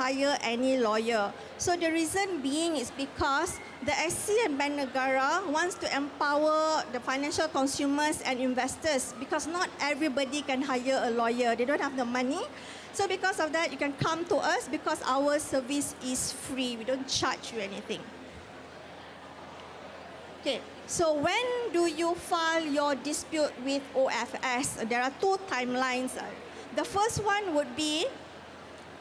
hire any lawyer. So the reason being is because the SC and Bank Negara wants to empower the financial consumers and investors, because not everybody can hire a lawyer. They don't have the money. So because of that, you can come to us because our service is free. We don't charge you anything. Okay, so when do you file your dispute with OFS? There are two timelines. The first one would be,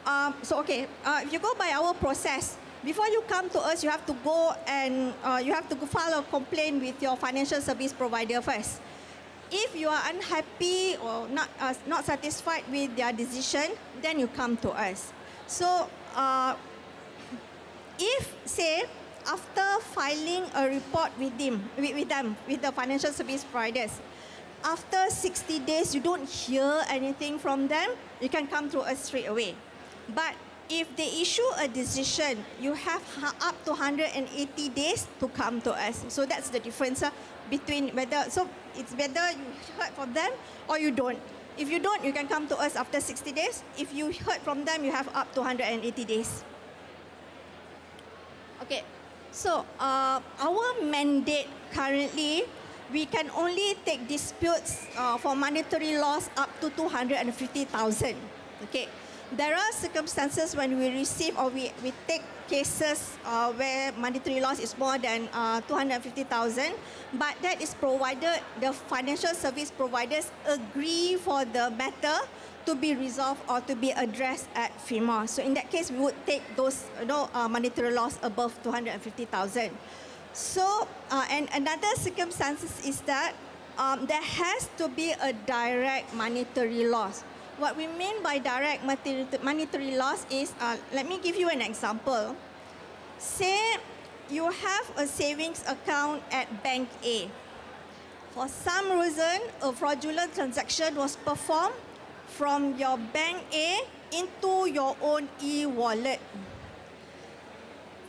if you go by our process, before you come to us, you have to go and you have to file a complaint with your financial service provider first. If you are unhappy or not satisfied with their decision, then you come to us. So, if say after filing a report with the financial service providers, after 60 days you don't hear anything from them, you can come to us straight away. But if they issue a decision, you have up to 180 days to come to us. So that's the difference between whether, so it's whether you heard from them or you don't. If you don't, you can come to us after 60 days. If you heard from them, you have up to 180 days. Okay, so our mandate currently, we can only take disputes for monetary loss up to 250,000. Okay. There are circumstances when we receive or we take cases where monetary loss is more than 250,000, but that is provided the financial service providers agree for the matter to be resolved or to be addressed at FIMA. So in that case, we would take those monetary loss above 250,000. So, and another circumstances is that there has to be a direct monetary loss. What we mean by direct monetary loss is, let me give you an example. Say you have a savings account at Bank A. For some reason, a fraudulent transaction was performed from your Bank A into your own e-wallet.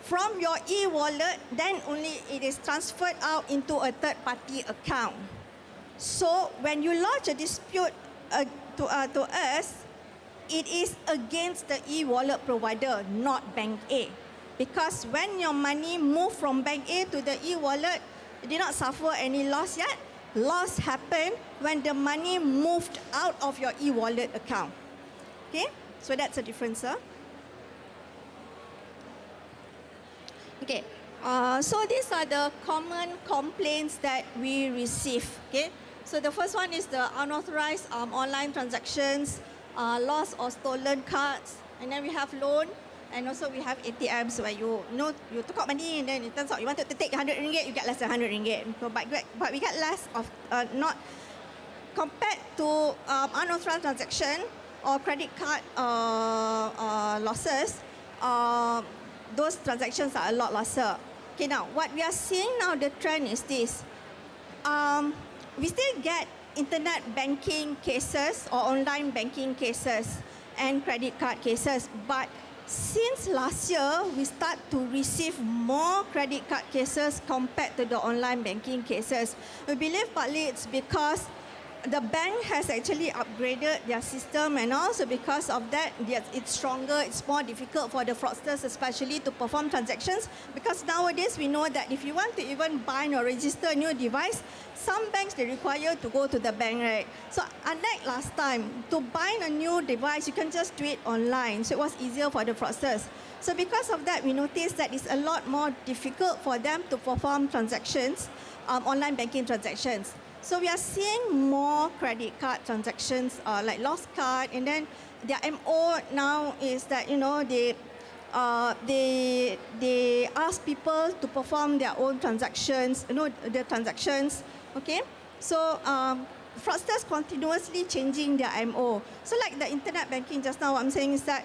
From your e-wallet, then only it is transferred out into a third-party account. So when you lodge a dispute to us, it is against the e-wallet provider, not Bank A. Because when your money moved from Bank A to the e-wallet, it did not suffer any loss yet. Loss happened when the money moved out of your e-wallet account. Okay, so that's a difference, sir. Okay, so these are the common complaints that we receive. Okay. So the first one is the unauthorized online transactions, lost or stolen cards, and then we have loan, and also we have ATMs where you took out money and then it turns out you wanted to take 100 ringgit, you get less than 100 ringgit. So, but we get less of, not compared to unauthorized transaction or credit card losses, those transactions are a lot lesser. Okay, now what we are seeing now, the trend is this. We still get internet banking cases or online banking cases and credit card cases. But since last year, we start to receive more credit card cases compared to the online banking cases. We believe partly it's because the bank has actually upgraded their system, and also because of that, it's stronger, it's more difficult for the fraudsters especially to perform transactions, because nowadays we know that if you want to even bind or register a new device, some banks, they require to go to the bank, right? So unlike last time, to bind a new device, you can just do it online, so it was easier for the fraudsters. So because of that, we noticed that it's a lot more difficult for them to perform transactions, online banking transactions. So we are seeing more credit card transactions like lost card, and then their MO now is that, they ask people to perform their own transactions, the transactions, okay? So fraudsters continuously changing their MO. So like the internet banking just now, what I'm saying is that,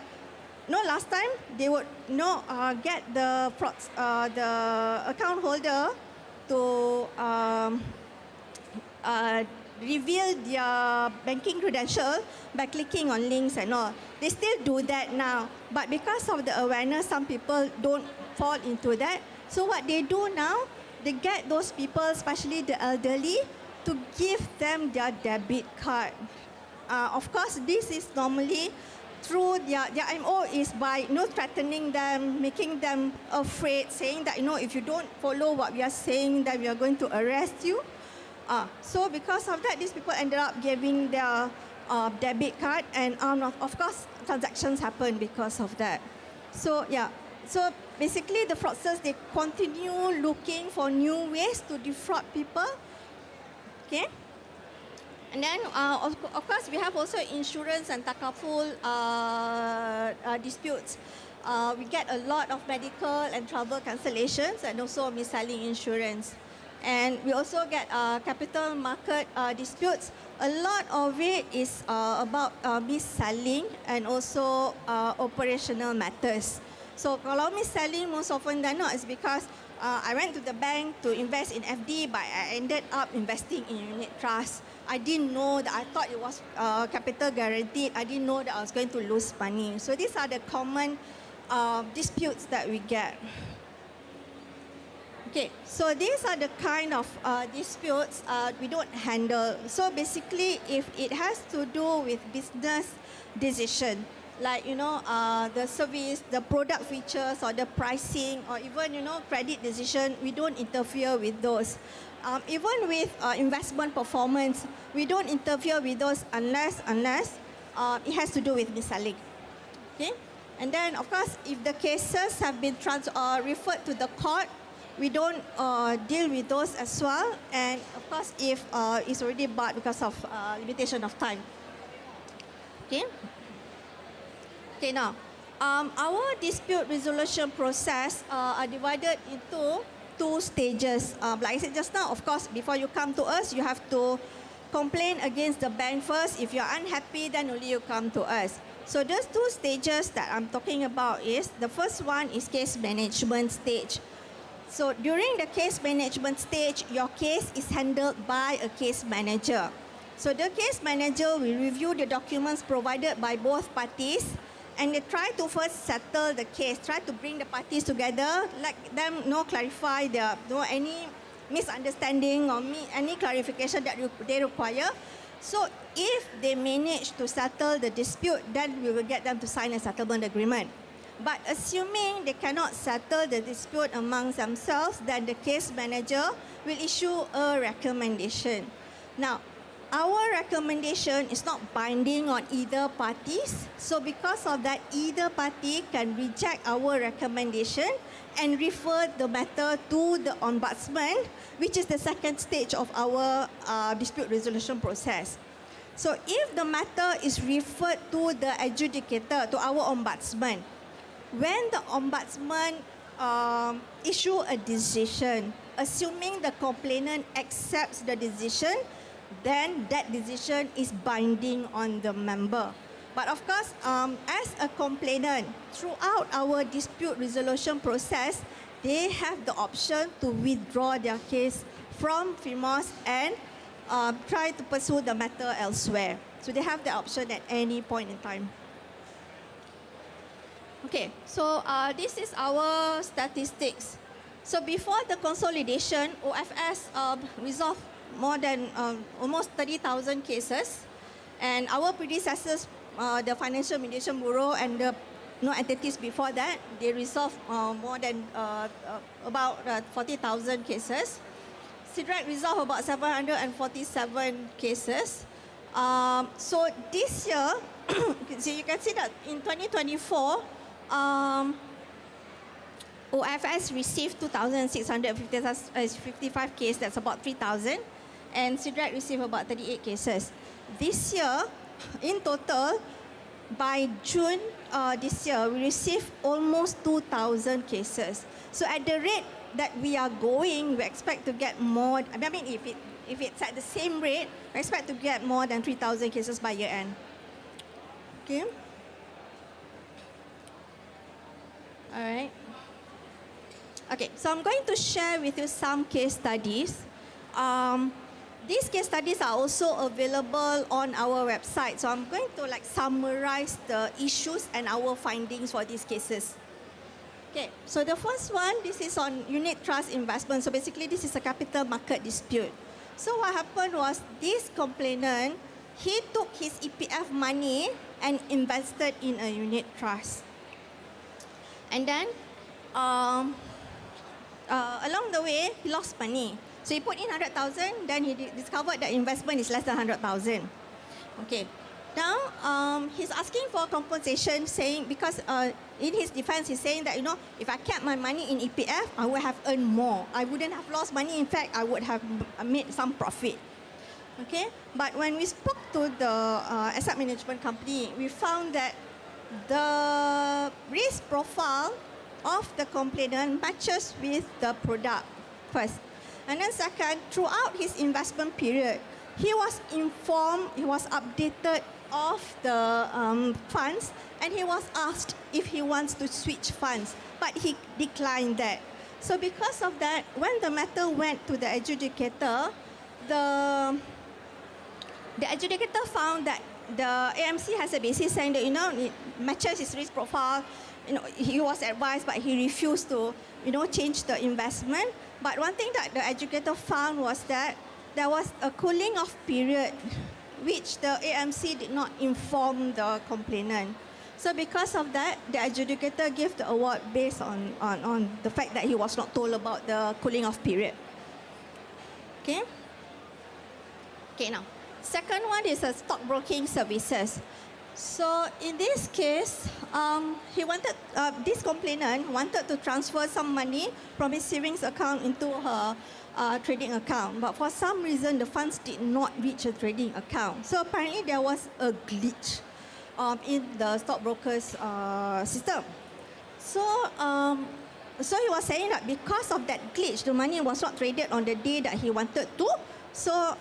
last time they would get the account holder to reveal their banking credential by clicking on links and all. They still do that now, but because of the awareness, some people don't fall into that. So what they do now, they get those people, especially the elderly, to give them their debit card. Of course, this is normally through their MO is by threatening them, making them afraid, saying that if you don't follow what we are saying, then we are going to arrest you. So because of that, these people ended up giving their debit card, and of course transactions happen because of that. So so basically the fraudsters, they continue looking for new ways to defraud people. Okay. And then, of course, we have also insurance and takaful disputes. We get a lot of medical and travel cancellations, and also mis-selling insurance. And we also get capital market disputes. A lot of it is about mis-selling and also operational matters. So kalau mis-selling, most often than not, is because I went to the bank to invest in FD, but I ended up investing in unit trust. I didn't know that. I thought it was capital guaranteed. I didn't know that I was going to lose money. So these are the common disputes that we get. Okay, so these are the kind of disputes we don't handle. So basically, if it has to do with business decision, like the service, the product features, or the pricing, or even credit decision, we don't interfere with those. Even with investment performance, we don't interfere with those unless it has to do with mis-selling. Okay, and then of course, if the cases have been referred to the court, we don't deal with those as well. And of course, if it's already barred because of limitation of time. Okay. Okay, now, our dispute resolution process are divided into 2 stages. Like I said just now, of course, before you come to us, you have to complain against the bank first. If you're unhappy, then only you come to us. So those 2 stages that I'm talking about is, the first one is case management stage. So during the case management stage, your case is handled by a case manager. So the case manager will review the documents provided by both parties, and they try to first settle the case, try to bring the parties together, let them clarify any misunderstanding or any clarification that they require. So if they manage to settle the dispute, then we will get them to sign a settlement agreement. But assuming they cannot settle the dispute amongst themselves, then the case manager will issue a recommendation. Now, our recommendation is not binding on either parties. So because of that, either party can reject our recommendation and refer the matter to the ombudsman, which is the second stage of our dispute resolution process. So if the matter is referred to the adjudicator, to our ombudsman, when the ombudsman issue a decision, assuming the complainant accepts the decision, then that decision is binding on the member. But of course, as a complainant, throughout our dispute resolution process, they have the option to withdraw their case from FIMOS and try to pursue the matter elsewhere. So they have the option at any point in time. Okay, so this is our statistics. So before the consolidation, OFS resolved more than almost 30,000 cases, and our predecessors, the Financial Mediation Bureau and the entities before that, they resolved more than about 40,000 cases. CIDRAC resolved about 747 cases. So this year, so you can see that in 2024, OFS received 2,655 cases, that's about 3,000, and CIDRAC received about 38 cases. This year, in total, by June this year, we received almost 2,000 cases. So at the rate that we are going, we expect to get more. I mean, if it's at the same rate, we expect to get more than 3,000 cases by year end. Okay. All right. Okay, so I'm going to share with you some case studies. These case studies are also available on our website. So I'm going to summarize the issues and our findings for these cases. Okay, so the first one, this is on unit trust investment. So basically, this is a capital market dispute. So what happened was, this complainant, he took his EPF money and invested in a unit trust. And then along the way, he lost money. So he put in 100,000, then he discovered that investment is less than 100,000. Okay. Now, he's asking for compensation, saying, because in his defense, he's saying that, if I kept my money in EPF, I would have earned more. I wouldn't have lost money. In fact, I would have made some profit. Okay? But when we spoke to the asset management company, we found that the risk profile of the complainant matches with the product first. And then second, throughout his investment period, he was informed, he was updated of the funds, and he was asked if he wants to switch funds, but he declined that. So because of that, when the matter went to the adjudicator, the adjudicator found that the AMC has a basis saying that, it matches his risk profile. He was advised, but he refused to, change the investment. But one thing that the adjudicator found was that there was a cooling off period which the AMC did not inform the complainant. So because of that, the adjudicator gave the award based on the fact that he was not told about the cooling off period. Okay? Okay, now, second one is stockbroking services. So in this case, this complainant wanted to transfer some money from his savings account into her trading account, but for some reason the funds did not reach a trading account. So apparently there was a glitch in the stockbroker's system. So he was saying that because of that glitch, the money was not traded on the day that he wanted to. So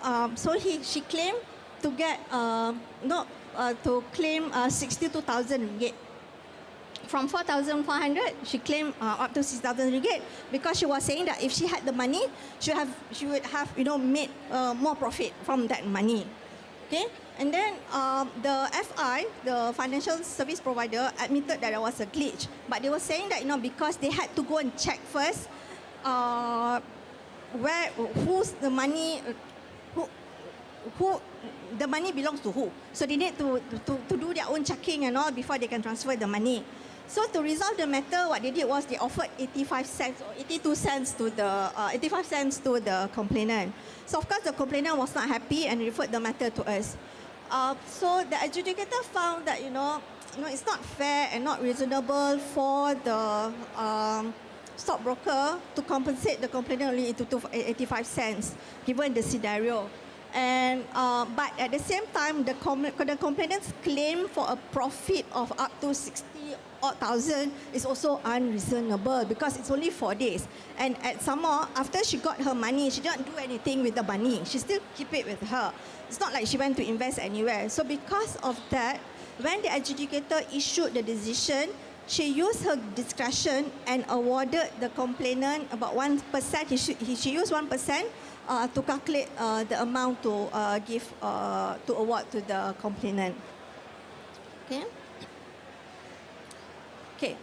she claimed to get to claim 62,000 ringgit. From 4,400, she claimed up to 6,000 ringgit because she was saying that if she had the money, she would have made more profit from that money. Okay, and then the FI, the financial service provider, admitted that there was a glitch, but they were saying that because they had to go and check first who's the money, who the money belongs to who. So they need to do their own checking and all before they can transfer the money. So to resolve the matter, what they did was they offered 85 cents or 82 cents to the 85 cents to the complainant. So of course the complainant was not happy and referred the matter to us. So the adjudicator found that it's not fair and not reasonable for the stockbroker to compensate the complainant only into 85 cents given the scenario. And but at the same time, the complainant's claim for a profit of up to 60,000 is also unreasonable because it's only 4 days. And at some more, after she got her money, she didn't do anything with the money. She still keep it with her. It's not like she went to invest anywhere. So because of that, when the adjudicator issued the decision, she used her discretion and awarded the complainant about 1%. She used 1%. To calculate the amount to give to award to the complainant. Okay. Okay.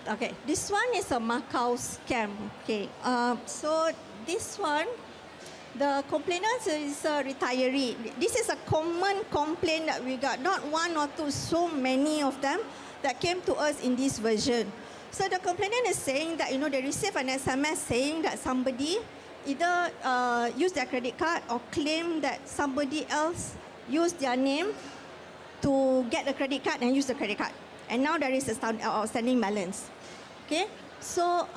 Okay. This one is a Macau scam. Okay. So this one, the complainant is a retiree. This is a common complaint that we got. Not one or two, so many of them that came to us in this version. So the complainant is saying that they received an SMS saying that somebody either use their credit card or claim that somebody else used their name to get the credit card and use the credit card. And now there is an outstanding balance. Okay? So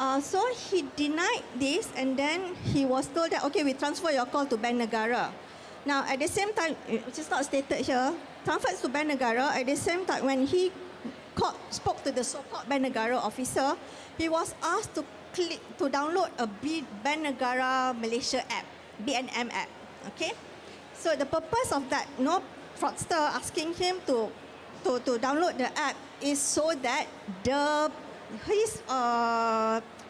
he denied this and then he was told that, okay, we transfer your call to Bank Negara. Now, at the same time, which is not stated here, transferred to Bank Negara, at the same time, when he spoke to the so-called Bank Negara officer, he was asked to download a Bank Negara Malaysia app, BNM app. Okay, so the purpose of that, fraudster asking him to download the app is so that his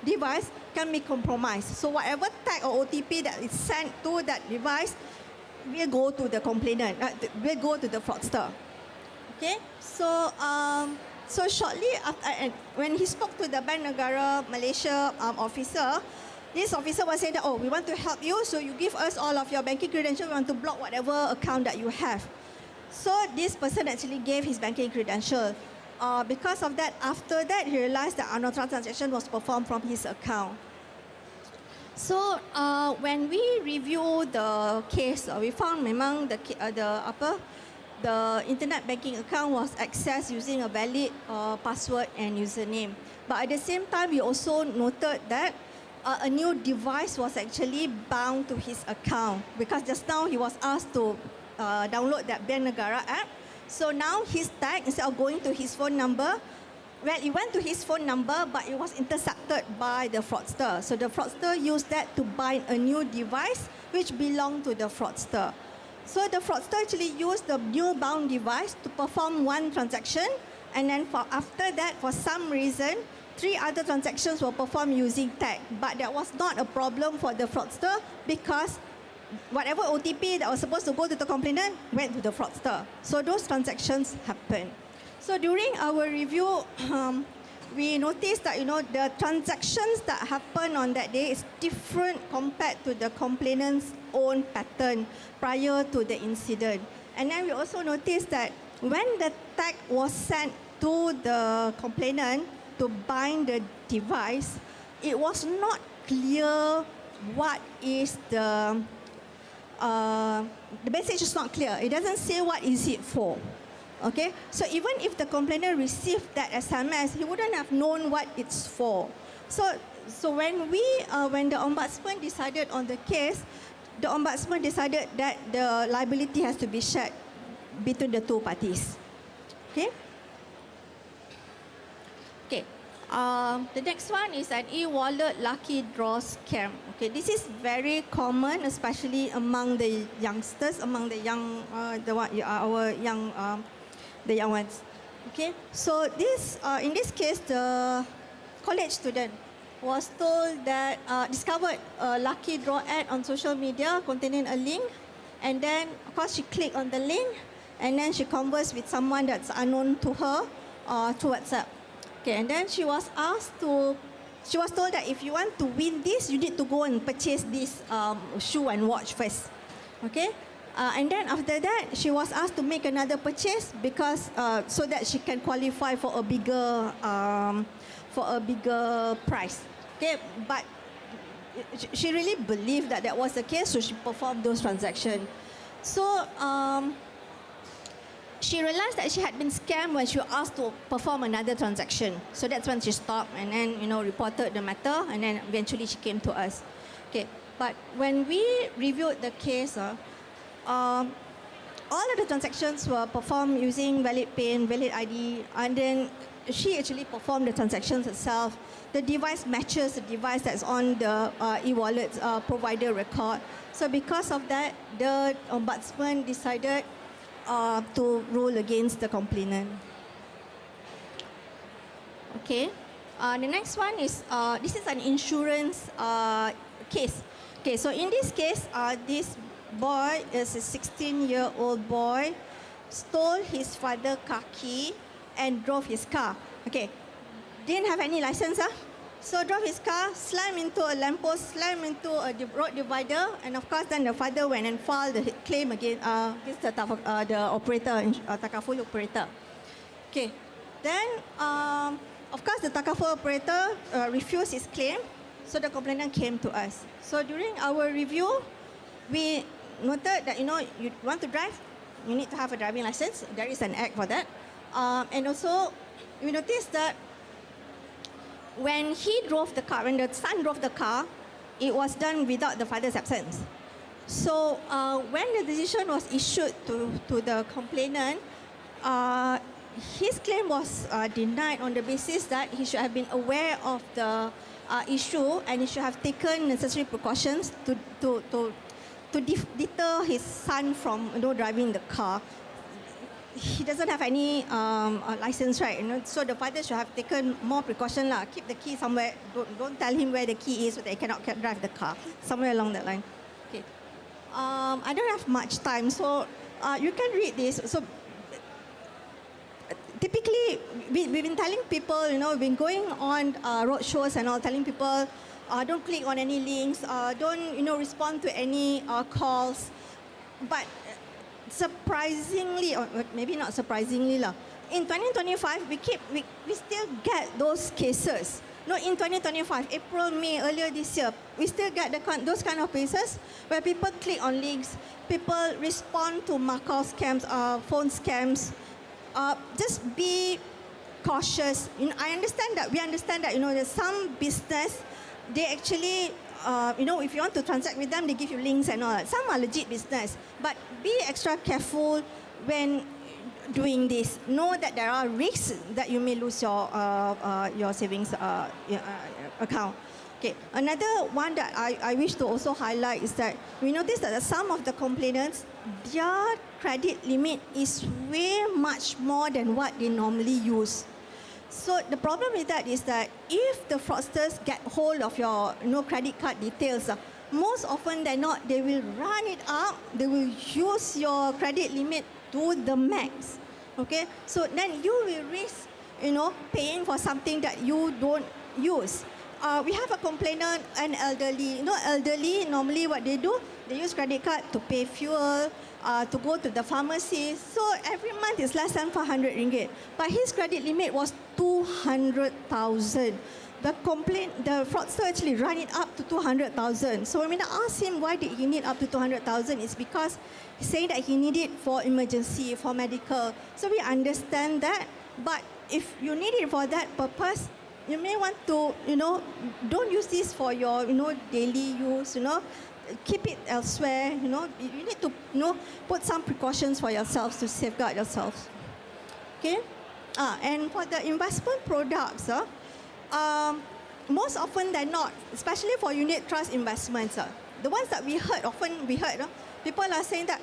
device can be compromised. So whatever tag or OTP that is sent to that device will go to the complainant, will go to the fraudster. Okay, so shortly after, when he spoke to the Bank Negara Malaysia officer, this officer was saying that, we want to help you, so you give us all of your banking credentials, we want to block whatever account that you have. So this person actually gave his banking credential. Because of that, after that, he realized that another transaction was performed from his account. So when we review the case, we found memang the internet banking account was accessed using a valid password and username. But at the same time, we also noted that a new device was actually bound to his account, because just now he was asked to download that Bank Negara app. So now his tag, instead of going to his phone number, well, it went to his phone number, but it was intercepted by the fraudster. So the fraudster used that to bind a new device which belonged to the fraudster. So the fraudster actually used the new bound device to perform one transaction, and then after that, for some reason, 3 other transactions were performed using tag. But that was not a problem for the fraudster, because whatever OTP that was supposed to go to the complainant went to the fraudster. So those transactions happened. So during our review, we noticed that the transactions that happened on that day is different compared to the complainant's own pattern prior to the incident. And then we also noticed that when the tag was sent to the complainant to bind the device, it was not clear what is the message is not clear. It doesn't say what is it for. Okay, so even if the complainant received that SMS, he wouldn't have known what it's for. So when the ombudsman decided on the case, the ombudsman decided that the liability has to be shared between the 2 parties. Okay. Okay. The next one is an e-wallet lucky draw scam. Okay, this is very common, especially among the youngsters, among the young, the young ones. Okay, so in this case, the college student was told that discovered a lucky draw ad on social media containing a link, and then of course she clicked on the link, and then she conversed with someone that's unknown to her through WhatsApp. Okay, and then she was told that if you want to win this, you need to go and purchase this shoe and watch first. Okay. And then after that, she was asked to make another purchase because so that she can qualify for a bigger price. Okay, but she really believed that that was the case, so she performed those transactions. So she realized that she had been scammed when she was asked to perform another transaction. So that's when she stopped and then reported the matter, and then eventually she came to us. Okay, but when we reviewed the case, all of the transactions were performed using valid PIN, valid ID, and then she actually performed the transactions herself. The device matches the device that's on the e-wallet's provider record. So because of that, the ombudsman decided to rule against the complainant. Okay. The next one is, this is an insurance case. Okay, so in this case, this boy is a 16-year-old boy, stole his father's car key and drove his car. Okay, didn't have any license, so drove his car, slammed into a lamppost, slammed into a road divider, and of course then the father went and filed the claim against the operator, Takaful operator. Okay, then of course the Takaful operator refused his claim, so the complainant came to us. So during our review, we noted that you want to drive, you need to have a driving license. There is an act for that, and also we noticed that when he drove the car, when the son drove the car, it was done without the father's absence. So when the decision was issued to the complainant, his claim was denied on the basis that he should have been aware of the issue and he should have taken necessary precautions to deter his son from driving the car. He doesn't have any license, right? So the father should have taken more precaution, keep the key somewhere. Don't tell him where the key is so that he cannot drive the car. Somewhere along that line. Okay. I don't have much time, so you can read this. So typically, we've been telling people, we've been going on road shows and all, telling people, don't click on any links, don't respond to any calls. But surprisingly, or maybe not surprisingly lah, in 2025, we still get those cases. No, in 2025, April, May, earlier this year, we still get those kind of cases where people click on links, people respond to Macau scams, phone scams. Just be cautious. I understand that. We understand that. There's some business, they actually, if you want to transact with them, they give you links and all that. Some are legit business, but be extra careful when doing this. Know that there are risks that you may lose your savings account. Okay. Another one that I wish to also highlight is that we noticed that some of the complainants, their credit limit is way much more than what they normally use. So the problem with that is that if the fraudsters get hold of your credit card details, most often than not, they will run it up, they will use your credit limit to the max. Okay? So then you will risk, paying for something that you don't use. We have a complainant, an elderly. Elderly, normally what they do, they use credit card to pay fuel, to go to the pharmacy. So every month is less than 500 ringgit. But his credit limit was 200,000. The fraudster actually ran it up to 200,000. So when I asked him why did he need up to 200,000, it's because he said that he needed it for emergency, for medical. So we understand that. But if you need it for that purpose, you may want to, don't use this for your, daily use, keep it elsewhere, you need to, put some precautions for yourselves to safeguard yourselves. Okay? And for the investment products, most often than not, especially for unit trust investments, the ones that we heard, people are saying that,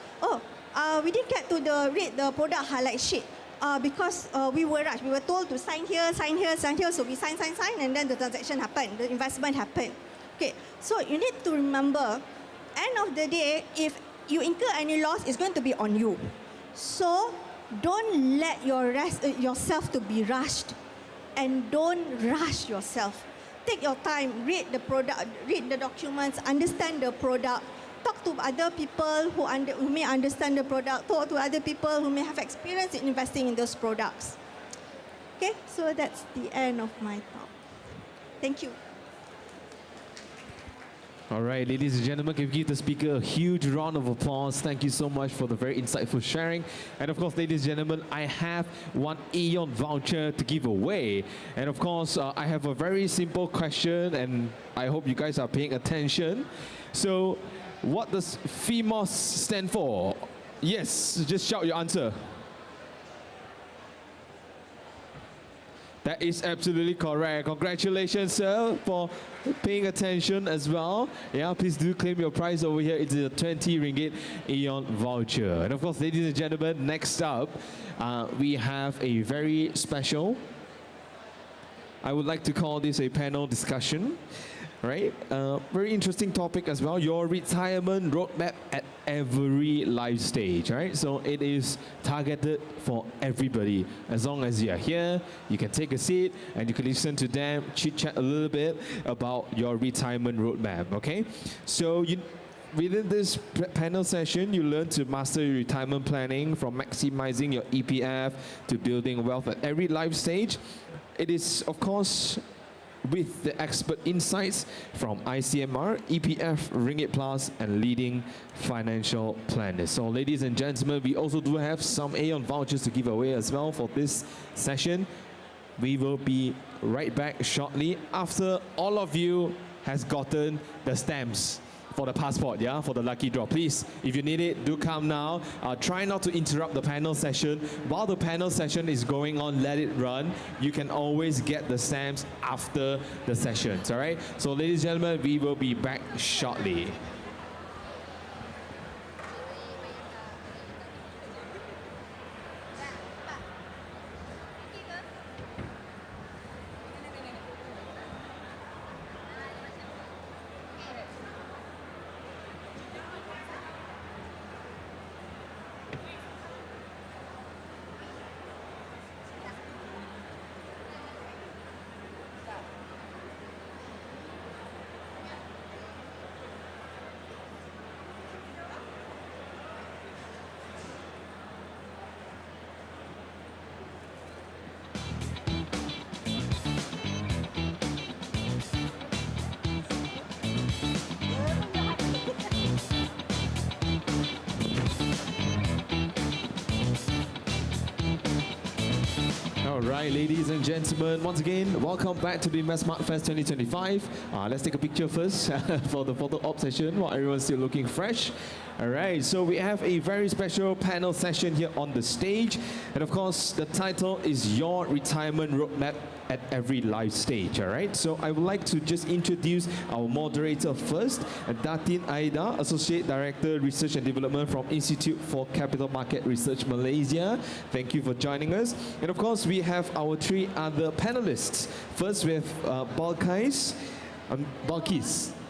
we didn't get to read the product highlight sheet. Because we were rushed. We were told to sign here, sign here, sign here. So we sign, and then the transaction happened, the investment happened. Okay, so you need to remember, end of the day, if you incur any loss, it's going to be on you. So don't let yourself to be rushed, and don't rush yourself. Take your time, read the product, read the documents, understand the product. Talk to other people who may understand the product. Talk to other people who may have experience in investing in those products. Okay, so that's the end of my talk. Thank you. All right, ladies and gentlemen, can we give the speaker a huge round of applause? Thank you so much for the very insightful sharing. And of course, ladies and gentlemen, I have one Aeon voucher to give away. And of course, I have a very simple question, and I hope you guys are paying attention. So, what does FEMOS stand for? Yes, just shout your answer. That is absolutely correct. Congratulations, sir, for paying attention as well. Yeah, please do claim your prize over here. It's a 20 ringgit Aeon voucher. And of course, ladies and gentlemen, next up, we have a very special, I would like to call this a panel discussion. Right? Very interesting topic as well. Your retirement roadmap at every life stage, right? So it is targeted for everybody. As long as you are here, you can take a seat and you can listen to them, chit-chat a little bit about your retirement roadmap, okay? So within this panel session, you learn to master your retirement planning, from maximizing your EPF to building wealth at every life stage. It is, of course, with the expert insights from ICMR, EPF, Ringgit Plus, and leading financial planners. So ladies and gentlemen, we also do have some Aeon vouchers to give away as well for this session. We will be right back shortly after all of you has gotten the stamps for the passport, yeah, for the lucky draw. Please, if you need it, do come now. Try not to interrupt the panel session. While the panel session is going on, let it run. You can always get the stamps after the sessions, all right? So ladies and gentlemen, we will be back shortly. All right, ladies and gentlemen, once again, welcome back to the InvestSmart Fest 2025. Let's take a picture first for the photo op session while everyone's still looking fresh. All right, so we have a very special panel session here on the stage. And of course, the title is Your Retirement Roadmap at Every Life Stage. All right, so I would like to just introduce our moderator first, Datin Aida, Associate Director, Research and Development from Institute for Capital Market Research Malaysia. Thank you for joining us. And of course, we have our three other panelists. First, we have Balkis.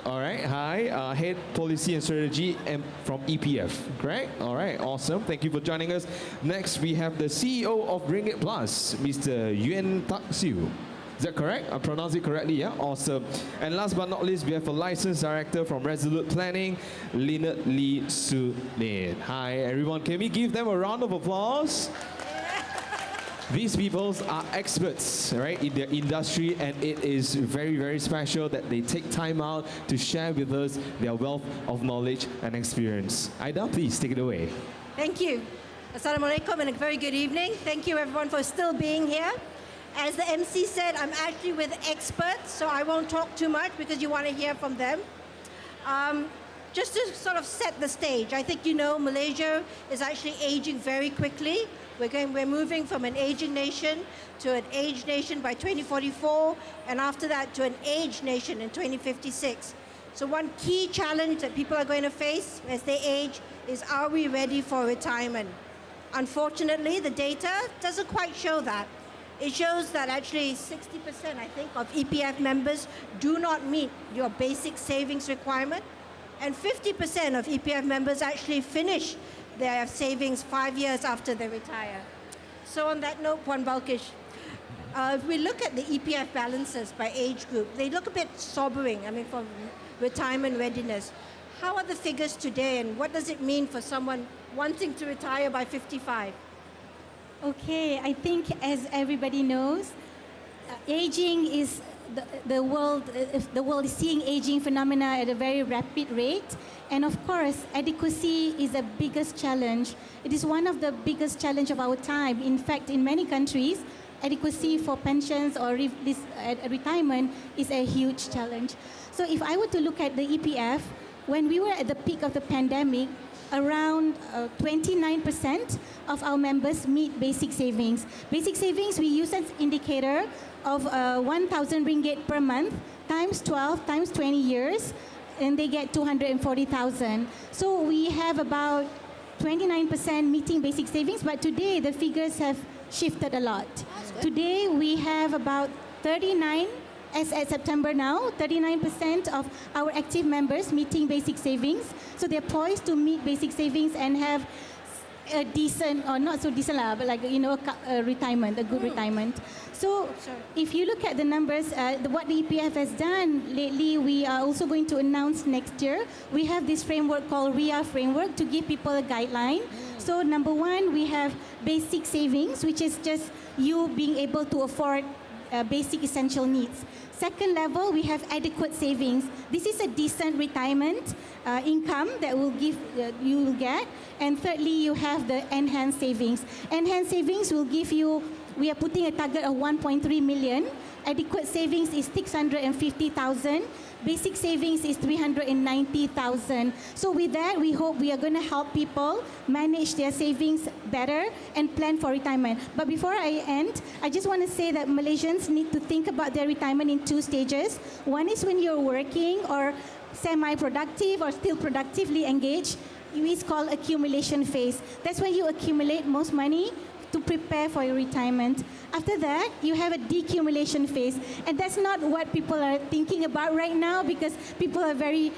All right, hi, Head Policy and Strategy from EPF, correct? All right, awesome. Thank you for joining us. Next, we have the CEO of Ringgit Plus, Mr. Yuan Tak Siu. Is that correct? I pronounced it correctly, yeah? Awesome. And last but not least, we have a licensed director from Resolute Planning, Lynette Lee Su Lin. Hi, everyone. Can we give them a round of applause? These people are experts, right, in their industry, and it is very, very special that they take time out to share with us their wealth of knowledge and experience. Aida, please take it away. Thank you. Assalamualaikum and a very good evening. Thank you everyone for still being here. As the MC said, I'm actually with experts, so I won't talk too much because you want to hear from them. Just to sort of set the stage, I think you know Malaysia is actually aging very quickly. We're moving from an aging nation to an aged nation by 2044, and after that to an aged nation in 2056. So one key challenge that people are going to face as they age is, are we ready for retirement? Unfortunately, the data doesn't quite show that. It shows that actually 60%, I think, of EPF members do not meet your basic savings requirement, and 50% of EPF members actually finish their savings 5 years after they retire. So on that note, Puan Balkish, if we look at the EPF balances by age group, they look a bit sobering, I mean, for retirement readiness. How are the figures today, and what does it mean for someone wanting to retire by 55? Okay, I think as everybody knows, aging is the world is seeing aging phenomena at a very rapid rate. And of course, adequacy is the biggest challenge. It is one of the biggest challenge of our time. In fact, in many countries, adequacy for pensions or retirement is a huge challenge. So if I were to look at the EPF, when we were at the peak of the pandemic, around 29% of our members meet basic savings. Basic savings, we use as indicator of 1,000 ringgit per month times 12 times 20 years, and they get 240,000. So we have about 29% meeting basic savings, but today the figures have shifted a lot. Today we have about 39, as at September now, 39% of our active members meeting basic savings. So they're poised to meet basic savings and have a decent, or not so decent, but like, you know, a retirement, a good retirement. So if you look at the numbers, what the EPF has done lately, we are also going to announce next year. We have this framework called RIA framework to give people a guideline. So number one, we have basic savings, which is just you being able to afford basic essential needs. Second level, we have adequate savings. This is a decent retirement income that will give you will get. And thirdly, you have the enhanced savings. Enhanced savings will give you, we are putting a target of 1.3 million. Adequate savings is 650,000. Basic savings is 390,000. So with that, we hope we are going to help people manage their savings better and plan for retirement. But before I end, I just want to say that Malaysians need to think about their retirement in two stages. One is when you're working or semi-productive or still productively engaged. It's called accumulation phase. That's when you accumulate most money to prepare for your retirement. After that, you have a decumulation phase. And that's not what people are thinking about right now, because people are very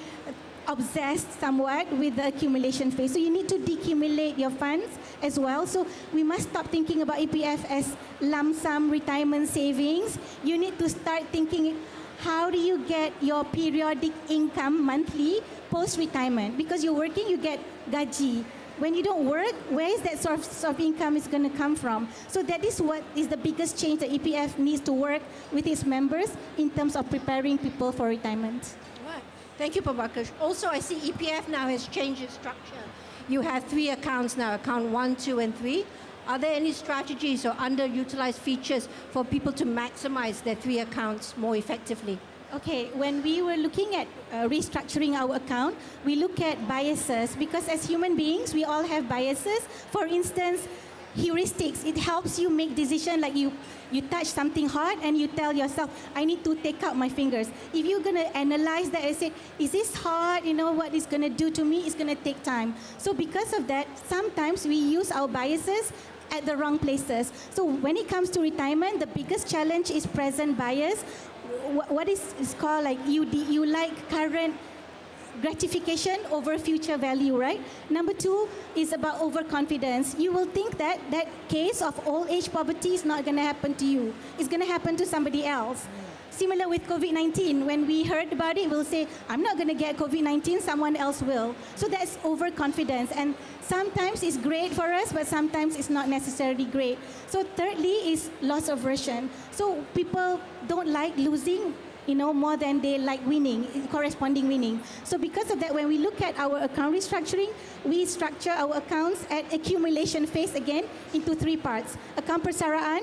obsessed somewhat with the accumulation phase. So you need to decumulate your funds as well. So we must stop thinking about EPF as lump sum retirement savings. You need to start thinking, how do you get your periodic income monthly post-retirement? Because you're working, you get gaji. When you don't work, where is that source of income is going to come from? So that is what is the biggest change that EPF needs to work with its members in terms of preparing people for retirement. Right. Thank you, Prabhakash. Also, I see EPF now has changed its structure. You have 3 accounts now, account 1, 2, and 3. Are there any strategies or underutilized features for people to maximize their 3 accounts more effectively? Okay, when we were looking at restructuring our account, we look at biases because as human beings, we all have biases. For instance, heuristics, it helps you make decision like you touch something hot and you tell yourself, I need to take out my fingers. If you're going to analyze that and say, is this hot? You know, what it's going to do to me? It's going to take time. So because of that, sometimes we use our biases at the wrong places. So when it comes to retirement, the biggest challenge is present bias. What is called like you like current gratification over future value, right? Number 2 is about overconfidence. You will think that that case of old age poverty is not going to happen to you. It's going to happen to somebody else. Similar with COVID-19, when we heard about it, we'll say, I'm not going to get COVID-19, someone else will. So that's overconfidence. And sometimes it's great for us, but sometimes it's not necessarily great. So thirdly is loss aversion. So people don't like losing, you know, more than they like winning, corresponding winning. So because of that, when we look at our account restructuring, we structure our accounts at accumulation phase again into 3 parts. Account persaraan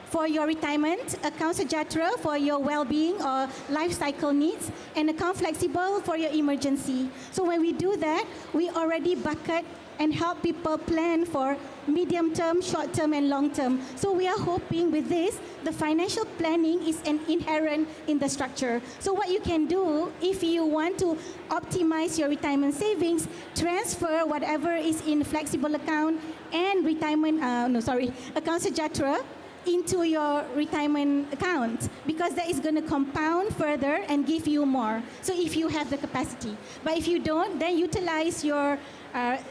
for your retirement, account sejahtera for your well-being or life cycle needs, and account flexible for your emergency. So when we do that, we already bucket and help people plan for medium term, short term, and long term. So we are hoping with this, the financial planning is an inherent in the structure. So what you can do if you want to optimize your retirement savings, transfer whatever is in flexible account and account sejahtera into your retirement account because that is going to compound further and give you more. So if you have the capacity. But if you don't, then utilize your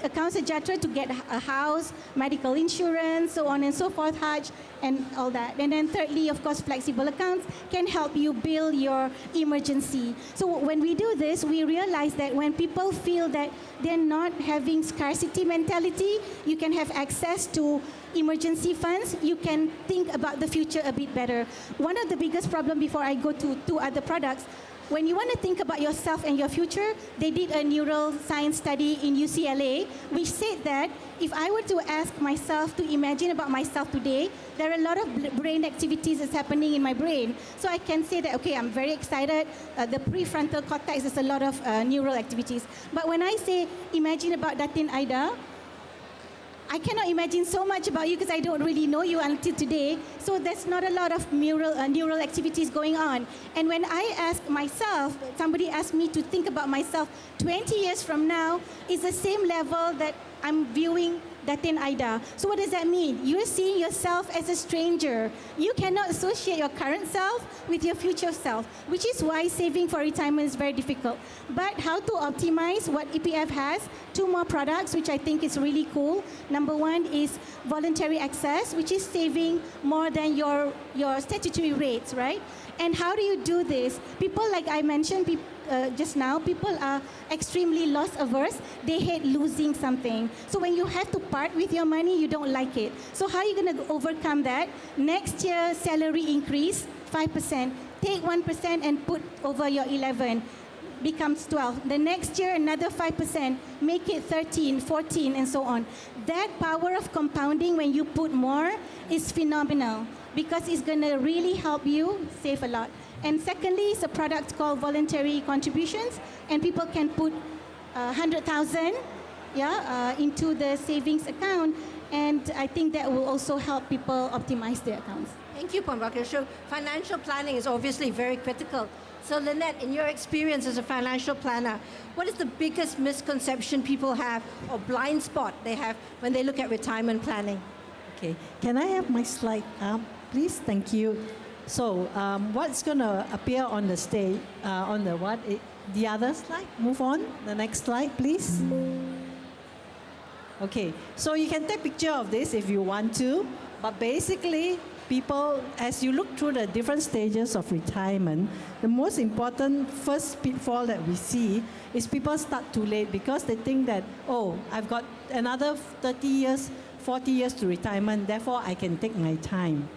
account sejahtera to get a house, medical insurance, so on and so forth, Hajj, and all that. And then thirdly, of course, flexible accounts can help you build your emergency. So when we do this, we realize that when people feel that they're not having scarcity mentality, you can have access to emergency funds, you can think about the future a bit better. One of the biggest problems before I go to 2 other products, when you want to think about yourself and your future, they did a neuroscience study in UCLA, which said that if I were to ask myself to imagine about myself today, there are a lot of brain activities that's happening in my brain. So I can say that, okay, I'm very excited. The prefrontal cortex is a lot of neural activities. But when I say imagine about Datin Aida, I cannot imagine so much about you because I don't really know you until today. So there's not a lot of neural activities going on. And when I ask myself, somebody asked me to think about myself 20 years from now, it's the same level that I'm viewing Datin Aida. So what does that mean? You're seeing yourself as a stranger. You cannot associate your current self with your future self, which is why saving for retirement is very difficult. But how to optimize what EPF has? 2 more products, which I think is really cool. Number 1 is voluntary access, which is saving more than your statutory rates, right? And how do you do this? People, like I mentioned, just now, people are extremely loss averse. They hate losing something. So when you have to part with your money, you don't like it. So how are you going to overcome that? Next year, salary increase, 5%. Take 1% and put over your 11. Becomes 12. The next year, another 5%. Make it 13, 14, and so on. That power of compounding when you put more is phenomenal because it's going to really help you save a lot. And secondly, it's a product called voluntary contributions, and people can put 100,000 into the savings account, and I think that will also help people optimize their accounts. Thank you, Puan Rakesh. So financial planning is obviously very critical. So Lynette, in your experience as a financial planner, what is the biggest misconception people have or blind spot they have when they look at retirement planning? Okay, can I have my slide up, please? Thank you. So what's going to appear on the stage, on the what? The other slide, move on. The next slide, please. Okay, so you can take picture of this if you want to, but basically, people, as you look through the different stages of retirement, the most important first pitfall that we see is people start too late because they think that, oh, I've got another 30 years, 40 years to retirement, therefore I can take my time.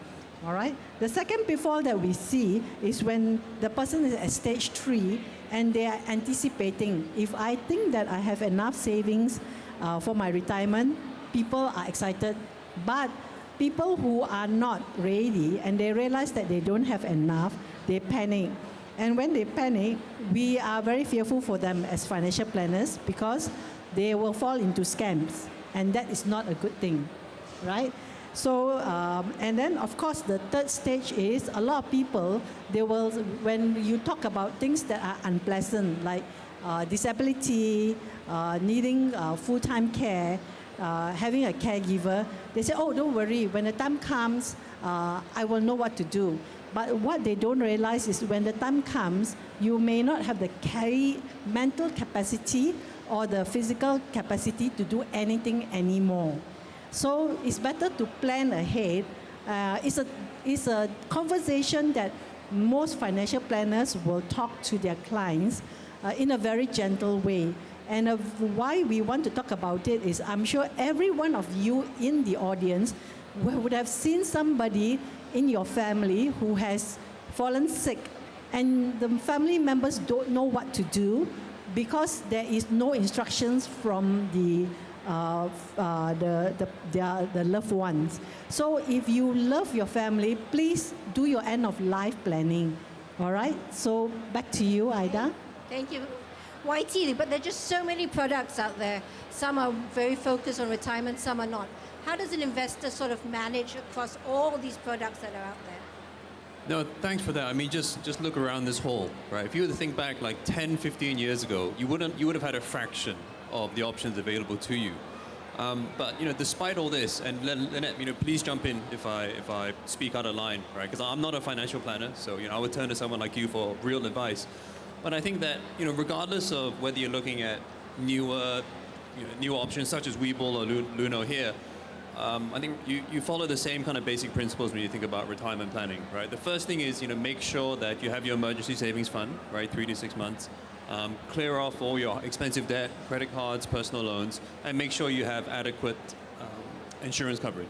All right? The second pitfall that we see is when the person is at stage 3 and they are anticipating, if I think that I have enough savings for my retirement, people are excited But people who are not ready and they realize that they don't have enough, they panic. And when they panic, we are very fearful for them as financial planners because they will fall into scams. And that is not a good thing, right? So, and then of course the third stage is a lot of people, they will, when you talk about things that are unpleasant, like disability, needing full-time care, having a caregiver, they say, oh, don't worry, when the time comes, I will know what to do. But what they don't realize is when the time comes, you may not have the mental capacity or the physical capacity to do anything anymore. So it's better to plan ahead. It's a conversation that most financial planners will talk to their clients in a very gentle way. And why we want to talk about it is I'm sure every one of you in the audience would have seen somebody in your family who has fallen sick and the family members don't know what to do because there is no instructions from the loved ones. So if you love your family, please do your end of life planning. All right? So back to you, Ida. Thank you. YT, but there are just so many products out there. Some are very focused on retirement, some are not. How does an investor sort of manage across all these products that are out there? No, thanks for that. I mean, just look around this hall, right? If you were to think back like 10, 15 years ago, you would have had a fraction of the options available to you. But despite all this, and Lynette, please jump in if I speak out of line, right? Because I'm not a financial planner, so I would turn to someone like you for real advice. But I think that regardless of whether you're looking at newer options such as Webull or Luno here, I think you follow the same kind of basic principles when you think about retirement planning, right? The first thing is make sure that you have your emergency savings fund, right, 3 to 6 months. Clear off all your expensive debt, credit cards, personal loans, and make sure you have adequate insurance coverage.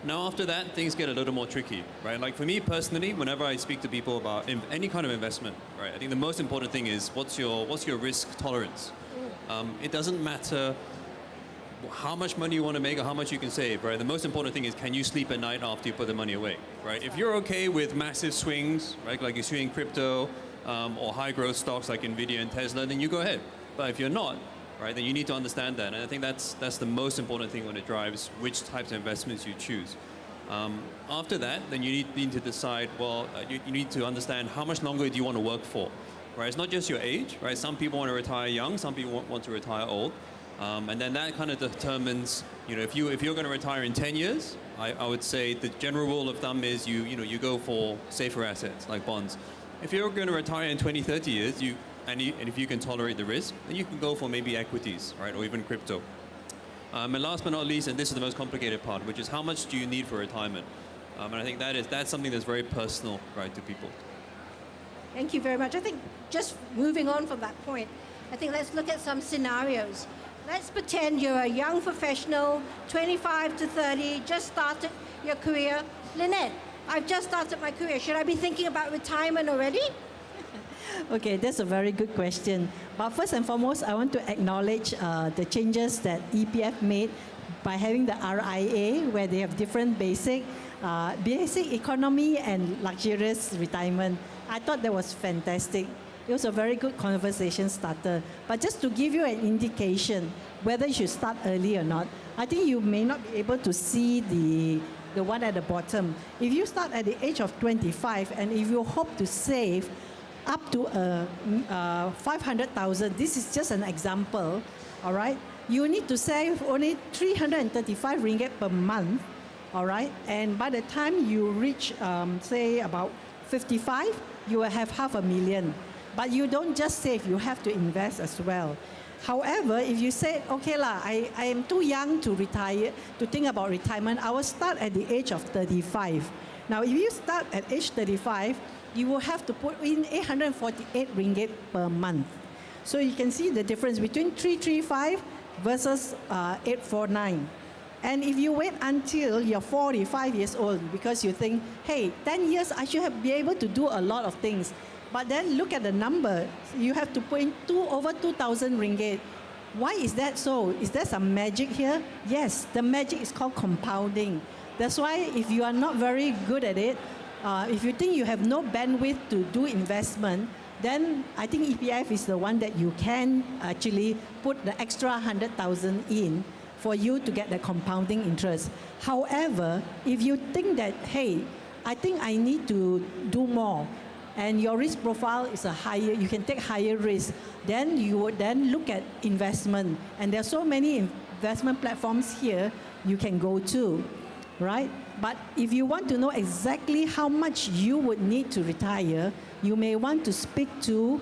Now, after that, things get a little more tricky, right? Like for me personally, whenever I speak to people about any kind of investment, right, I think the most important thing is what's your risk tolerance. It doesn't matter how much money you want to make or how much you can save, right? The most important thing is can you sleep at night after you put the money away, right? If you're okay with massive swings, right, like you see in crypto or high growth stocks like Nvidia and Tesla, then you go ahead. But if you're not, right, then you need to understand that. And I think that's the most important thing when it drives which types of investments you choose. After that, then you need to decide, well, you need to understand how much longer do you want to work for, right? It's not just your age, right? Some people want to retire young, some people want to retire old. And then that kind of determines, if you're going to retire in 10 years, I would say the general rule of thumb is you go for safer assets like bonds. If you're going to retire in 20, 30 years, and if you can tolerate the risk, then you can go for maybe equities, right, or even crypto. And last but not least, and this is the most complicated part, which is how much do you need for retirement? And I think that's something that's very personal, right, to people. Thank you very much. I think just moving on from that point, I think let's look at some scenarios. Let's pretend you're a young professional, 25 to 30, just started your career. Lynette, I've just started my career. Should I be thinking about retirement already? Okay, that's a very good question. But first and foremost, I want to acknowledge the changes that EPF made by having the RIA, where they have different basic economy and luxurious retirement. I thought that was fantastic. It was a very good conversation starter. But just to give you an indication whether you should start early or not, I think you may not be able to see the one at the bottom. If you start at the age of 25 and if you hope to save up to 500,000, this is just an example, all right? You need to save only 335 ringgit per month, all right? And by the time you reach, say, about 55, you will have 500,000. But you don't just save, you have to invest as well. However, if you say, okay lah, I am too young to retire, to think about retirement, I will start at the age of 35. Now, if you start at age 35, you will have to put in 848 ringgit per month. So you can see the difference between 335 versus 849. And if you wait until you're 45 years old because you think, hey, 10 years, I should be able to do a lot of things. But then look at the number. You have to put in over 2,000 ringgit Why is that so? Is there some magic here? Yes, the magic is called compounding. That's why if you are not very good at it, if you think you have no bandwidth to do investment, then I think EPF is the one that you can actually put the extra 100,000 in for you to get the compounding interest. However, if you think that, hey, I think I need to do more, and your risk profile is a higher, you can take higher risk, then you would then look at investment. And there are so many investment platforms here you can go to, right? But if you want to know exactly how much you would need to retire, you may want to speak to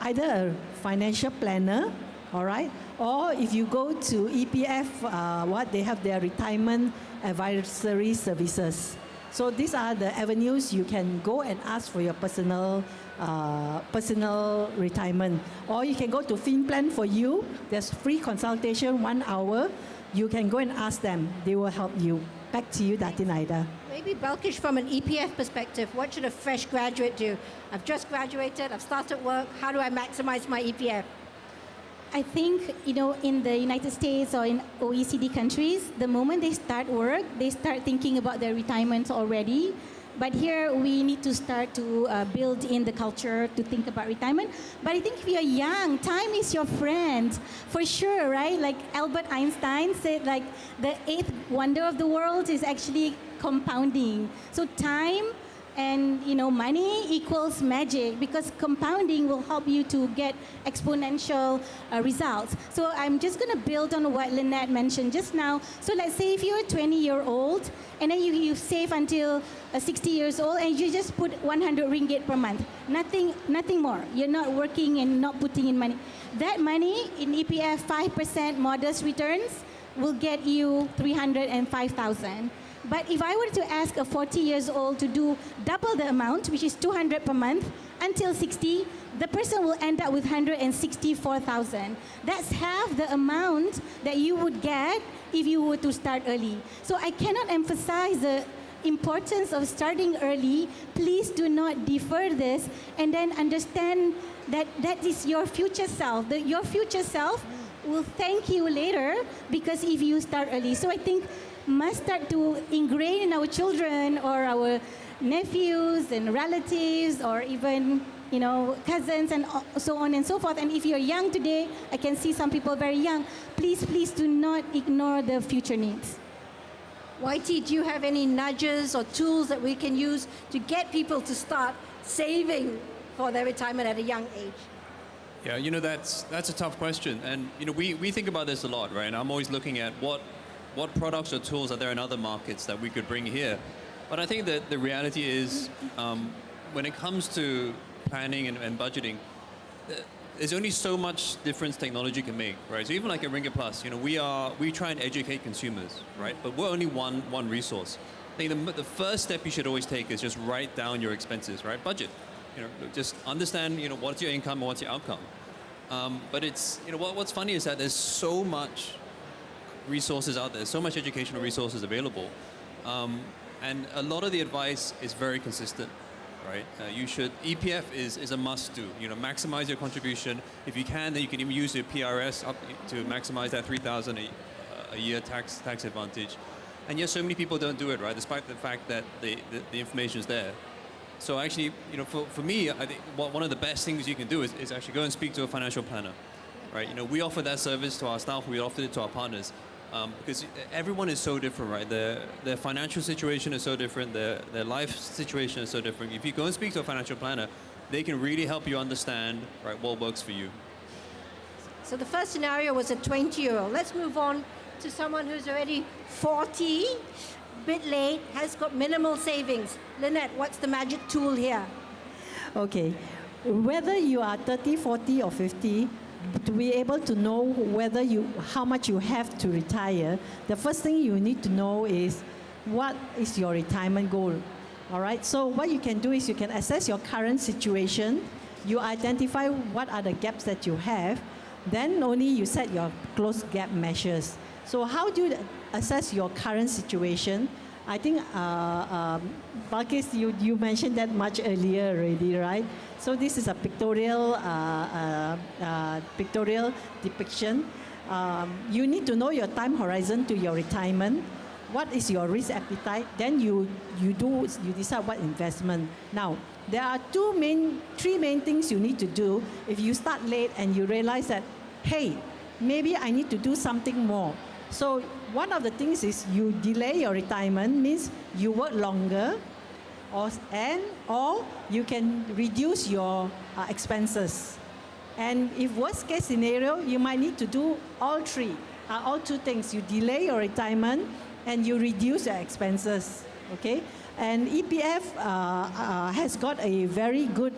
either a financial planner, all right? Or if you go to EPF, they have their retirement advisory services. So these are the avenues you can go and ask for your personal retirement. Or you can go to FinPlan for you. There's free consultation, 1 hour. You can go and ask them. They will help you. Back to you, Datin Aida. Maybe Balkish, from an EPF perspective, what should a fresh graduate do? I've just graduated, I've started work, how do I maximize my EPF? I think, in the United States or in OECD countries, the moment they start work, they start thinking about their retirement already. But here we need to start to build in the culture to think about retirement. But I think if you're young, time is your friend, for sure, right? Like Albert Einstein said, like the eighth wonder of the world is actually compounding. So time and money equals magic, because compounding will help you to get exponential results. So I'm just going to build on what Lynette mentioned just now. So let's say if you're a 20-year-old and then you save until 60 years old and you just put 100 ringgit per month, nothing more. You're not working and not putting in money. That money in EPF 5% modest returns will get you 305,000. But if I were to ask a 40 years old to do double the amount, which is 200 per month, until 60, the person will end up with 164,000. That's half the amount that you would get if you were to start early. So I cannot emphasize the importance of starting early. Please do not defer this, and then understand that that is your future self. Your future self will thank you later, because if you start early. So I think must start to ingrain in our children or our nephews and relatives, or even cousins and so on and so forth. And if you're young today, I can see some people very young, please do not ignore the future needs. YT, do you have any nudges or tools that we can use to get people to start saving for their retirement at a young age? Yeah, that's a tough question. And, we think about this a lot, right? And I'm always looking at what products or tools are there in other markets that we could bring here. But I think that the reality is, when it comes to planning and budgeting, there's only so much difference technology can make, right? So even like at Ringgit Plus, we try and educate consumers, right? But we're only one resource. I think the first step you should always take is just write down your expenses, right? Budget. Just understand, what's your income and what's your outcome. But it's, what's funny is that there's so much resources out there, so much educational resources available, and a lot of the advice is very consistent, right? EPF is a must do. Maximize your contribution. If you can, then you can even use your PRS up to maximize that 3,000 a year tax advantage. And yet so many people don't do it, right? Despite the fact that the information is there. So actually, for me, I think one of the best things you can do is actually go and speak to a financial planner, right? We offer that service to our staff. We offer it to our partners. Because everyone is so different, right? Their financial situation is so different. Their life situation is so different. If you go and speak to a financial planner, they can really help you understand, right, what works for you. So the first scenario was a 20-year-old. Let's move on to someone who's already 40, bit late, has got minimal savings. Lynette, what's the magic tool here? Okay. Whether you are 30, 40, or 50, to be able to know how much you have to retire, the first thing you need to know is what is your retirement goal. All right, so what you can do is you can assess your current situation, you identify what are the gaps that you have, then only you set your close gap measures. So how do you assess your current situation? I think Balkis, you mentioned that much earlier already, right? So this is a pictorial depiction. You need to know your time horizon to your retirement. What is your risk appetite? Then you decide what investment. Now, there are three main things you need to do if you start late and you realize that, hey, maybe I need to do something more. So one of the things is you delay your retirement, means you work longer, or you can reduce your expenses. And if worst case scenario, you might need to do all two things. You delay your retirement and you reduce your expenses, okay? And EPF has got a very good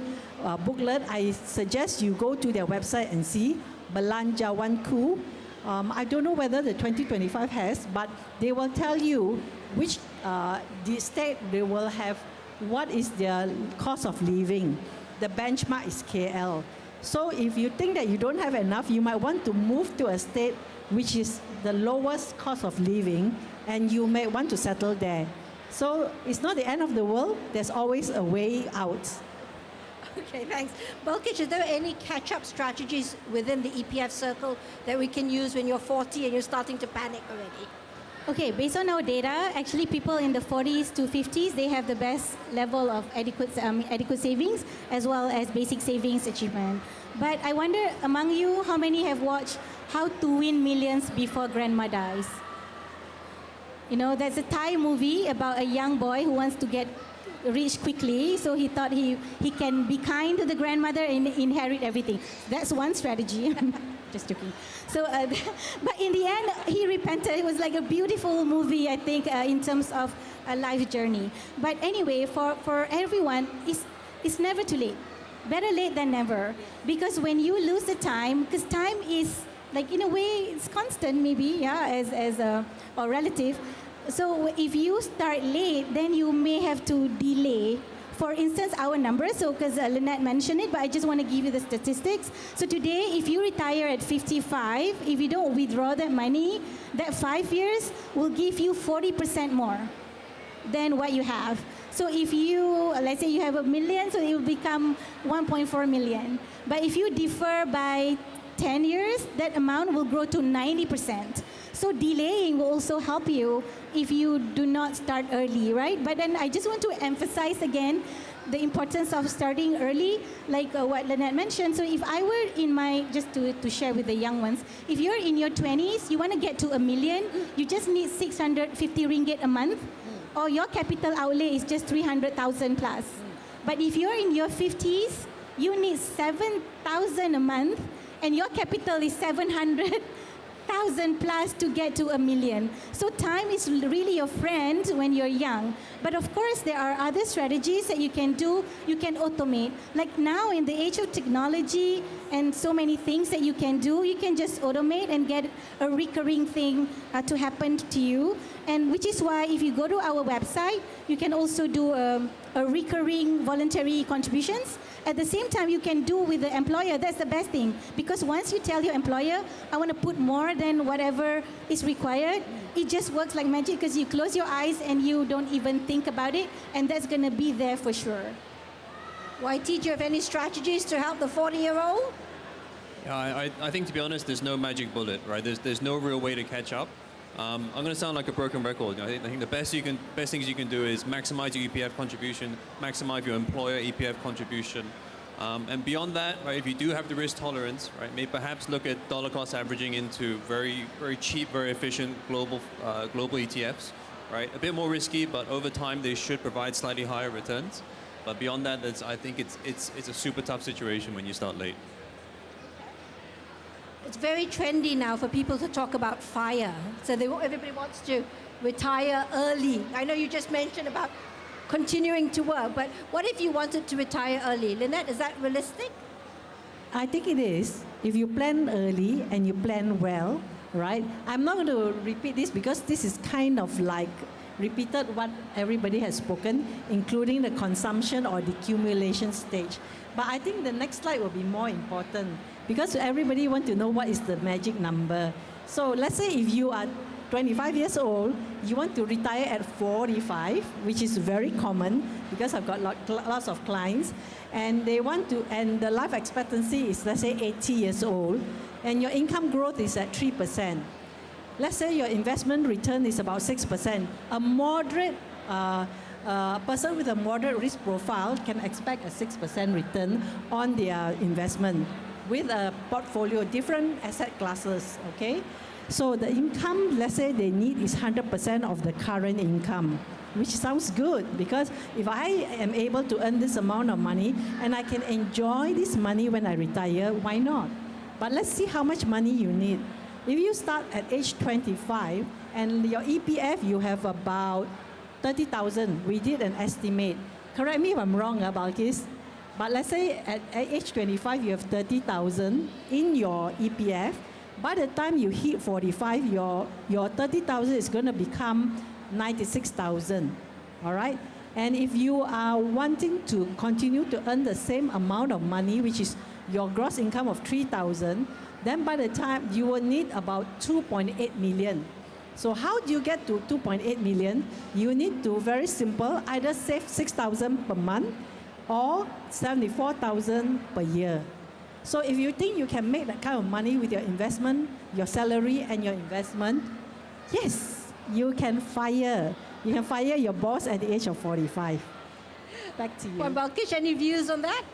booklet. I suggest you go to their website and see, Belanjawanku. I don't know whether the 2025 has, but they will tell you which the state they will have, what is their cost of living. The benchmark is KL. So if you think that you don't have enough, you might want to move to a state which is the lowest cost of living, and you may want to settle there. So it's not the end of the world. There's always a way out. Okay, thanks. Balkis, is there any catch-up strategies within the EPF circle that we can use when you're 40 and you're starting to panic already? Okay, based on our data, actually people in the 40s to 50s, they have the best level of adequate savings as well as basic savings achievement. But I wonder among you, how many have watched How to Win Millions Before Grandma Dies? You know, there's a Thai movie about a young boy who wants to get rich quickly, so he thought he can be kind to the grandmother and inherit everything. That's one strategy. Just joking. So, but in the end, he repented. It was like a beautiful movie, I think, in terms of a life journey. But anyway, for everyone, it's never too late. Better late than never. Because when you lose the time, because time is, like, in a way, it's constant maybe, yeah, as a or relative. So if you start late, then you may have to delay. For instance, our numbers, so because Lynette mentioned it, but I just want to give you the statistics. So today, if you retire at 55, if you don't withdraw that money, that 5 years will give you 40% more than what you have. So if you, let's say you have $1 million, so it will become 1.4 million. But if you defer by 10 years, that amount will grow to 90%. So delaying will also help you if you do not start early, right? But then I just want to emphasize again the importance of starting early, like what Lynette mentioned. So if I were in my, just to share with the young ones, if you're in your 20s, you want to get to $1 million, you just need 650 ringgit a month, or your capital outlay is just 300,000 plus. But if you're in your 50s, you need 7,000 a month, and your capital is 700,000 plus to get to $1 million. So time is really your friend when you're young. But of course, there are other strategies that you can do. You can automate. Like now, in the age of technology and so many things that you can do, you can just automate and get a recurring thing to happen to you. And which is why if you go to our website, you can also do a recurring voluntary contributions. At the same time, you can do with the employer. That's the best thing. Because once you tell your employer, I want to put more than whatever is required, it just works like magic because you close your eyes and you don't even think about it, and that's going to be there for sure. YT, do you have any strategies to help the 40-year-old? Yeah, I think, to be honest, there's no magic bullet, right? There's no real way to catch up. I'm going to sound like a broken record. I think the best things you can do is maximize your EPF contribution, maximize your employer EPF contribution, and beyond that, right? If you do have the risk tolerance, right, maybe perhaps look at dollar cost averaging into very cheap, very efficient global ETFs, right? A bit more risky, but over time they should provide slightly higher returns. But beyond that, I think it's a super tough situation when you start late. It's very trendy now for people to talk about FIRE. So everybody wants to retire early. I know you just mentioned about continuing to work, but what if you wanted to retire early? Lynette, is that realistic? I think it is. If you plan early and you plan well, right? I'm not going to repeat this because this is kind of like repeated what everybody has spoken, including the consumption or the accumulation stage. But I think the next slide will be more important because everybody wants to know what is the magic number. So let's say if you are 25 years old, you want to retire at 45, which is very common because I've got lots of clients, and they want to, and the life expectancy is, let's say, 80 years old, and your income growth is at 3%. Let's say your investment return is about 6%. A moderate person with a moderate risk profile can expect a 6% return on their investment with a portfolio, different asset classes, okay? So the income, let's say they need is 100% of the current income, which sounds good because if I am able to earn this amount of money and I can enjoy this money when I retire, why not? But let's see how much money you need. If you start at age 25 and your EPF, you have about 30,000. We did an estimate. Correct me if I'm wrong, Balkis. But let's say at age 25, you have 30,000 in your EPF. By the time you hit 45, your 30,000 is going to become 96,000. All right? And if you are wanting to continue to earn the same amount of money, which is your gross income of 3,000, then by the time you will need about 2.8 million. So how do you get to 2.8 million? You need to, very simple, either save 6,000 per month or 74,000 per year. So if you think you can make that kind of money with your investment, your salary and your investment, yes, you can fire. You can fire your boss at the age of 45. Back to you. Puan Balkish, any views on that?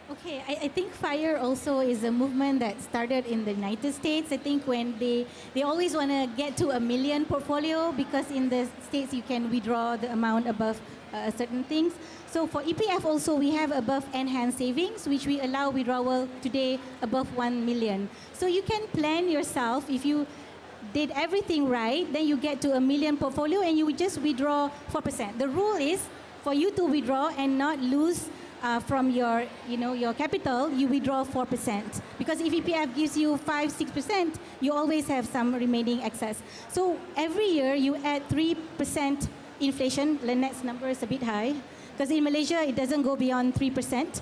Okay, I think FIRE also is a movement that started in the United States. I think when they always want to get to a million portfolio because in the States you can withdraw the amount above certain things. So for EPF also we have above enhanced savings which we allow withdrawal today above 1 million. So you can plan yourself if you did everything right, then you get to a million portfolio and you just withdraw 4%. The rule is for you to withdraw and not lose from your, your capital, you withdraw 4%. Because if EPF gives you 5-6%, you always have some remaining excess. So every year you add 3% inflation. Lynette's number is a bit high because in Malaysia it doesn't go beyond 3%.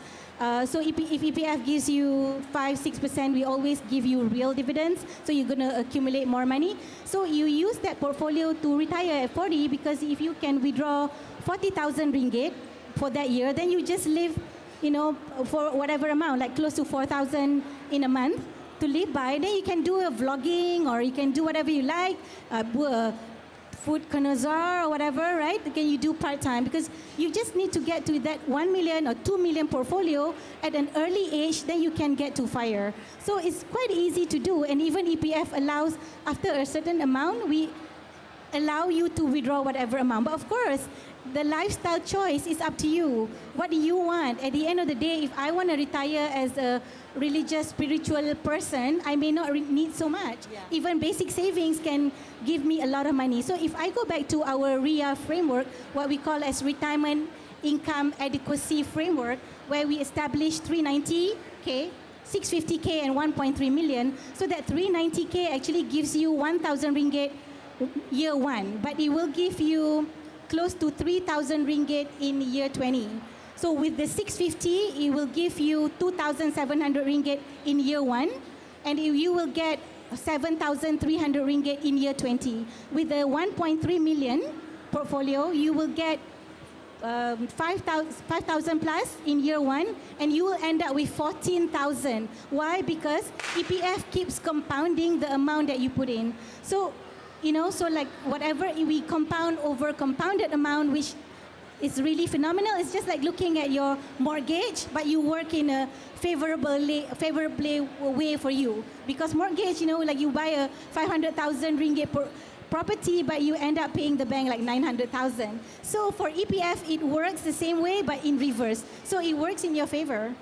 So if EPF gives you 5-6%, we always give you real dividends. So you're going to accumulate more money. So you use that portfolio to retire at 40 because if you can withdraw 40,000 ringgit for that year, then you just live, for whatever amount, like close to 4,000 in a month to live by. Then you can do a vlogging or you can do whatever you like, food connoisseur or whatever, right? Can you do part-time? Because you just need to get to that 1 million or 2 million portfolio at an early age, then you can get to FIRE. So it's quite easy to do. And even EPF allows, after a certain amount, we allow you to withdraw whatever amount. But of course, the lifestyle choice is up to you. What do you want? At the end of the day, if I want to retire as a religious, spiritual person, I may not need so much. Yeah. Even basic savings can give me a lot of money. So if I go back to our RIA framework, what we call as retirement income adequacy framework, where we establish 390K, 650K and 1.3 million, so that 390K actually gives you 1,000 ringgit year one, but it will give you close to 3,000 ringgit in year 20. So with the 650, it will give you 2,700 ringgit in year one, and you will get 7,300 ringgit in year 20. With the 1.3 million portfolio, you will get 5,000 plus in year one, and you will end up with 14,000. Why? Because EPF keeps compounding the amount that you put in. So, so like whatever we compound over compounded amount, which is really phenomenal. It's just like looking at your mortgage, but you work in a favorably way for you. Because mortgage, like you buy a 500,000 ringgit per property, but you end up paying the bank like 900,000. So for EPF, it works the same way, but in reverse. So it works in your favor.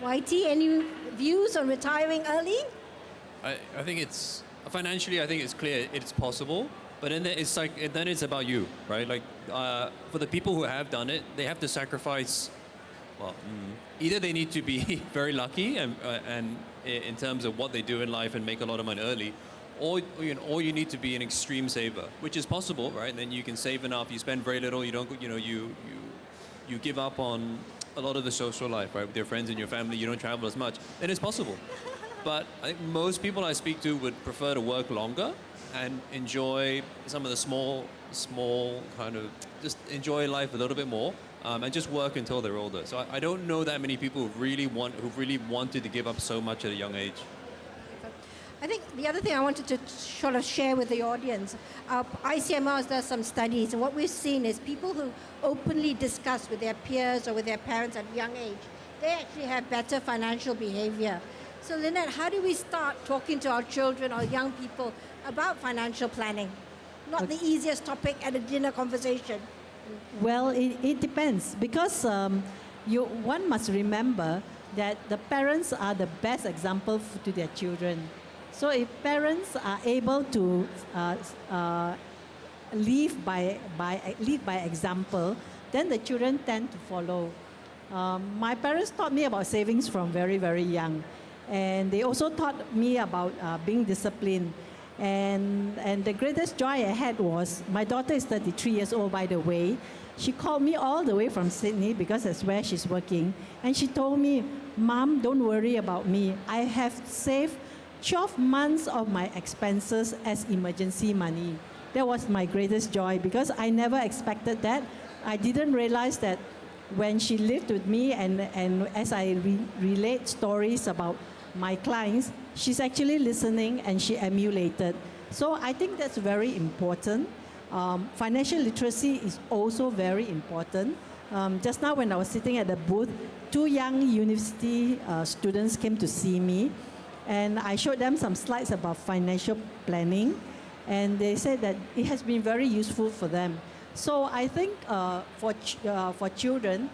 YT, any views on retiring early? I think it's financially. I think it's clear it's possible. But then it's about you, right? Like for the people who have done it, they have to sacrifice. Well, either they need to be very lucky and in terms of what they do in life and make a lot of money early, or you need to be an extreme saver, which is possible, right? And then you can save enough, you spend very little, you don't, you give up on a lot of the social life, right? With your friends and your family, you don't travel as much. Then it's possible. But I think most people I speak to would prefer to work longer and enjoy some of the small kind of, just enjoy life a little bit more, and just work until they're older. So I don't know that many people who really wanted to give up so much at a young age. I think the other thing I wanted to sort of share with the audience, ICMR does some studies, and what we've seen is people who openly discuss with their peers or with their parents at a young age, they actually have better financial behavior. So Lynette, how do we start talking to our children or young people about financial planning? Not the easiest topic at a dinner conversation. Well, it depends because one must remember that the parents are the best example to their children. So if parents are able to lead by example, then the children tend to follow. My parents taught me about savings from very, very young. And they also taught me about being disciplined. And the greatest joy I had was, my daughter is 33 years old, by the way. She called me all the way from Sydney because that's where she's working. And she told me, Mom, don't worry about me. I have saved 12 months of my expenses as emergency money. That was my greatest joy because I never expected that. I didn't realize that when she lived with me and as I relate stories about my clients, she's actually listening and she emulated. So I think that's very important. Financial literacy is also very important. Just now when I was sitting at the booth, 2 young university students came to see me. And I showed them some slides about financial planning, and they said that it has been very useful for them. So I think for children,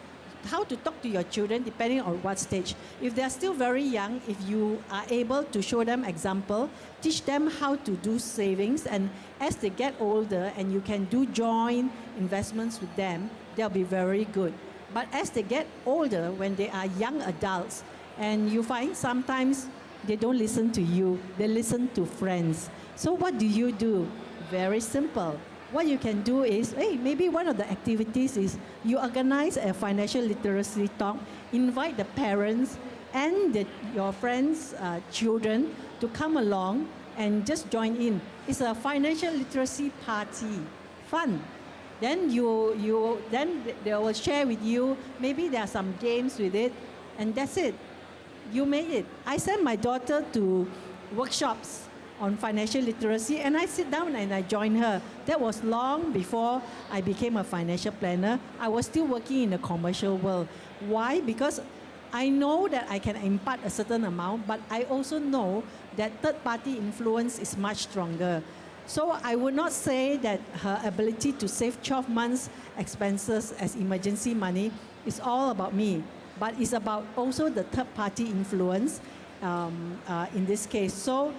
how to talk to your children depending on what stage. If they're still very young, if you are able to show them example, teach them how to do savings, and as they get older and you can do joint investments with them, they'll be very good. But as they get older, when they are young adults, and you find sometimes they don't listen to you, they listen to friends. So what do? Very simple. What you can do is, maybe one of the activities is you organize a financial literacy talk, invite the parents and your friends' children to come along and just join in. It's a financial literacy party, fun. Then then they will share with you, maybe there are some games with it, and that's it. You made it. I sent my daughter to workshops on financial literacy, and I sit down and I join her. That was long before I became a financial planner. I was still working in the commercial world. Why? Because I know that I can impart a certain amount, but I also know that third-party influence is much stronger. So I would not say that her ability to save 12 months expenses as emergency money is all about me, but it's about also the third-party influence in this case. So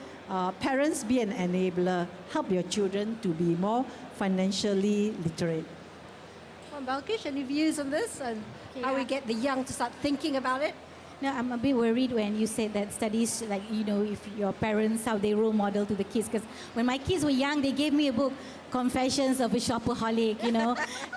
parents, be an enabler. Help your children to be more financially literate. Well, Balkish, any views on this and how we get the young to start thinking about it? No, I'm a bit worried when you said that studies, like, if your parents, how they role model to the kids. Because when my kids were young, they gave me a book, Confessions of a Shopaholic,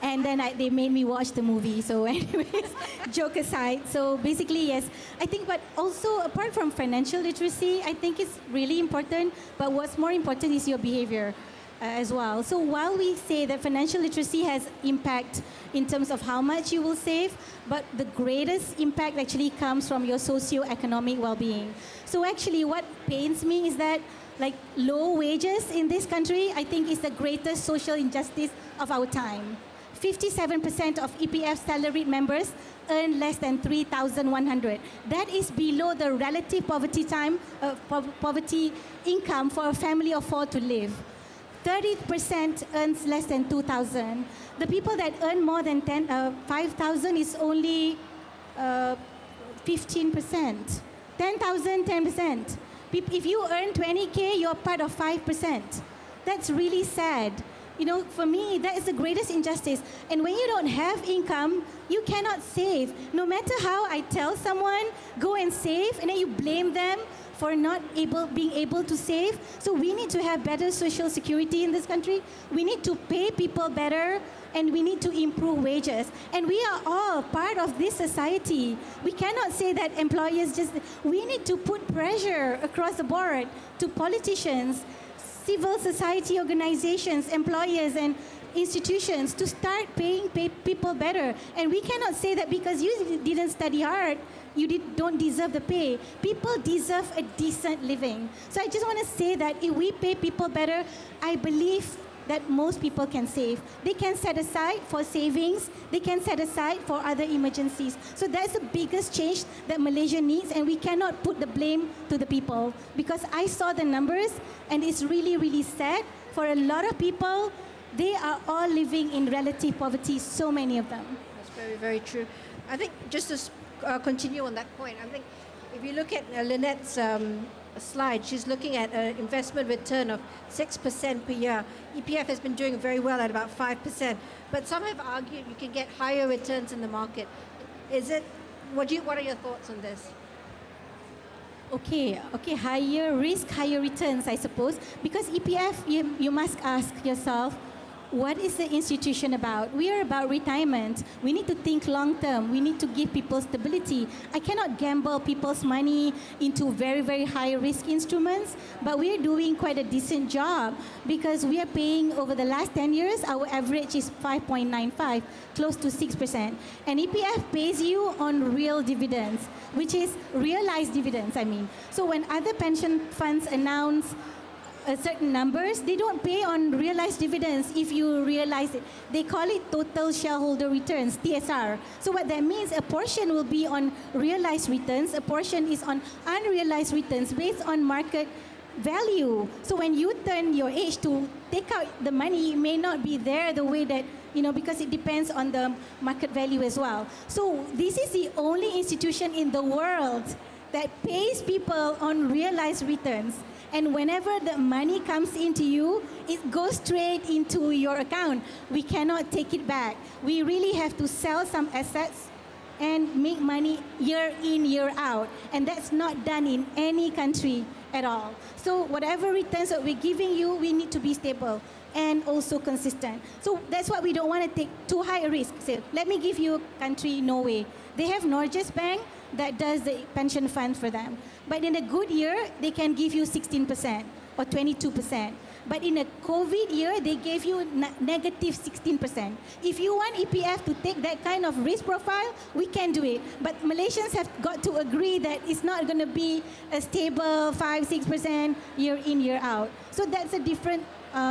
and then they made me watch the movie. So anyways, joke aside. So basically, yes, I think, but also apart from financial literacy, I think it's really important. But what's more important is your behavior as well. So while we say that financial literacy has impact in terms of how much you will save, but the greatest impact actually comes from your socio-economic well-being. So actually what pains me is that like low wages in this country, I think is the greatest social injustice of our time. 57% of EPF salaried members earn less than 3,100. That is below the relative poverty income for a family of 4 to live. 30% earns less than 2,000. The people that earn more than 5,000 is only 15%. 10,000, 10%. If you earn 20K, you're part of 5%. That's really sad. For me, that is the greatest injustice. And when you don't have income, you cannot save. No matter how I tell someone, go and save, and then you blame them for not being able to save. So we need to have better social security in this country. We need to pay people better, and we need to improve wages. And we are all part of this society. We cannot say that employers we need to put pressure across the board to politicians. civil society organizations, employers, and institutions to start paying people better. And we cannot say that because you didn't study hard, don't deserve the pay. People deserve a decent living. So I just want to say that if we pay people better, I believe that most people can save. They can set aside for savings. They can set aside for other emergencies. So that's the biggest change that Malaysia needs, and we cannot put the blame to the people, because I saw the numbers and it's really, really sad. For a lot of people, they are all living in relative poverty, so many of them. That's very, very true. I think just to continue on that point, I think if you look at Lynette's slide, she's looking at an investment return of 6% per year. EPF has been doing very well at about 5%, but some have argued you can get higher returns in the market. What are your thoughts on this? Okay, higher risk, higher returns, I suppose. Because EPF, you must ask yourself, what is the institution about? We are about retirement. We need to think long term. We need to give people stability. I cannot gamble people's money into very, very high risk instruments, but we are doing quite a decent job because we are paying over the last 10 years, our average is 5.95, close to 6%. And EPF pays you on real dividends, which is realized dividends, I mean. So when other pension funds announce certain numbers, they don't pay on realized dividends if you realize it. They call it total shareholder returns, TSR. So what that means, a portion will be on realized returns, a portion is on unrealized returns based on market value. So when you turn your age to take out the money, it may not be there the way that, because it depends on the market value as well. So this is the only institution in the world that pays people on realized returns. And whenever the money comes into you, it goes straight into your account. We cannot take it back. We really have to sell some assets and make money year in, year out. And that's not done in any country at all. So whatever returns that we're giving you, we need to be stable and also consistent. So that's why we don't want to take too high a risk. So let me give you a country, Norway. They have Norges Bank that does the pension fund for them. But in a good year, they can give you 16% or 22%. But in a COVID year, they gave you negative 16%. If you want EPF to take that kind of risk profile, we can do it. But Malaysians have got to agree that it's not going to be a stable 5-6% year in, year out. So that's a different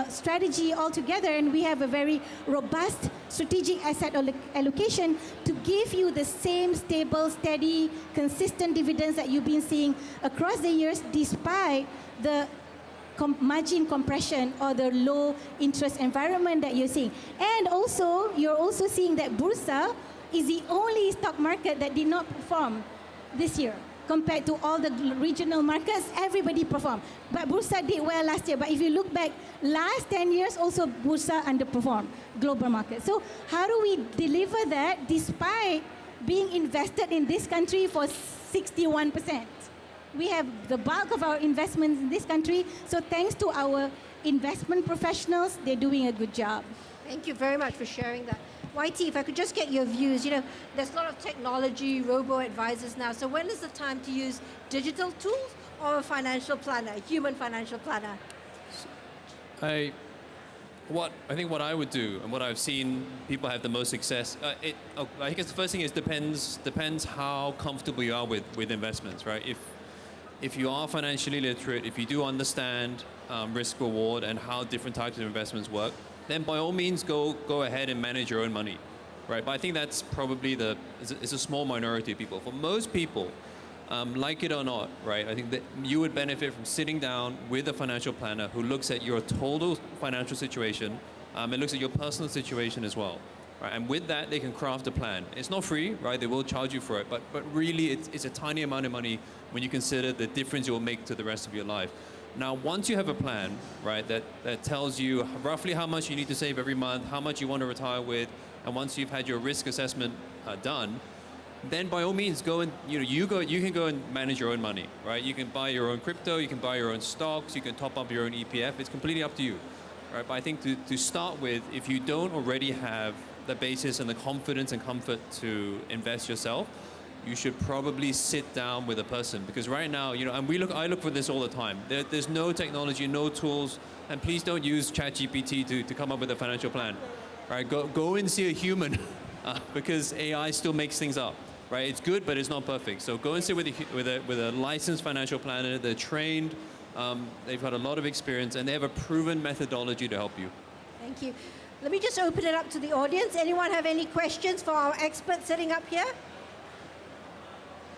strategy altogether, and we have a very robust strategic asset allocation to give you the same stable, steady, consistent dividends that you've been seeing across the years, despite the margin compression or the low interest environment that you're seeing. And also, you're also seeing that Bursa is the only stock market that did not perform this year. Compared to all the regional markets, everybody performed. But Bursa did well last year. But if you look back, last 10 years, also Bursa underperformed global market. So how do we deliver that despite being invested in this country for 61%? We have the bulk of our investments in this country. So thanks to our investment professionals, they're doing a good job. Thank you very much for sharing that. YT, if I could just get your views, there's a lot of technology, robo-advisors now. So when is the time to use digital tools or a financial planner, a human financial planner? I think what I would do and what I've seen people have the most success, I guess the first thing is depends how comfortable you are with investments, right? If you are financially literate, if you do understand risk reward and how different types of investments work, then by all means go ahead and manage your own money, right? But I think that's probably it's a small minority of people. For most people, like it or not, right? I think that you would benefit from sitting down with a financial planner who looks at your total financial situation and looks at your personal situation as well, right? And with that, they can craft a plan. It's not free, right? They will charge you for it, but really it's a tiny amount of money when you consider the difference it will make to the rest of your life. Now, once you have a plan, right, that tells you roughly how much you need to save every month, how much you want to retire with, and once you've had your risk assessment done, then by all means you can go and manage your own money, right? You can buy your own crypto, you can buy your own stocks, you can top up your own EPF. It's completely up to you, right? But I think to start with, if you don't already have the basis and the confidence and comfort to invest yourself, you should probably sit down with a person, because right now, you know, and I look for this all the time. There's no technology, no tools, and please don't use ChatGPT to come up with a financial plan. Right? Go and see a human, because AI still makes things up. Right? It's good, but it's not perfect. So go and sit with a licensed financial planner. They're trained. They've got a lot of experience, and they have a proven methodology to help you. Thank you. Let me just open it up to the audience. Anyone have any questions for our expert sitting up here?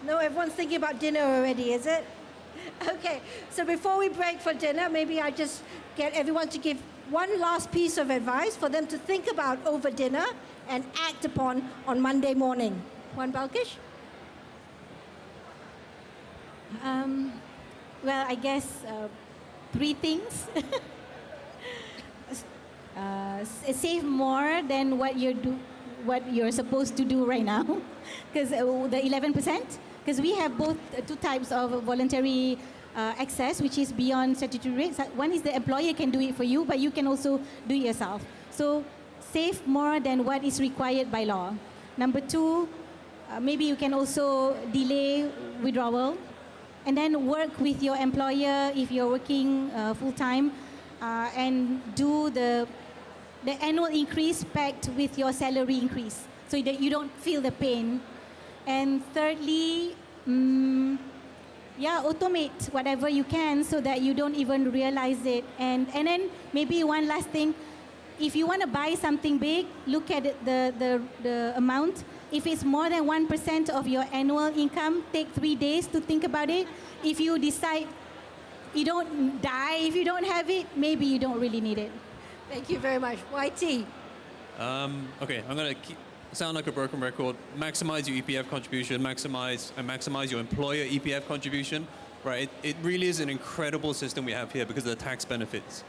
No, everyone's thinking about dinner already, is it? Okay, so before we break for dinner, maybe I just get everyone to give one last piece of advice for them to think about over dinner and act upon on Monday morning. Wan Balkish? Well, I guess 3 things. Save more than what you're supposed to do right now, because the 11%. Because we have both 2 types of voluntary access, which is beyond statutory rates. One is the employer can do it for you, but you can also do it yourself. So save more than what is required by law. Number 2, maybe you can also delay withdrawal, and then work with your employer if you're working full-time, and do the annual increase packed with your salary increase, so that you don't feel the pain. And thirdly, automate whatever you can so that you don't even realize it. And then maybe one last thing, if you want to buy something big, look at the amount. If it's more than 1% of your annual income, take 3 days to think about it. If you decide you don't die if you don't have it, maybe you don't really need it. Thank you very much. YT? Okay, I'm going to sound like a broken record. Maximize your EPF contribution, maximize your employer EPF contribution. Right? It really is an incredible system we have here because of the tax benefits.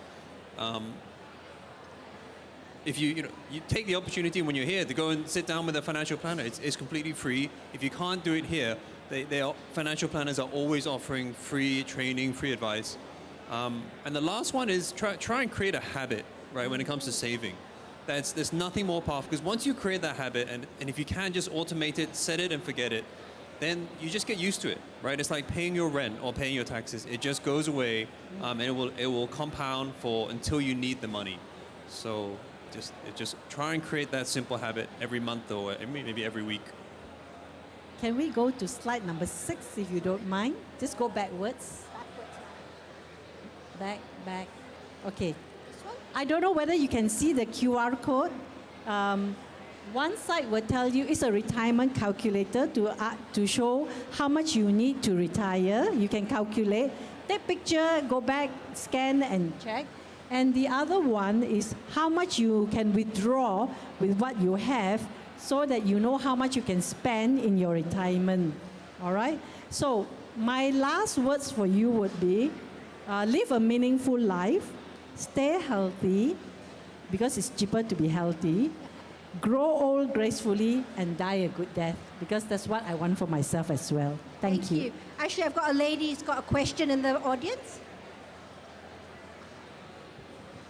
If you take the opportunity when you're here to go and sit down with a financial planner, it's completely free. If you can't do it here, financial planners are always offering free training, free advice. And the last one is try and create a habit, right, when it comes to saving. There's nothing more powerful, because once you create that habit, and if you can just automate it, set it and forget it, then you just get used to it, right? It's like paying your rent or paying your taxes. It just goes away, and it will compound until you need the money. So just try and create that simple habit every month or maybe every week. Can we go to slide number 6, if you don't mind? Just go backwards. Back. Okay. I don't know whether you can see the QR code. One side will tell you it's a retirement calculator to show how much you need to retire. You can calculate. Take picture, go back, scan and check. And the other one is how much you can withdraw with what you have, so that you know how much you can spend in your retirement. All right? So my last words for you would be, live a meaningful life, stay healthy, because it's cheaper to be healthy, grow old gracefully, and die a good death, because that's what I want for myself as well. Thank you. Actually, I've got a lady who's got a question in the audience.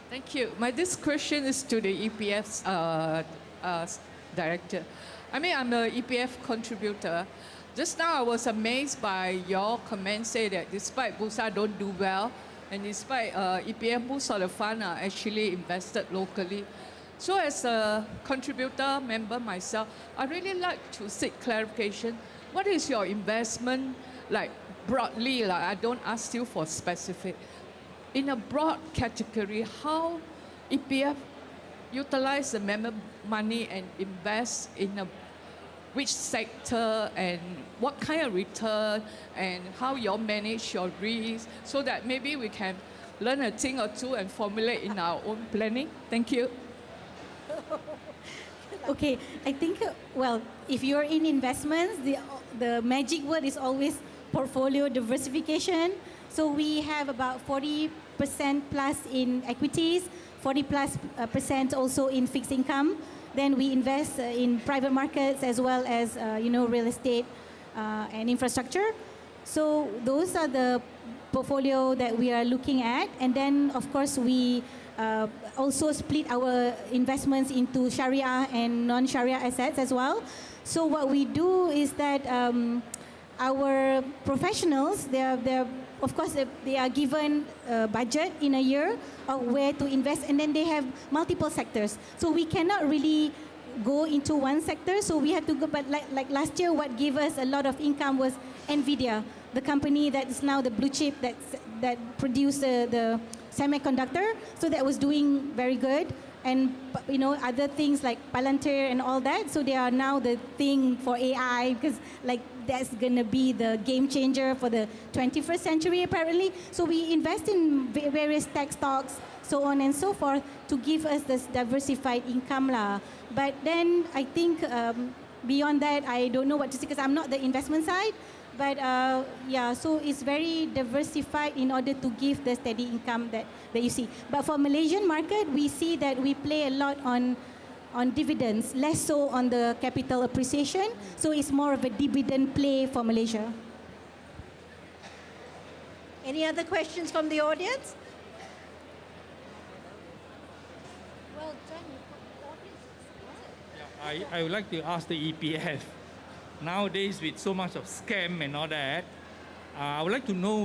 Thank you. This question is to the EPF's director. I'm an EPF contributor. Just now I was amazed by your comment say that despite Bursa don't do well, and despite EPF, most of the fund are actually invested locally. So as a contributor member myself, I really like to seek clarification. What is your investment, like broadly, like I don't ask you for specific. In a broad category, how EPF utilize the member money and invest in which sector and what kind of return and how you manage your risk, so that maybe we can learn a thing or two and formulate in our own planning. Thank you. Okay, I think, well, if you're in investments, the magic word is always portfolio diversification. So we have about 40% plus in equities, 40% also in fixed income. Then we invest in private markets as well as real estate and infrastructure. So those are the portfolio that we are looking at. And then of course we also split our investments into Sharia and non-Sharia assets as well. So what we do is that our professionals, of course, they are given a budget in a year of where to invest, and then they have multiple sectors. So we cannot really go into one sector, so we have to go, but like last year, what gave us a lot of income was NVIDIA, the company that is now the blue chip that produced the semiconductor, so that was doing very good. And other things like Palantir and all that, so they are now the thing for AI, because like that's gonna be the game changer for the 21st century apparently. So we invest in various tech stocks, so on and so forth, to give us this diversified income lah. But then I think beyond that, I don't know what to say because I'm not the investment side. But yeah, so it's very diversified in order to give the steady income that you see. But for Malaysian market, we see that we play a lot on dividends, less so on the capital appreciation. So it's more of a dividend play for Malaysia. Any other questions from the audience? I would like to ask the EPF. Nowadays, with so much of scam and all that, I would like to know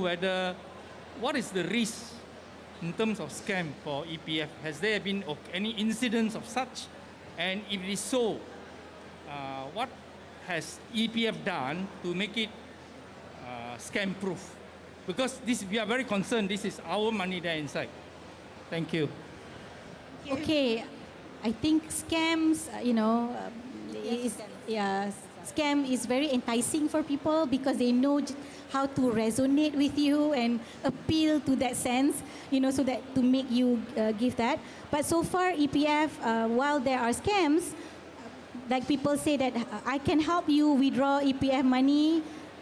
what is the risk in terms of scam for EPF? Has there been any incidents of such? And if it is so, what has EPF done to make it scam-proof? Because we are very concerned. This is our money there inside. Thank you. Okay, I think scams, scam is very enticing for people because they know how to resonate with you and appeal to that sense, so that to make you give that. But so far, EPF, while there are scams, like people say that I can help you withdraw EPF money,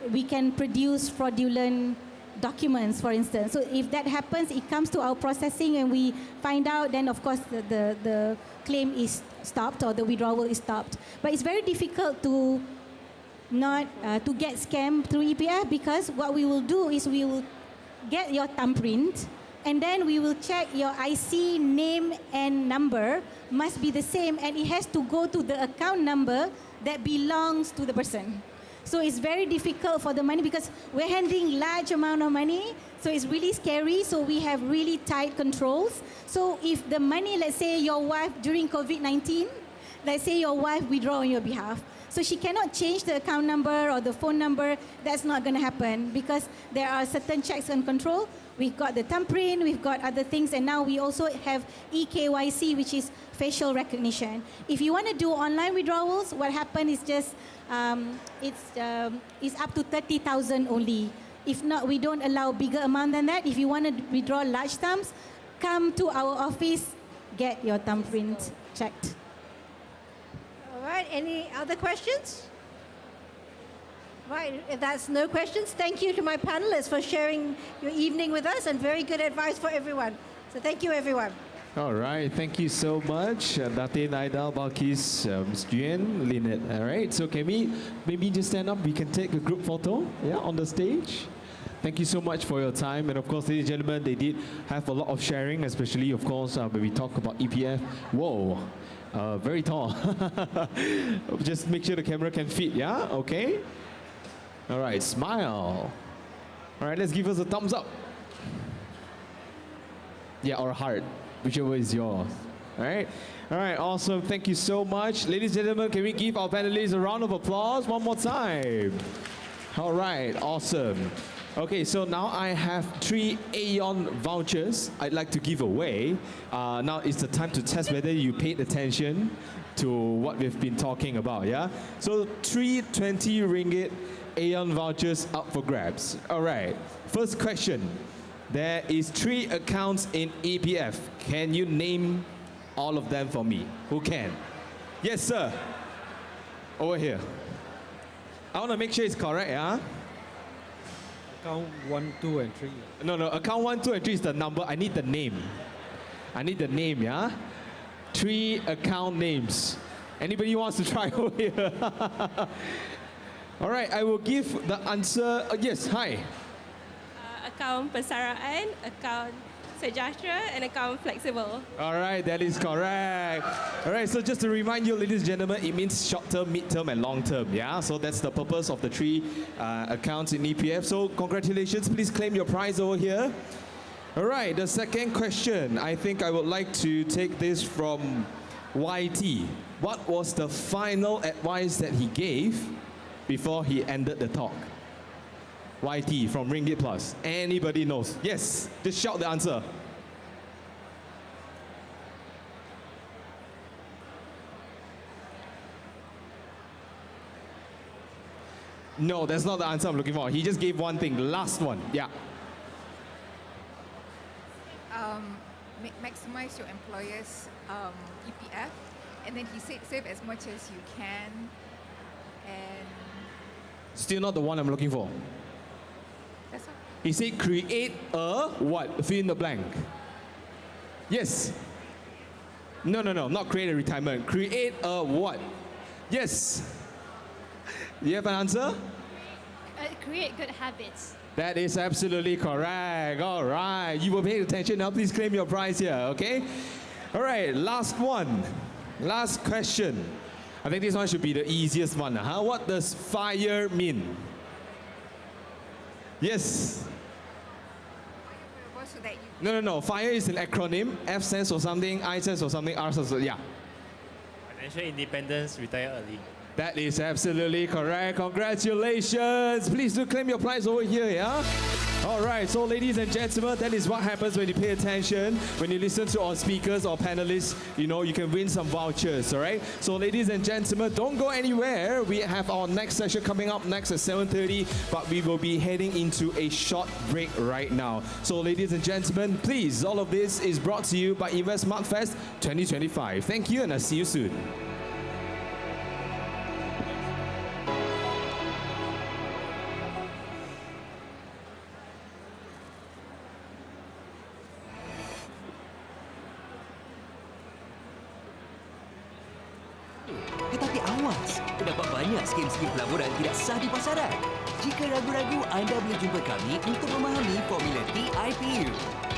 we can produce fraudulent documents, for instance. So if that happens, it comes to our processing and we find out, then of course the claim is stopped or the withdrawal is stopped. But it's very difficult to to get scammed through EPF, because what we will do is we will get your thumbprint and then we will check your IC name and number must be the same, and it has to go to the account number that belongs to the person. So it's very difficult for the money because we're handling large amount of money. So it's really scary. So we have really tight controls. So if the money, let's say your wife during COVID-19, let's say your wife withdraw on your behalf. So she cannot change the account number or the phone number. That's not going to happen because there are certain checks and control. We've got the thumbprint, we've got other things, and now we also have eKYC, which is facial recognition. If you want to do online withdrawals, what happens is just it's up to 30,000 only. If not, we don't allow bigger amount than that. If you want to withdraw large sums, come to our office, get your thumbprint checked. All right, any other questions? Right, if that's no questions, thank you to my panelists for sharing your evening with us and very good advice for everyone. So thank you, everyone. All right, thank you so much, Datin, Aidal, Balkis, Ms. Juan, Lynette. All right, so can we maybe just stand up? We can take a group photo, on the stage. Thank you so much for your time. And of course, ladies and gentlemen, they did have a lot of sharing, especially, of course, when we talk about EPF. Whoa, very tall. Just make sure the camera can fit, yeah? Okay. All right, smile. All right, let's give us a thumbs up. Yeah, or a heart, whichever is yours. All right, awesome. Thank you so much. Ladies and gentlemen, can we give our panelists a round of applause one more time? All right, awesome. Okay, so now I have 3 Aeon vouchers I'd like to give away. Now it's the time to test whether you paid attention to what we've been talking about, yeah? So 3 20 ringgit Aeon vouchers up for grabs. All right, first question. There is 3 accounts in EPF. Can you name all of them for me? Who can? Yes, sir. Over here. I want to make sure it's correct, yeah? Account 1, 2, and 3. No, account 1, 2, and 3 is the number. I need the name. I need the name, yeah? 3 account names. Anybody wants to try over here? All right, I will give the answer. Yes, hi. Account Persaraan, account sejahtera, and account flexible. All right, that is correct. All right, so just to remind you, ladies and gentlemen, it means short term, mid term, and long term. Yeah, so that's the purpose of the three accounts in EPF. So congratulations, please claim your prize over here. All right, the second question, I think I would like to take this from YT. What was the final advice that he gave before he ended the talk? YT from Ringgit Plus. Anybody knows? Yes, just shout the answer. No, that's not the answer I'm looking for. He just gave one thing, the last one. Yeah. Maximize your employer's EPF, and then he said save as much as you can, and Still not the one I'm looking for. that's all. He said create a what? Fill in the blank. Yes. No, not create a retirement. Create a what? Yes. You have an answer? Create good habits. That is absolutely correct. All right. You were paying attention. Now please claim your prize here, okay? All right, last one. Last question. I think this one should be the easiest one. Huh? What does FIRE mean? Yes. So that you No. FIRE is an acronym. F stands for something, I stands for something, R stands for, yeah. Financial independence, retire early. That is absolutely correct. Congratulations. Please do claim your prize over here, yeah? All right, so ladies and gentlemen, that is what happens when you pay attention, when you listen to our speakers or panelists, you know, you can win some vouchers, all right? So ladies and gentlemen, don't go anywhere. We have our next session coming up next at 7:30, but we will be heading into a short break right now. So ladies and gentlemen, please, all of this is brought to you by Invest Smart Fest 2025. Thank you, and I'll see you soon. Tetapi awas, terdapat banyak skim-skim pelaburan tidak sah di pasaran. Jika ragu-ragu, anda boleh jumpa kami untuk memahami formula TIPU.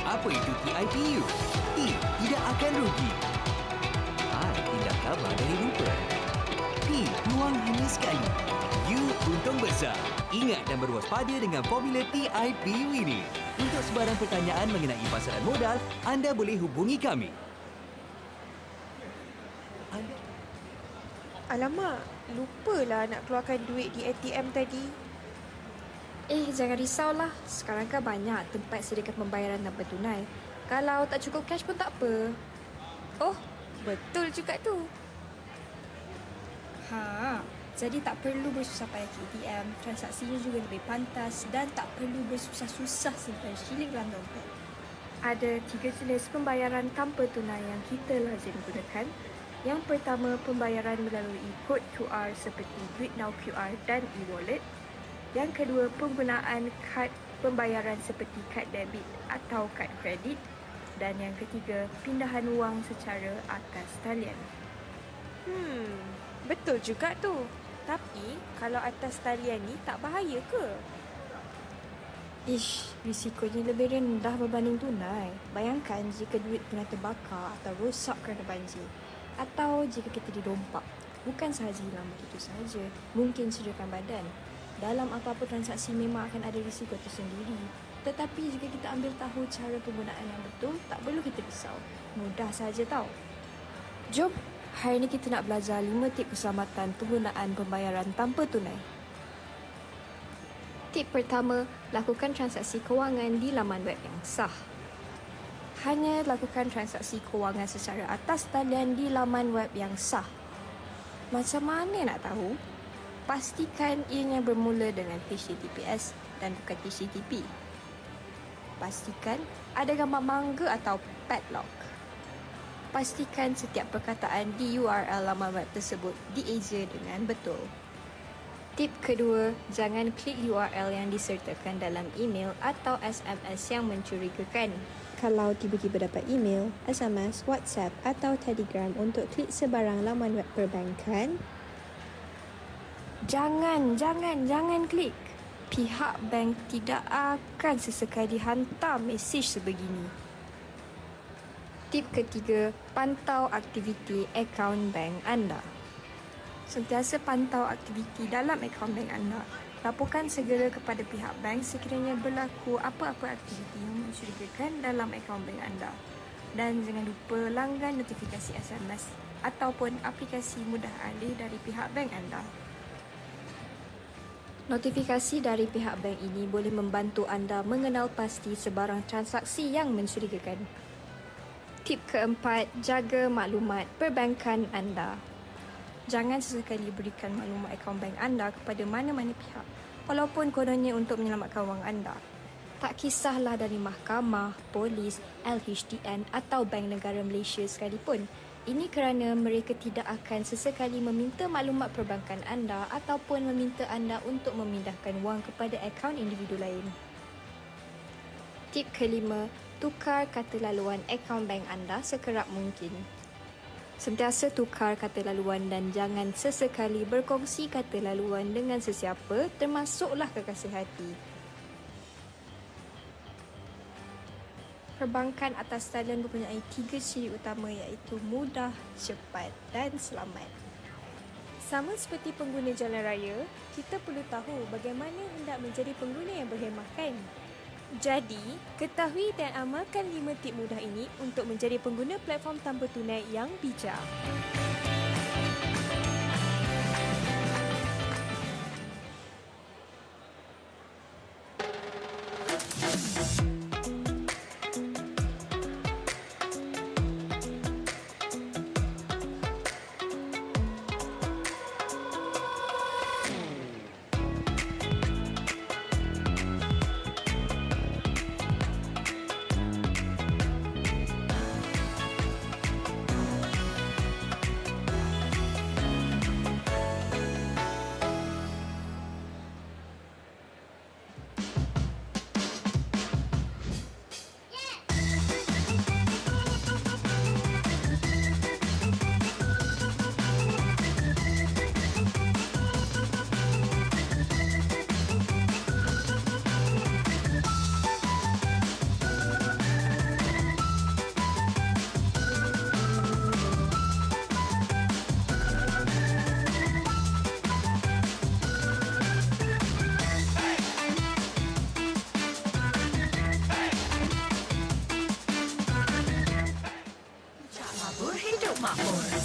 Apa itu TIPU? T, tidak akan rugi. I, tindak khabar dari Lumpur. P, peluang hanya sekali. U, untung besar. Ingat dan berwaspada dengan formula TIPU ini. Untuk sebarang pertanyaan mengenai pasaran modal, anda boleh hubungi kami. Alamak, lupalah nak keluarkan duit di ATM tadi. Jangan risaulah. Sekarang kan banyak tempat sediakan pembayaran tanpa tunai. Kalau tak cukup cash pun tak apa. Oh, betul juga tu. Jadi tak perlu bersusah payah ke ATM, transaksinya juga lebih pantas dan tak perlu bersusah-susah simpan shilling dalam dompet. Ada 3 jenis pembayaran tanpa tunai yang kita lazim gunakan. Yang pertama, pembayaran melalui kod QR seperti Duit Now QR dan e-wallet. Yang kedua, penggunaan kad pembayaran seperti kad debit atau kad kredit. Dan yang ketiga, pindahan wang secara atas talian. Betul juga tu. Tapi, kalau atas talian ni tak bahaya ke? Risikonya lebih rendah berbanding tunai. Bayangkan jika duit tunai terbakar atau rosak kerana banjir. Atau jika kita didompak. Bukan sahaja hilang begitu sahaja, mungkin cederakan badan. Dalam apa-apa transaksi memang akan ada risiko tersendiri. Tetapi jika kita ambil tahu cara penggunaan yang betul, tak perlu kita risau. Mudah sahaja tau. Jom, hari ini kita nak belajar 5 tip keselamatan penggunaan pembayaran tanpa tunai. Tip pertama, lakukan transaksi kewangan di laman web yang sah. Hanya lakukan transaksi kewangan secara atas talian di laman web yang sah. Macam mana nak tahu? Pastikan ianya bermula dengan HTTPS dan bukan HTTP. Pastikan ada gambar mangga atau padlock. Pastikan setiap perkataan di URL laman web tersebut dieja dengan betul. Tip kedua, jangan klik URL yang disertakan dalam email atau SMS yang mencurigakan. Kalau tiba-tiba dapat email, SMS, WhatsApp atau Telegram untuk klik sebarang laman web perbankan, jangan klik. Pihak bank tidak akan sesekali hantar mesej sebegini. Tip ketiga, pantau aktiviti akaun bank anda. Sentiasa pantau aktiviti dalam akaun bank anda. Laporkan segera kepada pihak bank sekiranya berlaku apa-apa aktiviti yang mencurigakan dalam akaun bank anda. Dan jangan lupa langgan notifikasi SMS ataupun aplikasi mudah alih dari pihak bank anda. Notifikasi dari pihak bank ini boleh membantu anda mengenal pasti sebarang transaksi yang mencurigakan. Tip keempat, jaga maklumat perbankan anda. Jangan sesekali berikan maklumat akaun bank anda kepada mana-mana pihak, walaupun kononnya untuk menyelamatkan wang anda. Tak kisahlah dari mahkamah, polis, LHDN atau Bank Negara Malaysia sekalipun. Ini kerana mereka tidak akan sesekali meminta maklumat perbankan anda ataupun meminta anda untuk memindahkan wang kepada akaun individu lain. Tip kelima, tukar kata laluan akaun bank anda sekerap mungkin. Sentiasa tukar kata laluan dan jangan sesekali berkongsi kata laluan dengan sesiapa, termasuklah kekasih hati. Perbankan atas talian mempunyai 3 ciri utama iaitu mudah, cepat dan selamat. Sama seperti pengguna jalan raya, kita perlu tahu bagaimana hendak menjadi pengguna yang berhemah kan? Jadi, ketahui dan amalkan 5 tip mudah ini untuk menjadi pengguna platform tanpa tunai yang bijak.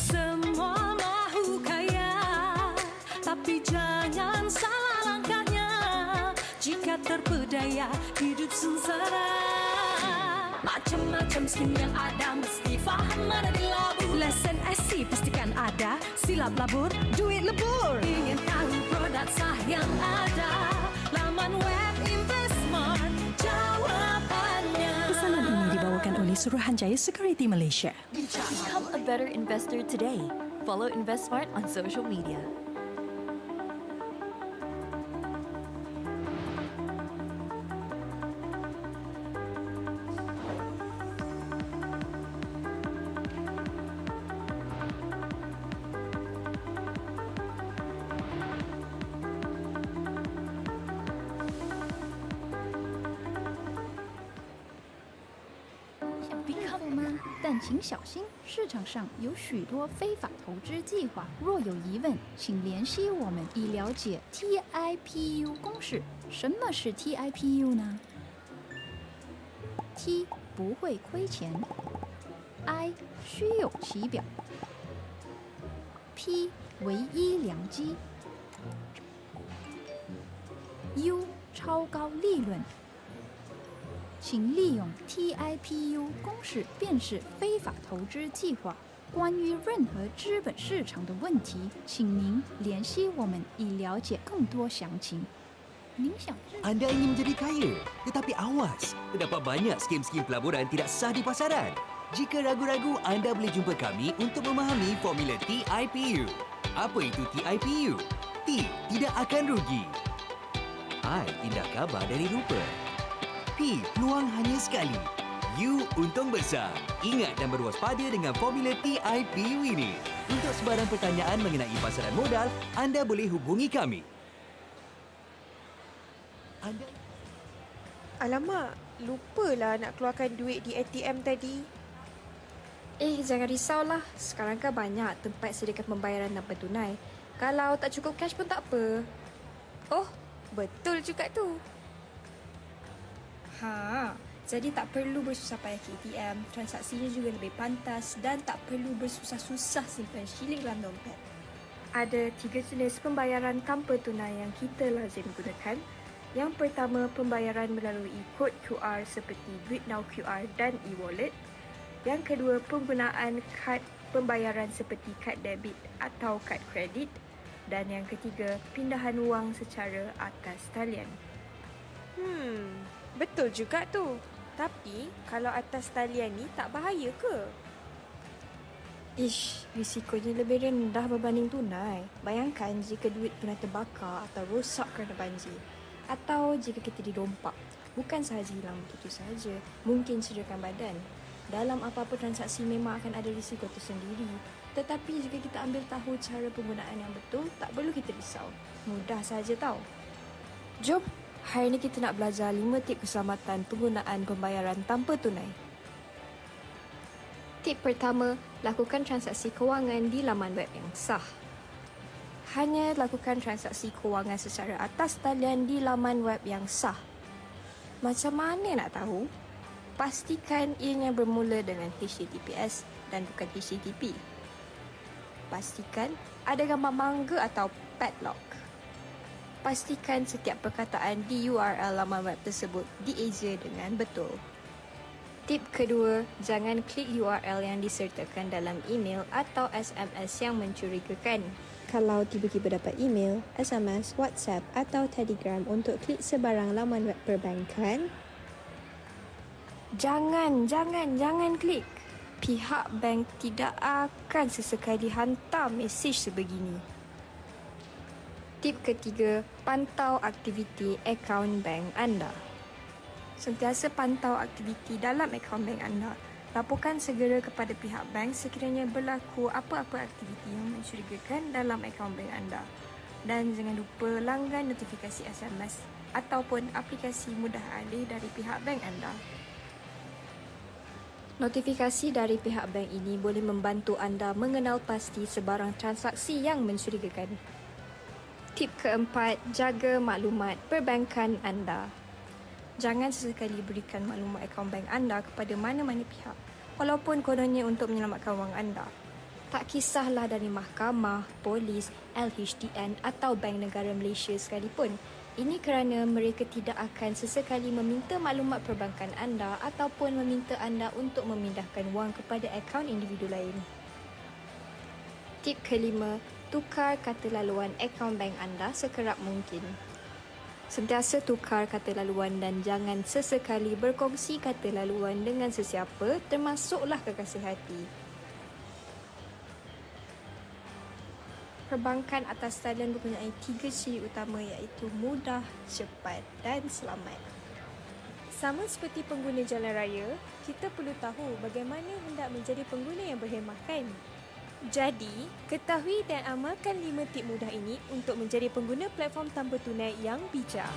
Semua mahu kaya, tapi jangan salah langkahnya. Jika terpedaya hidup sengsara, macam-macam skim yang ada mesti faham mana dilabur. Lesen SC pastikan ada, silap labur, duit lebur. Ingin tahu produk sah yang ada, laman web investment jawapannya. Pesanan ini dibawakan oleh Suruhanjaya Security Malaysia. Become a better investor today. Follow InvestSmart on social media. Become 吗？但请小心，市场上有许多非法投资计划。若有疑问，请联系我们以了解 TIPU 公式。什么是 TIPU 呢 ？T 不会亏钱 ，I 虚有其表 ，P 唯一良机 ，U 超高利润。请利用 TIPU 公式辨识非法投资计划。关于任何资本市场的问题，请您联系我们以了解更多详情。您想知道 Anda ingin menjadi kaya, tetapi awas, terdapat banyak skim-skim pelaburan tidak sah di pasaran. Jika ragu-ragu, anda boleh jumpa kami untuk memahami formula TIPU. Apa itu TIPU? T, tidak akan rugi. I, indah khabar dari rupa. P, peluang hanya sekali. U, untung besar. Ingat dan berwaspada dengan formula TIPU ini. Untuk sebarang pertanyaan mengenai pasaran modal, anda boleh hubungi kami. Alamak, lupalah nak keluarkan duit di ATM tadi. Jangan risaulah. Sekarang kan banyak tempat sediakan pembayaran tanpa tunai. Kalau tak cukup cash pun tak apa. Oh, betul juga tu. Jadi tak perlu bersusah payah ke ATM, transaksinya juga lebih pantas dan tak perlu bersusah-susah simpan shilling dalam dompet. Ada 3 jenis pembayaran tanpa tunai yang kita lazim gunakan. Yang pertama, pembayaran melalui kod QR seperti Duit Now QR dan e-wallet. Yang kedua, penggunaan kad pembayaran seperti kad debit atau kad kredit. Dan yang ketiga, pindahan wang secara atas talian. Betul juga tu. Tapi, kalau atas talian ni tak bahaya ke? Risikonya lebih rendah berbanding tunai. Bayangkan jika duit pernah terbakar atau rosak kerana banjir. Atau jika kita dirompak. Bukan sahaja hilang begitu sahaja, mungkin cederakan badan. Dalam apa-apa transaksi memang akan ada risiko tersendiri. Tetapi jika kita ambil tahu cara penggunaan yang betul, tak perlu kita risau. Mudah sahaja tau. Jom, hari ini kita nak belajar 5 tip keselamatan penggunaan pembayaran tanpa tunai. Tip pertama, lakukan transaksi kewangan di laman web yang sah. Hanya lakukan transaksi kewangan secara atas talian di laman web yang sah. Macam mana nak tahu? Pastikan ianya bermula dengan HTTPS dan bukan HTTP. Pastikan ada gambar mangga atau padlock. Pastikan setiap perkataan di URL laman web tersebut dieja dengan betul. Tip kedua, jangan klik URL yang disertakan dalam email atau SMS yang mencurigakan. Kalau tiba-tiba dapat email, SMS, WhatsApp atau Telegram untuk klik sebarang laman web perbankan, Jangan klik. Pihak bank tidak akan sesekali hantar mesej sebegini. Tip ketiga, pantau aktiviti akaun bank anda. Sentiasa pantau aktiviti dalam akaun bank anda. Laporkan segera kepada pihak bank sekiranya berlaku apa-apa aktiviti yang mencurigakan dalam akaun bank anda. Dan jangan lupa langgan notifikasi SMS ataupun aplikasi mudah alih dari pihak bank anda. Notifikasi dari pihak bank ini boleh membantu anda mengenal pasti sebarang transaksi yang mencurigakan. Tip keempat, jaga maklumat perbankan anda. Jangan sesekali berikan maklumat akaun bank anda kepada mana-mana pihak, walaupun kononnya untuk menyelamatkan wang anda. Tak kisahlah dari mahkamah, polis, LHDN atau Bank Negara Malaysia sekalipun. Ini kerana mereka tidak akan sesekali meminta maklumat perbankan anda ataupun meminta anda untuk memindahkan wang kepada akaun individu lain. Tip kelima, tukar kata laluan akaun bank anda sekerap mungkin. Sentiasa tukar kata laluan dan jangan sesekali berkongsi kata laluan dengan sesiapa, termasuklah kekasih hati. Perbankan atas talian mempunyai 3 ciri utama iaitu mudah, cepat dan selamat. Sama seperti pengguna jalan raya, kita perlu tahu bagaimana hendak menjadi pengguna yang berhemah kan? Jadi, ketahui dan amalkan 5 tip mudah ini untuk menjadi pengguna platform tanpa tunai yang bijak.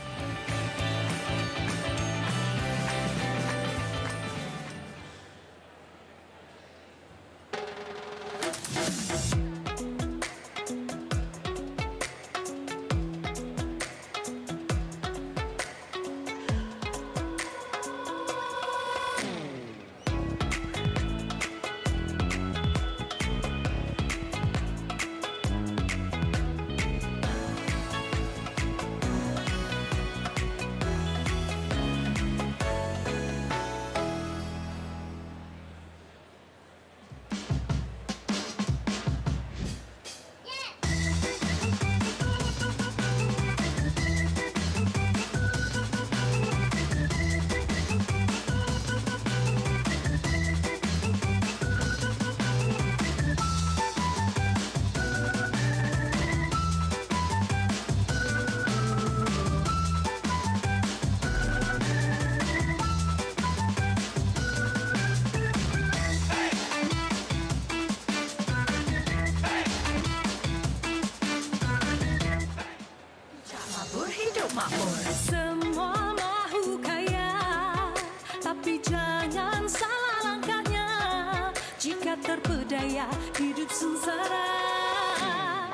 kaya hidup sengsara.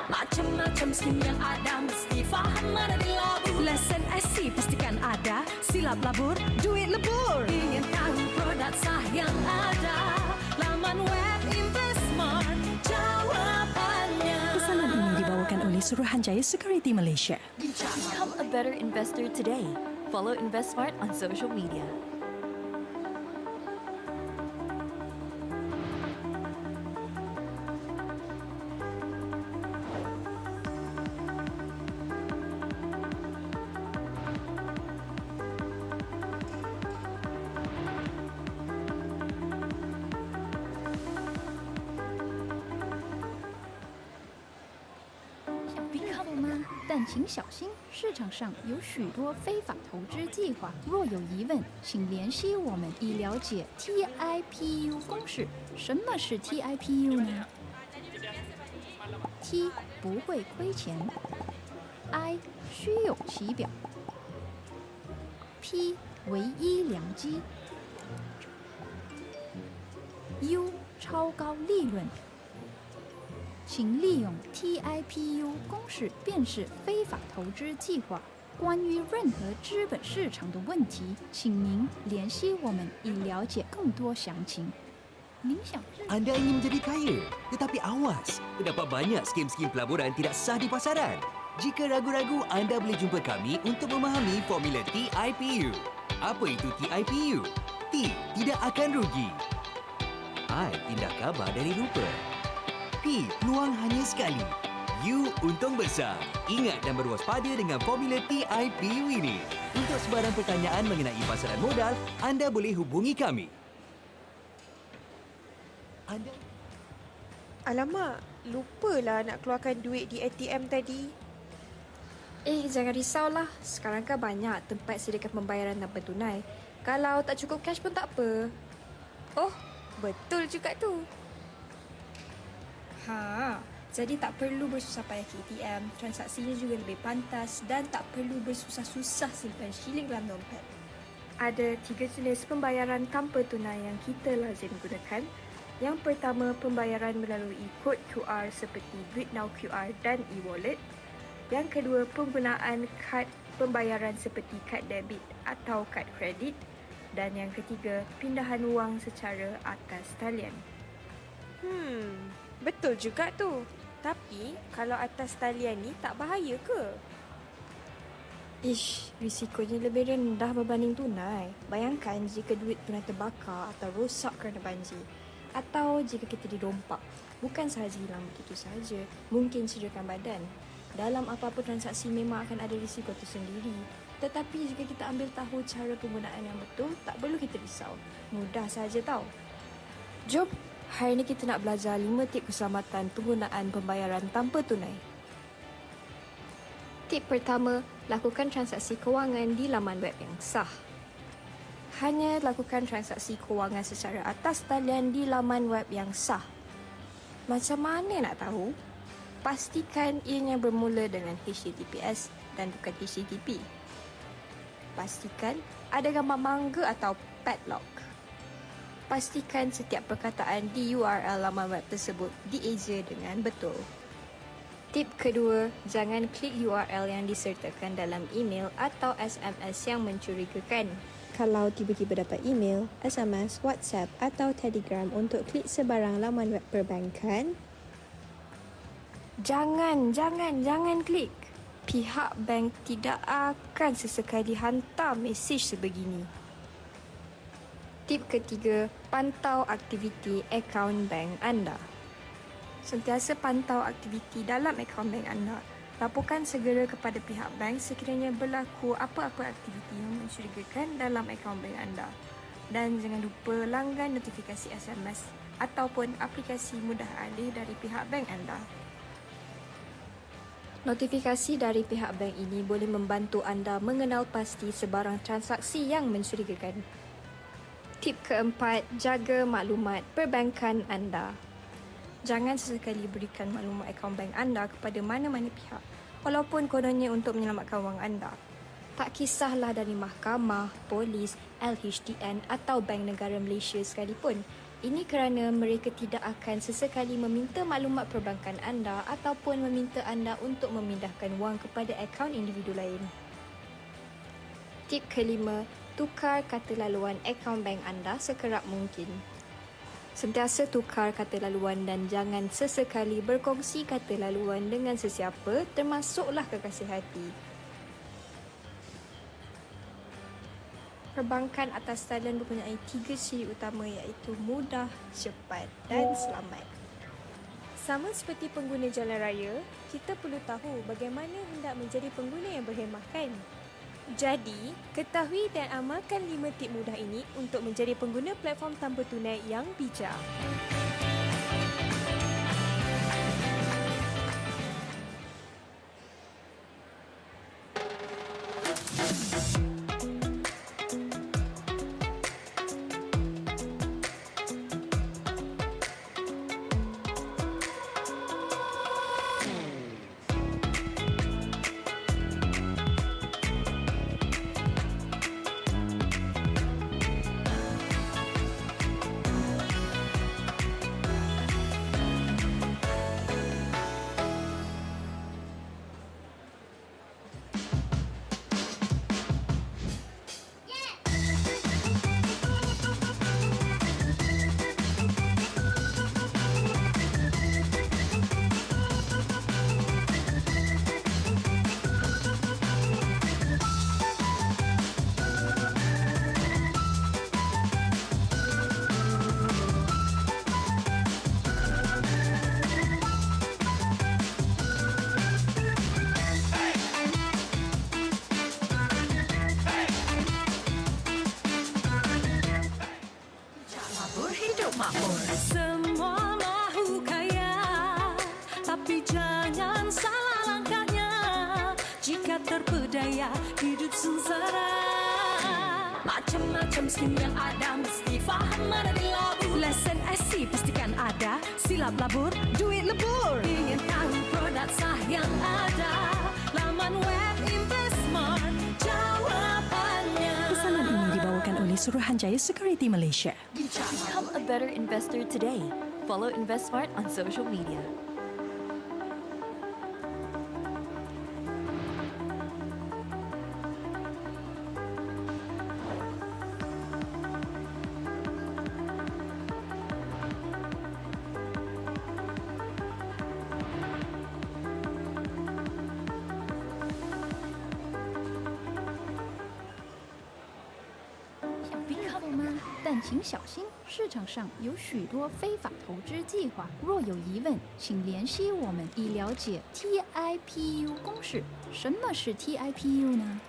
Macam-macam skim yang ada mesti faham mana dilabur. Lesen IC pastikan ada, silap labur, duit lebur. Ingin tahu produk sah yang ada, laman web InvestSmart jawapannya. Pesanan ini dibawakan oleh Suruhanjaya Security Malaysia. Become a better investor today. Follow InvestSmart on social media. Become 吗？但请小心，市场上有许多非法投资计划。若有疑问，请联系我们以了解 TIPU 公式。什么是 TIPU 呢 ？T 不会亏钱 ，I 虚有其表 ，P 唯一良机 ，U 超高利润。请利用 TIPU 公式辨识非法投资计划。关于任何资本市场的问题，请您联系我们以了解更多详情。您想 Anda ingin menjadi kaya, tetapi awas, terdapat banyak skim-skim pelaburan tidak sah di pasaran. Jika ragu-ragu, anda boleh jumpa kami untuk memahami formula TIPU. Apa itu TIPU? T. Tidak akan rugi. I. Indah khabar dari rupa. P. Peluang hanya sekali. U. Untung besar. Ingat dan berwaspada dengan formula TIPU ini. Untuk sebarang pertanyaan mengenai pasaran modal, anda boleh hubungi kami. Alamak, lupalah nak keluarkan duit di ATM tadi. Jangan risaulah. Sekarang kan banyak tempat sediakan pembayaran tanpa tunai. Kalau tak cukup cash pun tak apa. Oh, betul juga tu. Jadi tak perlu bersusah payah ke ATM, transaksinya juga lebih pantas dan tak perlu bersusah-susah simpan shilling dalam dompet. Ada 3 jenis pembayaran tanpa tunai yang kita lazim gunakan. Yang pertama, pembayaran melalui kod QR seperti Duit Now QR dan e-wallet. Yang kedua, penggunaan kad pembayaran seperti kad debit atau kad kredit. Dan yang ketiga, pindahan wang secara atas talian. Betul juga tu. Tapi, kalau atas talian ni tak bahaya ke? Risikonya lebih rendah berbanding tunai. Bayangkan jika duit tunai terbakar atau rosak kerana banjir. Atau jika kita dirompak. Bukan sahaja hilang begitu sahaja, mungkin cederakan badan. Dalam apa-apa transaksi memang akan ada risiko tersendiri. Tetapi jika kita ambil tahu cara penggunaan yang betul, tak perlu kita risau. Mudah sahaja tau. Jom, hari ini kita nak belajar 5 tip keselamatan penggunaan pembayaran tanpa tunai. Tip pertama, lakukan transaksi kewangan di laman web yang sah. Hanya lakukan transaksi kewangan secara atas talian di laman web yang sah. Macam mana nak tahu? Pastikan ianya bermula dengan HTTPS dan bukan HTTP. Pastikan ada gambar mangga atau padlock. Pastikan setiap perkataan di URL laman web tersebut dieja dengan betul. Tip kedua, jangan klik URL yang disertakan dalam email atau SMS yang mencurigakan. Kalau tiba-tiba dapat email, SMS, WhatsApp atau Telegram untuk klik sebarang laman web perbankan, jangan klik. Pihak bank tidak akan sesekali hantar mesej sebegini. Tip ketiga, pantau aktiviti akaun bank anda. Sentiasa pantau aktiviti dalam akaun bank anda. Laporkan segera kepada pihak bank sekiranya berlaku apa-apa aktiviti yang mencurigakan dalam akaun bank anda. Dan jangan lupa langgan notifikasi SMS ataupun aplikasi mudah alih dari pihak bank anda. Notifikasi dari pihak bank ini boleh membantu anda mengenal pasti sebarang transaksi yang mencurigakan. Tip keempat, jaga maklumat perbankan anda. Jangan sesekali berikan maklumat akaun bank anda kepada mana-mana pihak, walaupun kononnya untuk menyelamatkan wang anda. Tak kisahlah dari mahkamah, polis, LHDN atau Bank Negara Malaysia sekalipun. Ini kerana mereka tidak akan sesekali meminta maklumat perbankan anda ataupun meminta anda untuk memindahkan wang kepada akaun individu lain. Tip kelima, tukar kata laluan akaun bank anda sekerap mungkin. Sentiasa tukar kata laluan dan jangan sesekali berkongsi kata laluan dengan sesiapa, termasuklah kekasih hati. Perbankan atas talian mempunyai 3 ciri utama iaitu mudah, cepat dan selamat. Sama seperti pengguna jalan raya, kita perlu tahu bagaimana hendak menjadi pengguna yang berhemah kan? Jadi, ketahui dan amalkan 5 tip mudah ini untuk menjadi pengguna platform tanpa tunai yang bijak. Semua mahu kaya, tapi jangan salah langkahnya. Jika terpedaya, hidup sengsara. Macam-macam skim yang ada, mesti faham mana dilabur. Lesen SC pastikan ada, silap labur, duit lebur. Ingin tahu produk sah yang ada, laman web Investmart jawapannya. Pesanan ini dibawakan oleh Suruhanjaya Security Malaysia. Become a better investor today. Follow InvestSmart on social media. Become 吗？但请小心，市场上有许多非法投资计划。若有疑问，请联系我们以了解 TIPU 公式。什么是 TIPU 呢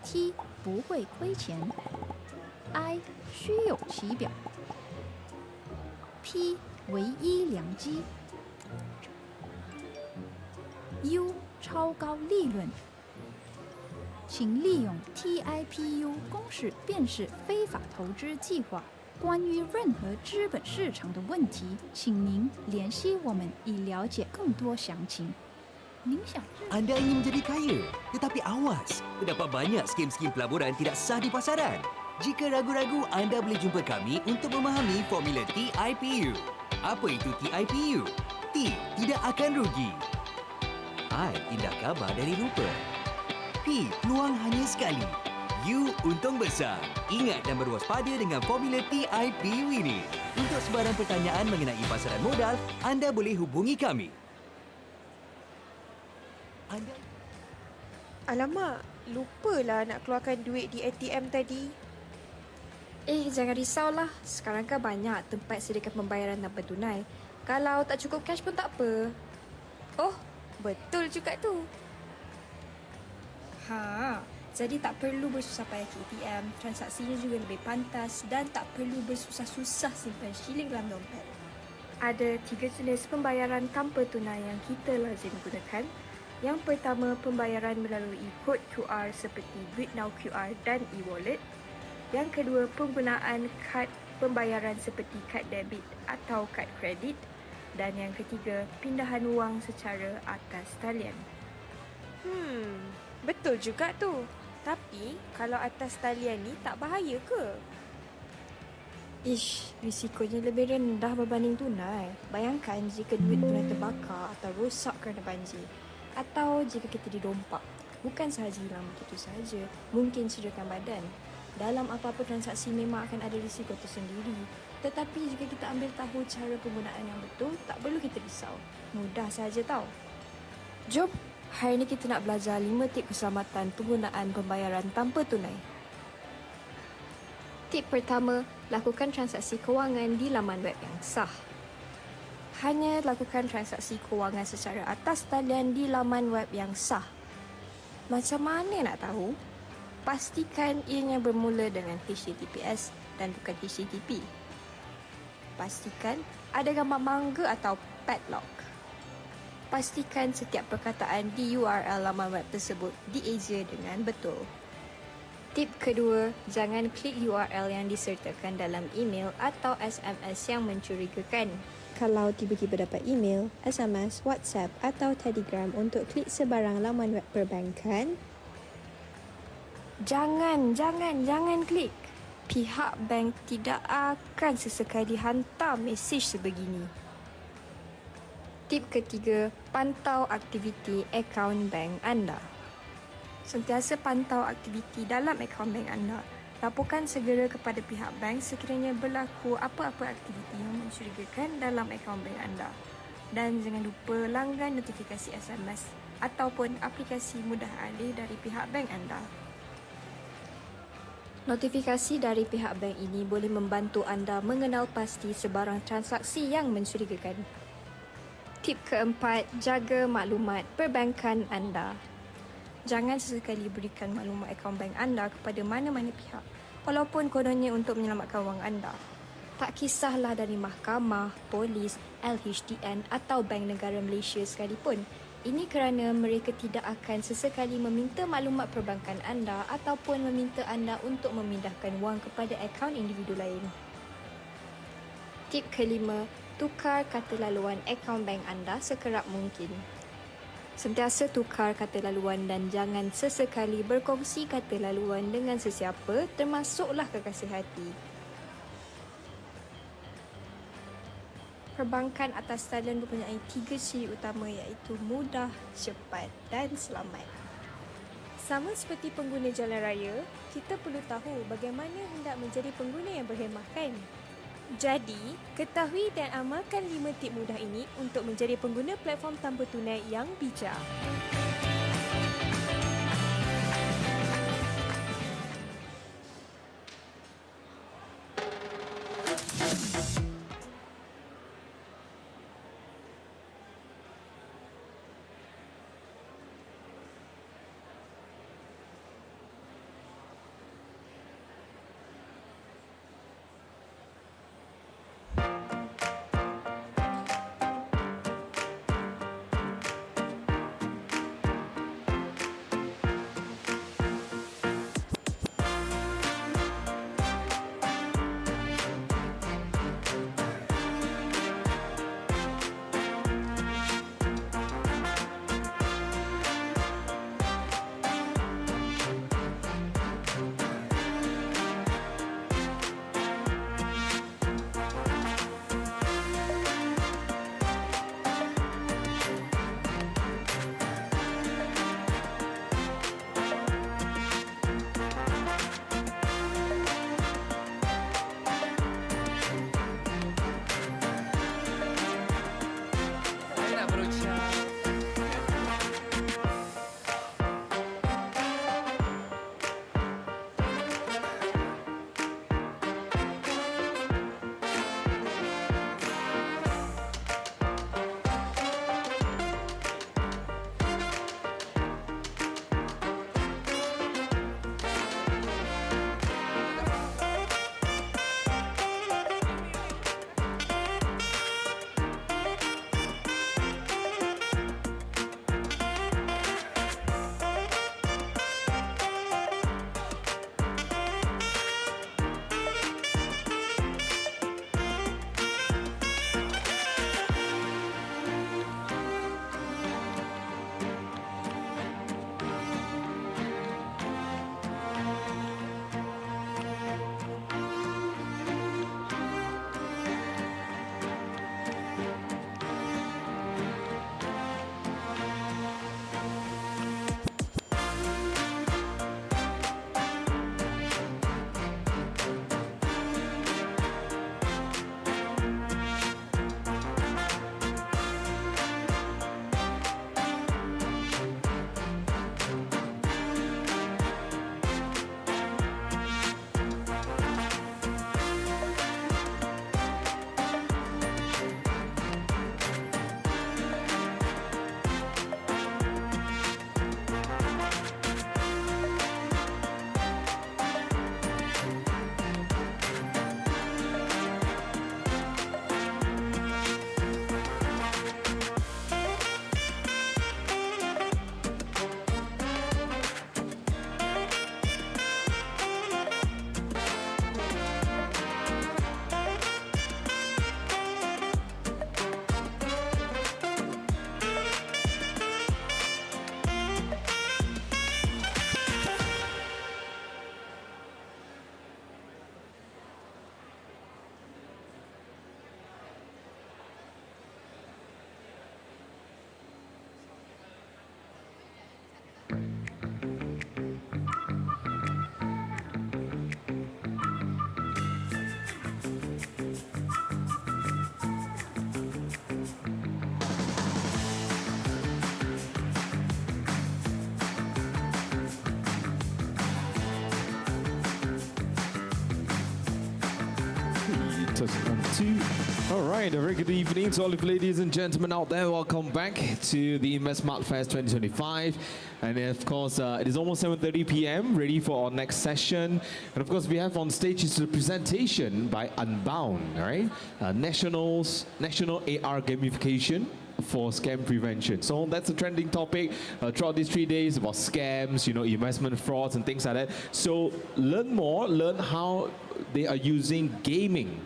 ？T 不会亏钱 ，I 虚有其表 ，P 唯一良机 ，U 超高利润。请利用 TIPU 公式辨识非法投资计划。关于任何资本市场的问题，请您联系我们以了解更多详情。您想知 Anda ingin menjadi kaya, tetapi awas, terdapat banyak skim-skim pelaburan tidak sah di pasaran. Jika ragu-ragu, anda boleh jumpa kami untuk memahami formula TIPU. Apa itu TIPU? T, tidak akan rugi. I, indah khabar dari rupa. P, peluang hanya sekali. U, untung besar. Ingat dan berwaspada dengan formula TIPU ini. Untuk sebarang pertanyaan mengenai pasaran modal, anda boleh hubungi kami. Alamak, lupalah nak keluarkan duit di ATM tadi. Jangan risaulah. Sekarang kan banyak tempat sediakan pembayaran tanpa tunai. Kalau tak cukup cash pun tak apa. Oh, betul juga tu. Jadi tak perlu bersusah payah ke ATM, transaksinya juga lebih pantas dan tak perlu bersusah-susah simpan shilling dalam dompet. Ada 3 jenis pembayaran tanpa tunai yang kita lazim gunakan. Yang pertama, pembayaran melalui kod QR seperti Duit Now QR dan e-wallet. Yang kedua, penggunaan kad pembayaran seperti kad debit atau kad kredit. Dan yang ketiga, pindahan wang secara atas talian. Betul juga tu. Tapi, kalau atas talian ni tak bahaya ke? Risikonya lebih rendah berbanding tunai. Bayangkan jika duit tunai terbakar atau rosak kerana banjir. Atau jika kita didompak. Bukan sahaja hilang begitu sahaja, mungkin cederakan badan. Dalam apa-apa transaksi memang akan ada risiko tersendiri. Tetapi jika kita ambil tahu cara penggunaan yang betul, tak perlu kita risau. Mudah sahaja tau. Jom, hari ini kita nak belajar 5 tip keselamatan penggunaan pembayaran tanpa tunai. Tip pertama, lakukan transaksi kewangan di laman web yang sah. Hanya lakukan transaksi kewangan secara atas talian di laman web yang sah. Macam mana nak tahu? Pastikan ianya bermula dengan HTTPS dan bukan HTTP. Pastikan ada gambar mangga atau padlock. Pastikan setiap perkataan di URL laman web tersebut dieja dengan betul. Tip kedua, jangan klik URL yang disertakan dalam email atau SMS yang mencurigakan. Kalau tiba-tiba dapat email, SMS, WhatsApp atau Telegram untuk klik sebarang laman web perbankan, jangan klik. Pihak bank tidak akan sesekali hantar mesej sebegini. Tip ketiga, pantau aktiviti akaun bank anda. Sentiasa pantau aktiviti dalam akaun bank anda. Laporkan segera kepada pihak bank sekiranya berlaku apa-apa aktiviti yang mencurigakan dalam akaun bank anda. Dan jangan lupa langgan notifikasi SMS ataupun aplikasi mudah alih dari pihak bank anda. Notifikasi dari pihak bank ini boleh membantu anda mengenal pasti sebarang transaksi yang mencurigakan. Tip keempat, jaga maklumat perbankan anda. Jangan sesekali berikan maklumat akaun bank anda kepada mana-mana pihak, walaupun kononnya untuk menyelamatkan wang anda. Tak kisahlah dari mahkamah, polis, LHDN atau Bank Negara Malaysia sekalipun. Ini kerana mereka tidak akan sesekali meminta maklumat perbankan anda ataupun meminta anda untuk memindahkan wang kepada akaun individu lain. Tip kelima, tukar kata laluan akaun bank anda sekerap mungkin. Sentiasa tukar kata laluan dan jangan sesekali berkongsi kata laluan dengan sesiapa, termasuklah kekasih hati. Perbankan atas talian mempunyai 3 ciri utama iaitu mudah, cepat dan selamat. Sama seperti pengguna jalan raya, kita perlu tahu bagaimana hendak menjadi pengguna yang berhemah kan? Jadi, ketahui dan amalkan 5 tip mudah ini untuk menjadi pengguna platform tanpa tunai yang bijak. So, 1, 2. All right, a very good evening to all of you ladies and gentlemen out there. Welcome back to the InvestSmart Fest 2025. And of course, it is almost 7:30 p.m., ready for our next session. And of course, we have on stage is the presentation by Unbound, all right? National AR gamification for scam prevention. So that's a trending topic throughout these 3 days about scams, investment frauds and things like that. So learn more, learn how they are using gaming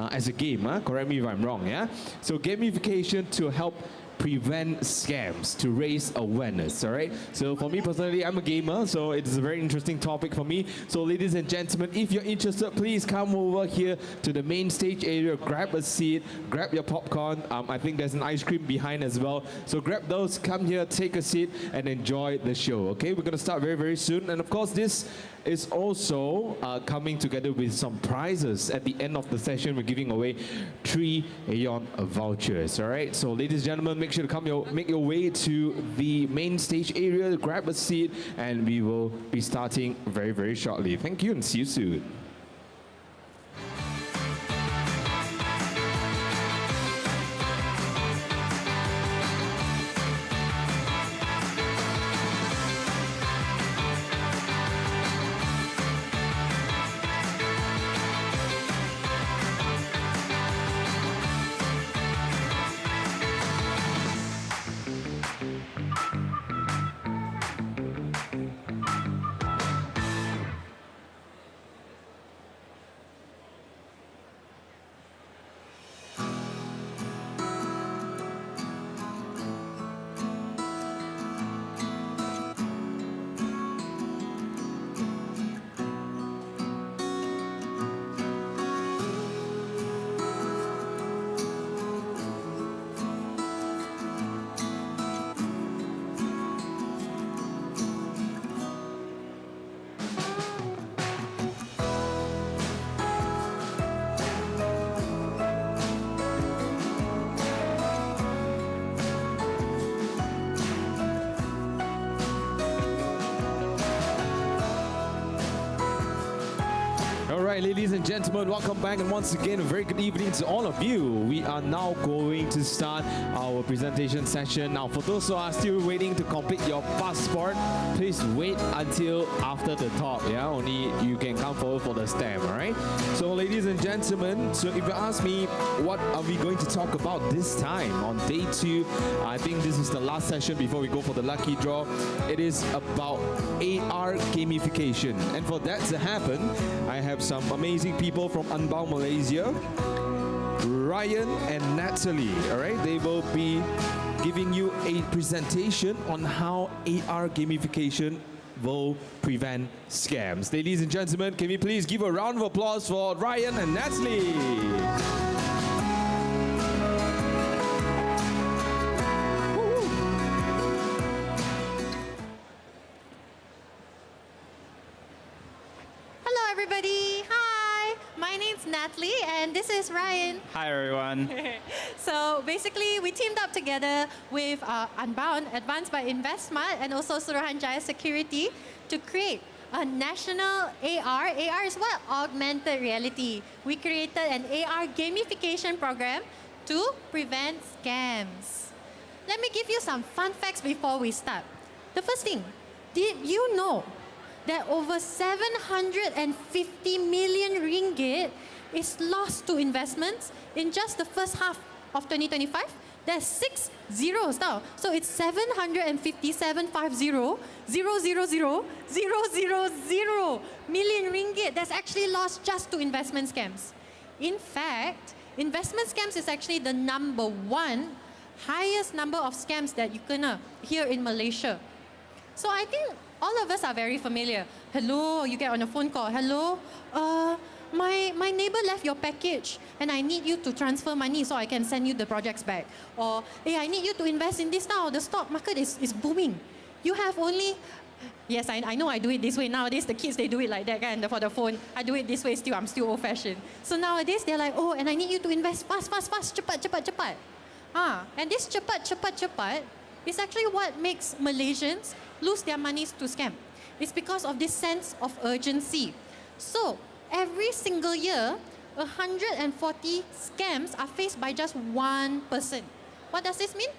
as a game. Correct me if I'm wrong, yeah? So gamification to help prevent scams, to raise awareness, all right? So for me personally, I'm a gamer, so it's a very interesting topic for me. So ladies and gentlemen, if you're interested, please come over here to the main stage area, grab a seat, grab your popcorn. I think there's an ice cream behind as well. So grab those, come here, take a seat, and enjoy the show, okay? We're gonna start very, very soon. And of course, this is also coming together with some prizes. At the end of the session, we're giving away 3 Aeon vouchers, all right? So ladies and gentlemen, make sure to make your way to the main stage area, grab a seat, and we will be starting very, very shortly. Thank you and see you soon. Alright, ladies and gentlemen, welcome back, and once again, a very good evening to all of you. We are now going to start our presentation session. Now, for those who are still waiting to complete your passport, please wait until after the talk, yeah? Only you can come forward for the stamp, alright? So, ladies and gentlemen, so if you ask me, what are we going to talk about this time on day 2? I think this is the last session before we go for the lucky draw. It is about AR gamification. And for that to happen, I have some amazing people from Unbound Malaysia, Ryan and Natalie, all right? They will be giving you a presentation on how AR gamification will prevent scams. Ladies and gentlemen, can we please give a round of applause for Ryan and Natalie? Everybody, hi! My name's Natalie and this is Ryan. Hi everyone. So basically, we teamed up together with Unbound, advanced by InvestSmart, and also Suruhanjaya Security to create a national AR. AR is what? Augmented reality. We created an AR gamification program to prevent scams. Let me give you some fun facts before we start. The first thing, did you know that over 750 million ringgit is lost to investments in just the first half of 2025? There's 6 zeros now. So it's 757,50,000,000 million ringgit that's actually lost just to investment scams. In fact, investment scams is actually the #1 highest number of scams that you can hear in Malaysia. So I think all of us are very familiar. Hello, you get on a phone call. Hello, my neighbor left your package and I need you to transfer money so I can send you the projects back. Or, hey, I need you to invest in this now. The stock market is booming. You have only... Yes, I know I do it this way. Nowadays, the kids, they do it like that, and for the phone. I do it this way still. I'm still old-fashioned. So nowadays, they're like, oh, and I need you to invest fast. Cepat. And this cepat is actually what makes Malaysians lose their monies to scam. It's because of this sense of urgency. So every single year, 140 scams are faced by just one person. What does this mean?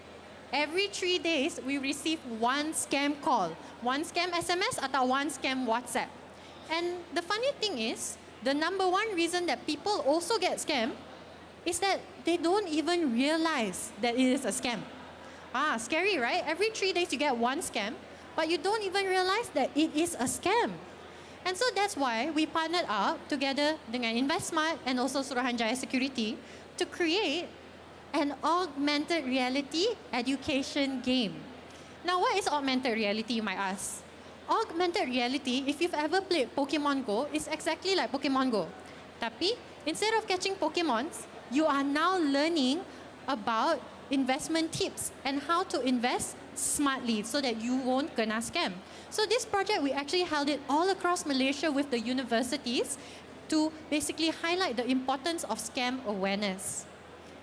Every 3 days, we receive one scam call, one scam SMS, atau one scam WhatsApp. And the funny thing is, the number one reason that people also get scammed is that they don't even realize that it is a scam. Ah, scary, right? Every 3 days you get one scam, but you don't even realize that it is a scam. And so that's why we partnered up together dengan InvestSmart and also Suruhanjaya Security to create an augmented reality education game. Now, what is augmented reality, you might ask? Augmented reality, if you've ever played Pokemon Go, is exactly like Pokemon Go. Tapi, instead of catching Pokemons, you are now learning about investment tips and how to invest smartly so that you won't kena scam. So this project, we actually held it all across Malaysia with the universities to basically highlight the importance of scam awareness.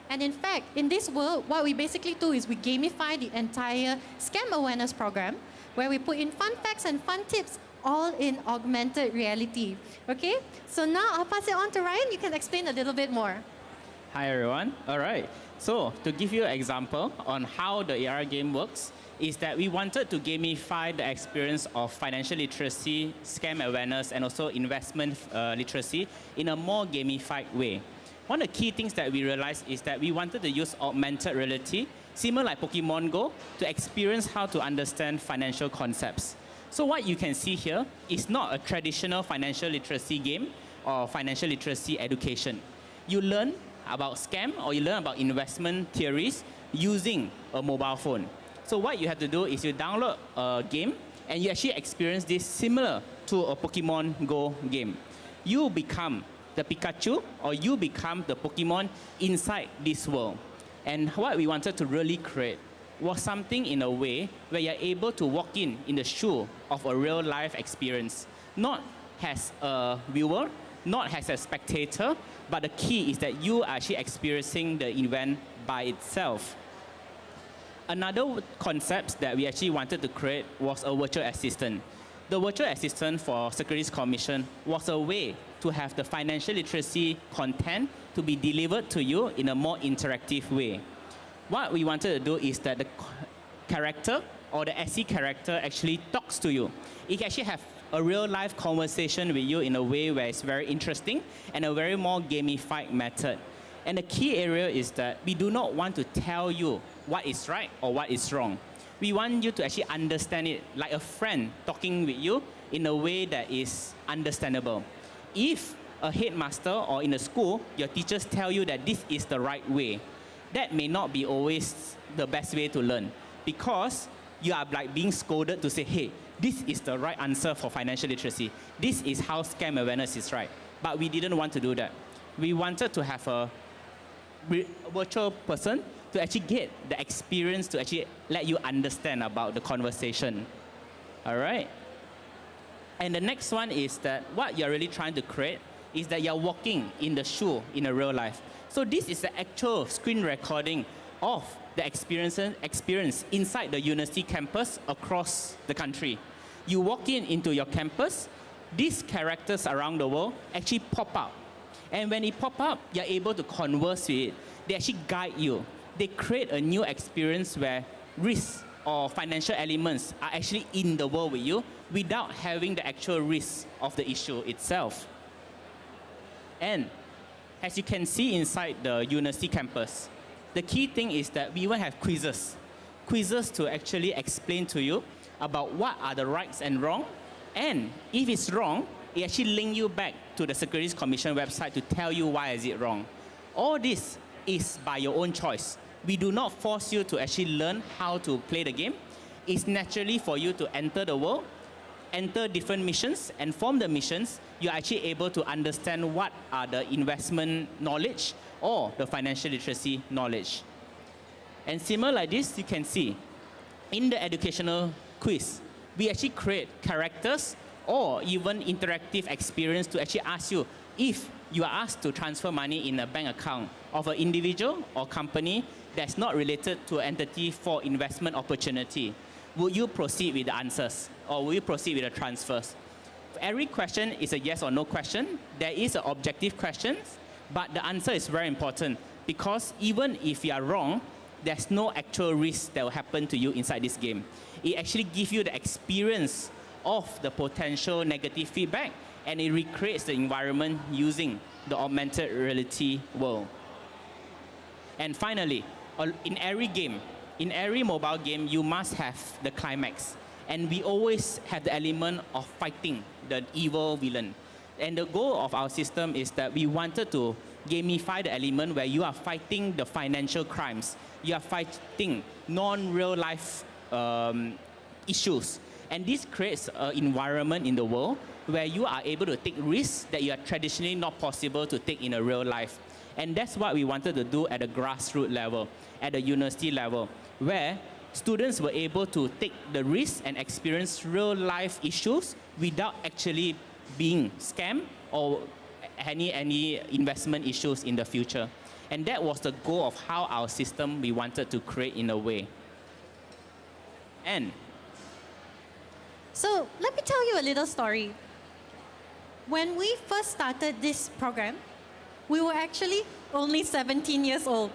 And in fact, in this world, what we basically do is we gamify the entire scam awareness program, where we put in fun facts and fun tips, all in augmented reality. Okay? So now I'll pass it on to Ryan. You can explain a little bit more. Hi everyone. All right. So to give you an example on how the AR game works, is that we wanted to gamify the experience of financial literacy, scam awareness, and also investment literacy in a more gamified way. One of the key things that we realized is that we wanted to use augmented reality, similar like Pokemon Go, to experience how to understand financial concepts. So what you can see here is not a traditional financial literacy game or financial literacy education. You learn about scam or you learn about investment theories using a mobile phone. So what you have to do is you download a game and you actually experience this similar to a Pokemon Go game. You become the Pikachu or you become the Pokemon inside this world. And what we wanted to really create was something in a way where you're able to walk in the shoe of a real life experience, not as a viewer, not as a spectator, but the key is that you are actually experiencing the event by itself. Another concept that we actually wanted to create was a virtual assistant. The virtual assistant for Securities Commission was a way to have the financial literacy content to be delivered to you in a more interactive way. What we wanted to do is that the character or the SE character actually talks to you. It can actually have a real life conversation with you in a way where it's very interesting and a very more gamified method. And the key area is that we do not want to tell you what is right or what is wrong. We want you to actually understand it like a friend talking with you in a way that is understandable. If a headmaster or in a school, your teachers tell you that this is the right way, that may not be always the best way to learn, because you are like being scolded to say, hey, this is the right answer for financial literacy. This is how scam awareness is right. But we didn't want to do that. We wanted to have a virtual person to actually get the experience to actually let you understand about the conversation. All right? And the next one is that what you're really trying to create is that you're walking in the shoe in a real life. So this is the actual screen recording of the experience inside the university campus across the country. You walk into your campus, these characters around the world actually pop up. And when it pop up, you're able to converse with it. They actually guide you. They create a new experience where risk or financial elements are actually in the world with you without having the actual risk of the issue itself. And as you can see inside the university campus, the key thing is that we will have quizzes. Quizzes to actually explain to you about what are the rights and wrong. And if it's wrong, it actually link you back to the Securities Commission website to tell you why is it wrong. All this is by your own choice. We do not force you to actually learn how to play the game. It's naturally for you to enter the world, enter different missions, and from the missions, you're actually able to understand what are the investment knowledge or the financial literacy knowledge. And similar like this, you can see in the educational quiz, we actually create characters or even interactive experience to actually ask you if you are asked to transfer money in a bank account of an individual or company that's not related to an entity for investment opportunity. Will you proceed with the answers or will you proceed with the transfers? Every question is a yes or no question. There is an objective question But the answer is very important because even if you are wrong, there's no actual risk that will happen to you inside this game. It actually gives you the experience of the potential negative feedback, and it recreates the environment using the augmented reality world. And finally, in every game, in every mobile game, you must have the climax. And we always have the element of fighting the evil villain. And the goal of our system is that we wanted to gamify the element where you are fighting the financial crimes. You are fighting non-real life issues. And this creates an environment in the world where you are able to take risks that you are traditionally not possible to take in a real life. And that's what we wanted to do at the grassroots level, at the university level, where students were able to take the risk and experience real life issues without actually being scammed or any investment issues in the future. And that was the goal of how our system we wanted to create in a way. And so let me tell you a little story. When we first started this program, we were actually only 17 years old.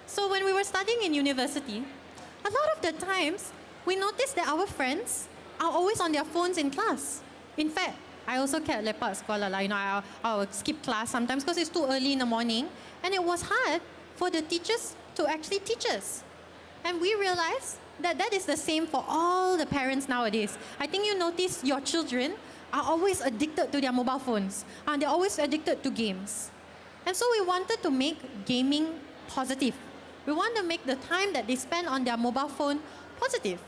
So when we were studying in university, a lot of the times we noticed that our friends are always on their phones in class. In fact, I also kept lepak sekolah lah. You know, I would skip class sometimes because it's too early in the morning, and it was hard for the teachers to actually teach us. And we realized that that is the same for all the parents nowadays. I think you notice your children are always addicted to their mobile phones, and they're always addicted to games. And so we wanted to make gaming positive. We want to make the time that they spend on their mobile phone positive.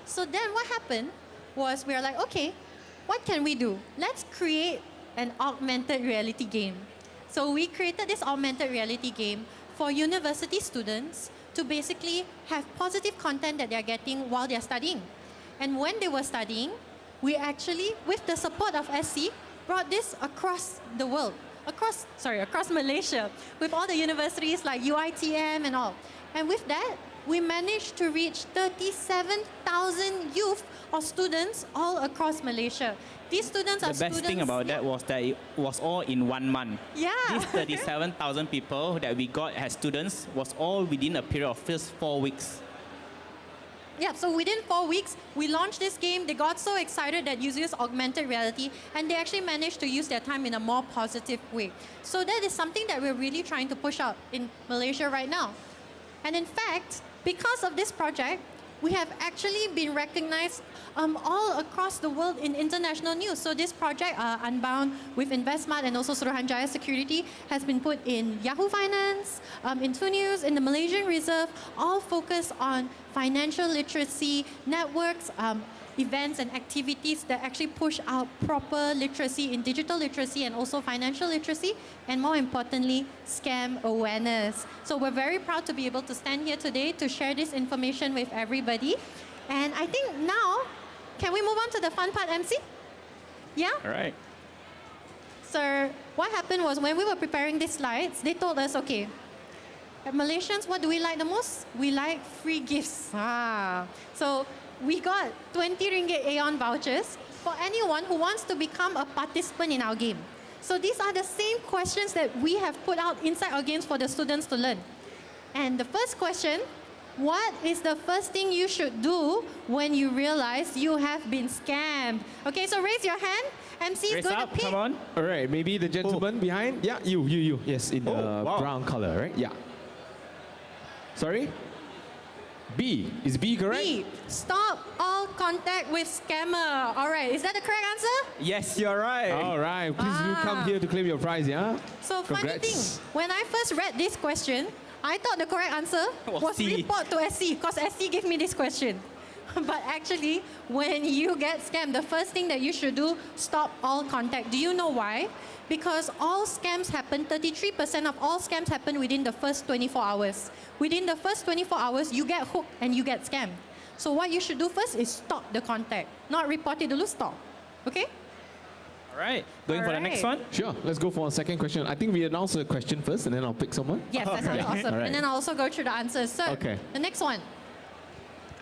So then what happened was we were like, okay, what can we do? Let's create an augmented reality game. So we created this augmented reality game for university students to basically have positive content that they're getting while they're studying. And when they were studying, we actually, with the support of SC, brought this across the world, across Malaysia, with all the universities like UiTM and all. And with that, we managed to reach 37,000 youth or students all across Malaysia. These students are students... The best thing about that was that it was all in 1 month. Yeah. These 37,000 people that we got as students was all within a period of just 4 weeks. Yeah, so within 4 weeks, we launched this game. They got so excited that users augmented reality, and they actually managed to use their time in a more positive way. So that is something that we're really trying to push out in Malaysia right now. And in fact, because of this project, we have actually been recognized all across the world in international news. So this project, Unbound with InvestSmart and also Suruhanjaya Security, has been put in Yahoo Finance, in 2 News, in the Malaysian Reserve, all focused on financial literacy, networks, events and activities that actually push out proper literacy in digital literacy and also financial literacy, and more importantly, scam awareness. So we're very proud to be able to stand here today to share this information with everybody. And I think now, can we move on to the fun part, MC? Yeah? All right. So what happened was when we were preparing these slides, they told us, okay, Malaysians, what do we like the most? We like free gifts. So we got 20 ringgit Aeon vouchers for anyone who wants to become a participant in our game. So these are the same questions that we have put out inside our games for the students to learn. And the first question, what is the first thing you should do when you realize you have been scammed? Okay, so raise your hand. MC is going to pick. Come on. All right, maybe the gentleman behind. Yeah, you. Yes, in the brown color, right? Yeah. Sorry? B. Is B correct? B. Stop all contact with scammer. All right, is that the correct answer? Yes, you're right. All right, please do come here to claim your prize, yeah? So Congrats. funny thing, when I first read this question, I thought the correct answer was C. report to SC, because SC gave me this question. But actually, when you get scammed, the first thing that you should do, stop all contact. Do you know why? Because all scams happen, 33% of all scams happen within the first 24 hours. Within the first 24 hours, you get hooked and you get scammed. So what you should do first is stop the contact. Not report it dulu, stop. Okay? All right, going for the next one? Sure, let's go for a second question. I think we announce the question first and then I'll pick someone. Yes, that's really awesome. Right. And then I'll also go through the answers. So, Okay. the next one.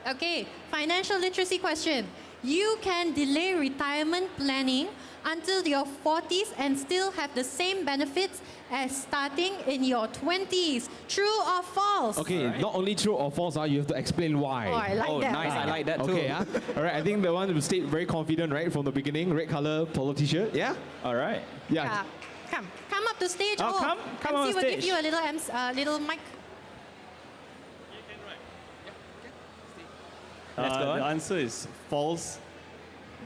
Okay, financial literacy question. you can delay retirement planning until your 40s and still have the same benefits as starting in your 20s. True or false? Okay, not only true or false, you have to explain why. Oh, I like that. Nice. I like that too. Okay, all right. I think the one who stayed very confident right from the beginning, red color polo t-shirt. Yeah. All right. Yeah. Come up to stage. Oh, come MC on will stage. give you a little mic. Let's go on. The answer is false,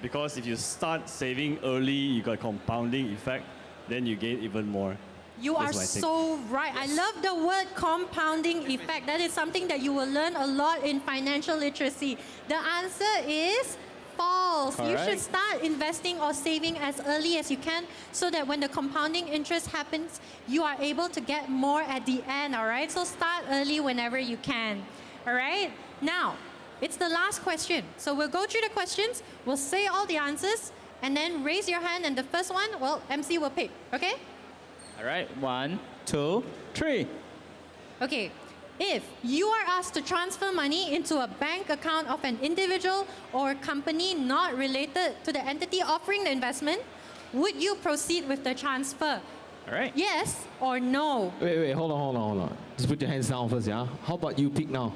because if you start saving early, you got compounding effect, then you gain even more. You are That's my take. so right. I love the word compounding effect. That is something that you will learn a lot in financial literacy. The answer is false. You should Correct. start investing or saving as early as you can so that when the compounding interest happens, you are able to get more at the end, all right? So start early whenever you can, all right? Now, it's the last question. So we'll go through the questions, we'll say all the answers, and then raise your hand, and the first one, well, MC will pick, okay? All right. 1, 2, 3. Okay, if you are asked to transfer money into a bank account of an individual or company not related to the entity offering the investment, would you proceed with the transfer? All right. Yes or no? Wait, hold on. Just put your hands down first, yeah? How about you pick now?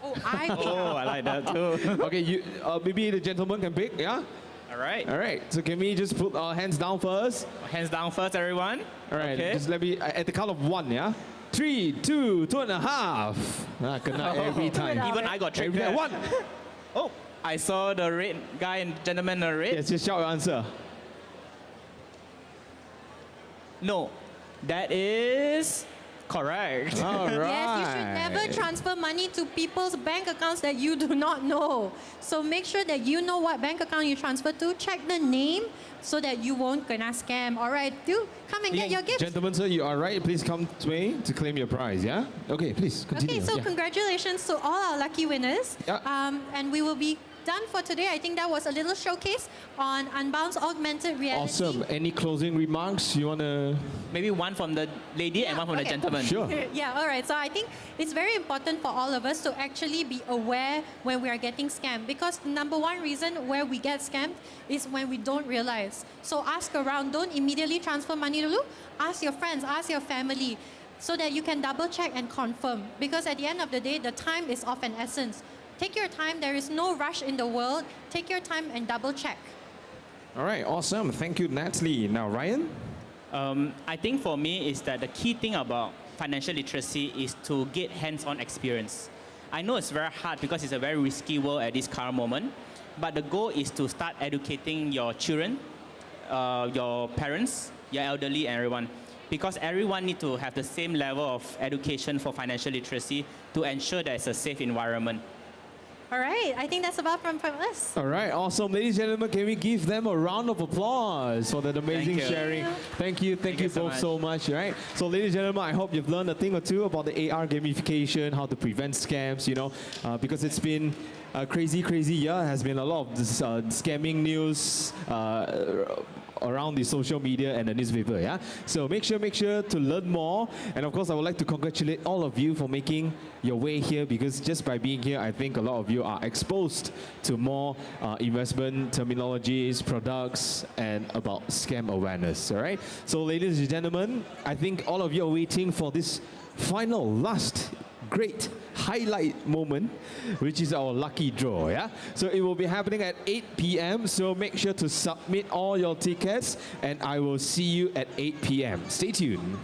Oh, I pick. Oh, I like that too. Okay, you maybe the gentleman can pick, yeah? All right. All right, so can we just put our hands down first? Hands down first, everyone. All right, Okay. just let me, at the count of 1, yeah? 3, 2, 2.5. Kena every time. Even I got tricked Every there. time. 1. Oh, I saw the red guy and gentleman in red. Yes, just shout your answer. No, that is correct. All right. Yes, you should never transfer money to people's bank accounts that you do not know. So make sure that you know what bank account you transfer to. Check the name so that you won't gonna scam. All right, do come and get your gifts. Gentlemen, sir, you are right. Please come to me to claim your prize, yeah? Okay, please continue. Okay, so yeah. congratulations to all our lucky winners. Yeah. And we will be done for today. I think that was a little showcase on Unbound's augmented reality. Awesome. Any closing remarks you want to? Maybe one from the lady and one from the gentleman. Sure. Yeah, all right. So I think it's very important for all of us to actually be aware when we are getting scammed, because the number one reason where we get scammed is when we don't realize. So ask around. Don't immediately transfer money to you. Ask your friends, ask your family, so that you can double check and confirm. Because at the end of the day, the time is of an essence. Take your time. There is no rush in the world. Take your time and double check. All right, awesome. Thank you, Natalie. Now, Ryan? I think for me is that the key thing about financial literacy is to get hands-on experience. I know it's very hard because it's a very risky world at this current moment, but the goal is to start educating your children, your parents, your elderly, and everyone. Because everyone needs to have the same level of education for financial literacy to ensure that it's a safe environment. All right. I think that's about from us. All right, awesome. Ladies and gentlemen, can we give them a round of applause for that amazing Thank you. sharing? Thank you so both so much. Right. So, ladies and gentlemen, I hope you've learned a thing or two about the AR gamification, how to prevent scams, because it's been a crazy year. There has been a lot of this, scamming news around the social media and the newspaper, yeah? So make sure to learn more. And of course, I would like to congratulate all of you for making your way here, because just by being here, I think a lot of you are exposed to more investment terminologies, products, and about scam awareness, all right? So ladies and gentlemen, I think all of you are waiting for this final, last, great highlight moment, which is our lucky draw, yeah? So it will be happening at 8 p.m. So make sure to submit all your tickets, and I will see you at 8 p.m. Stay tuned.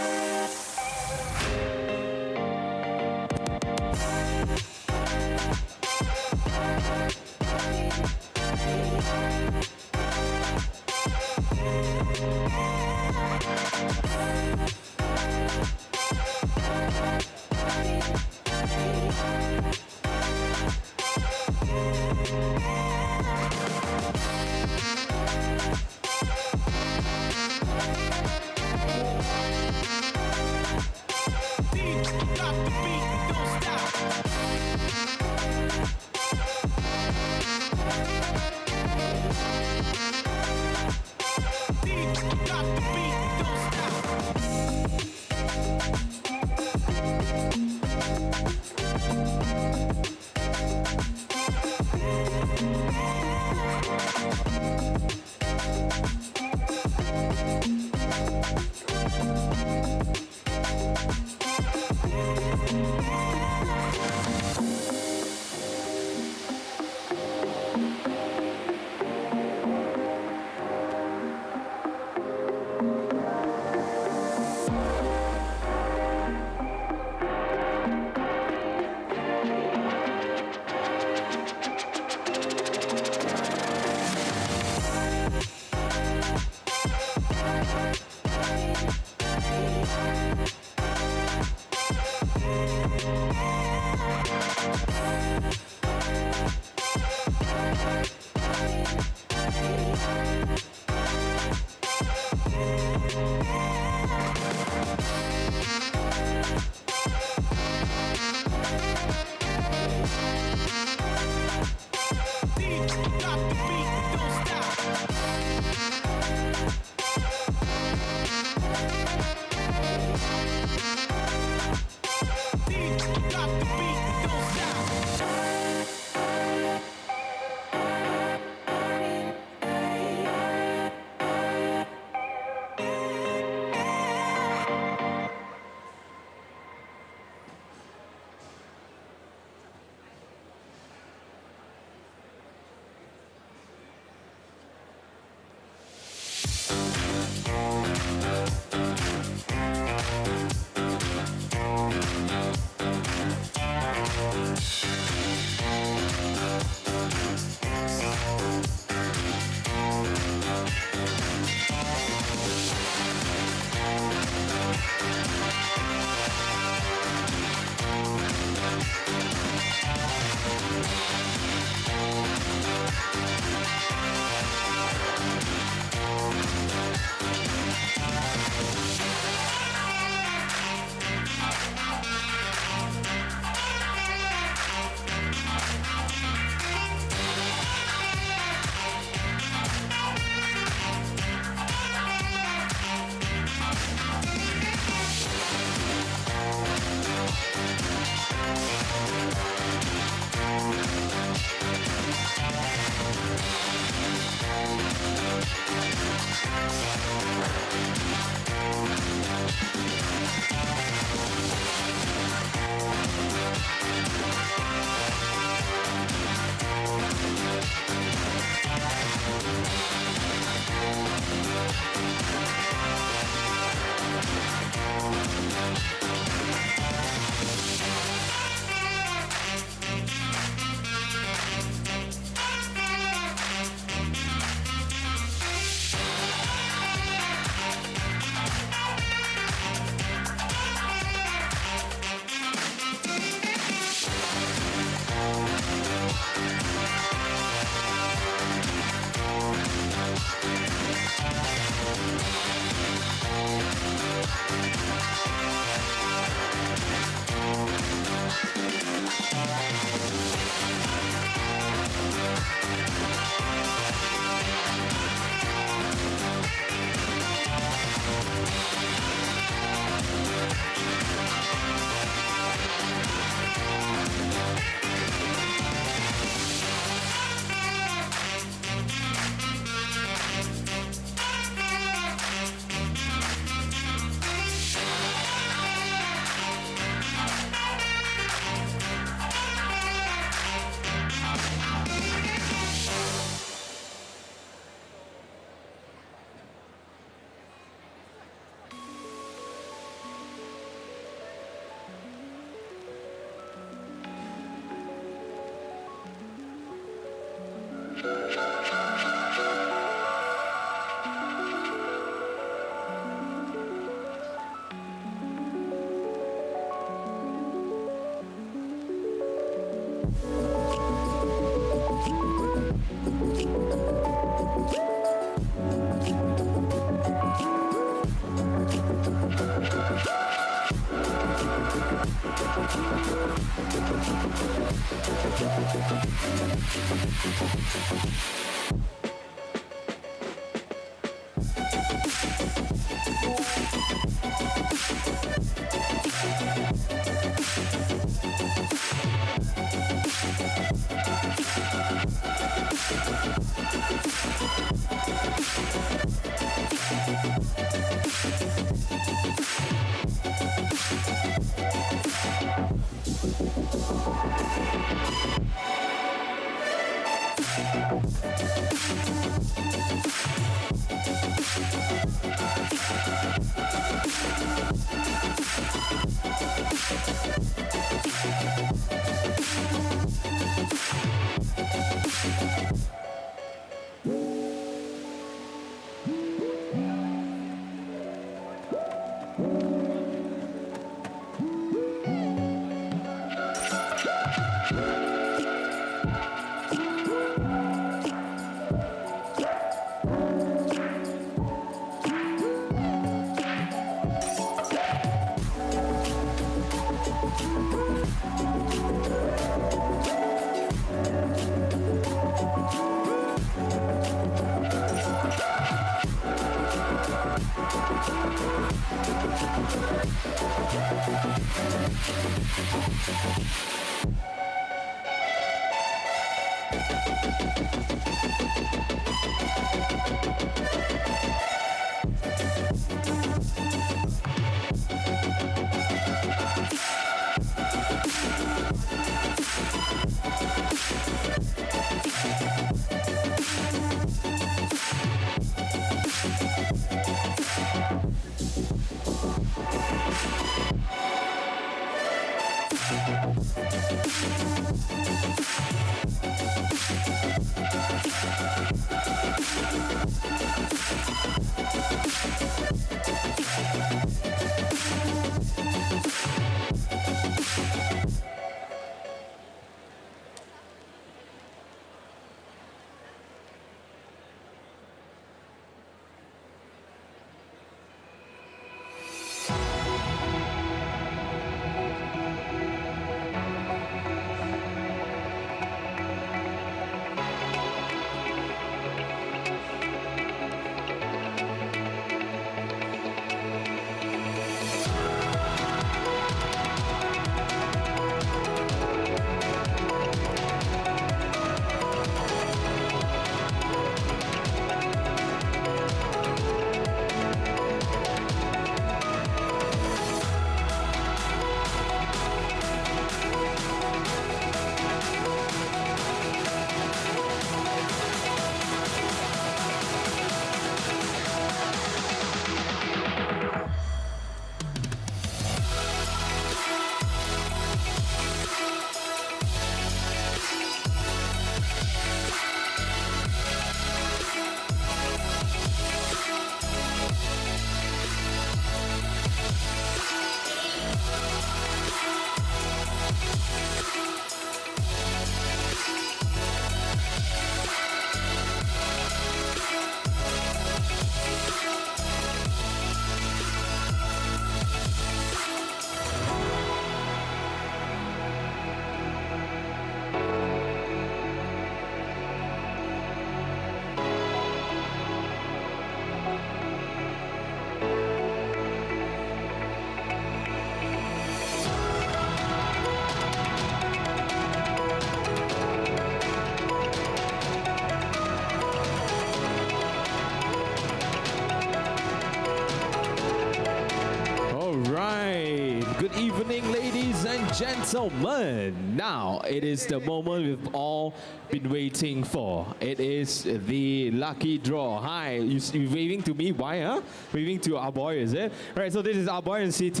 Good evening, ladies and gentlemen. Now, it is the moment we've all been waiting for. It is the lucky draw. Hi, you're waving to me? Why, huh? Waving to our boy, is it? Right, so this is our boy in CT.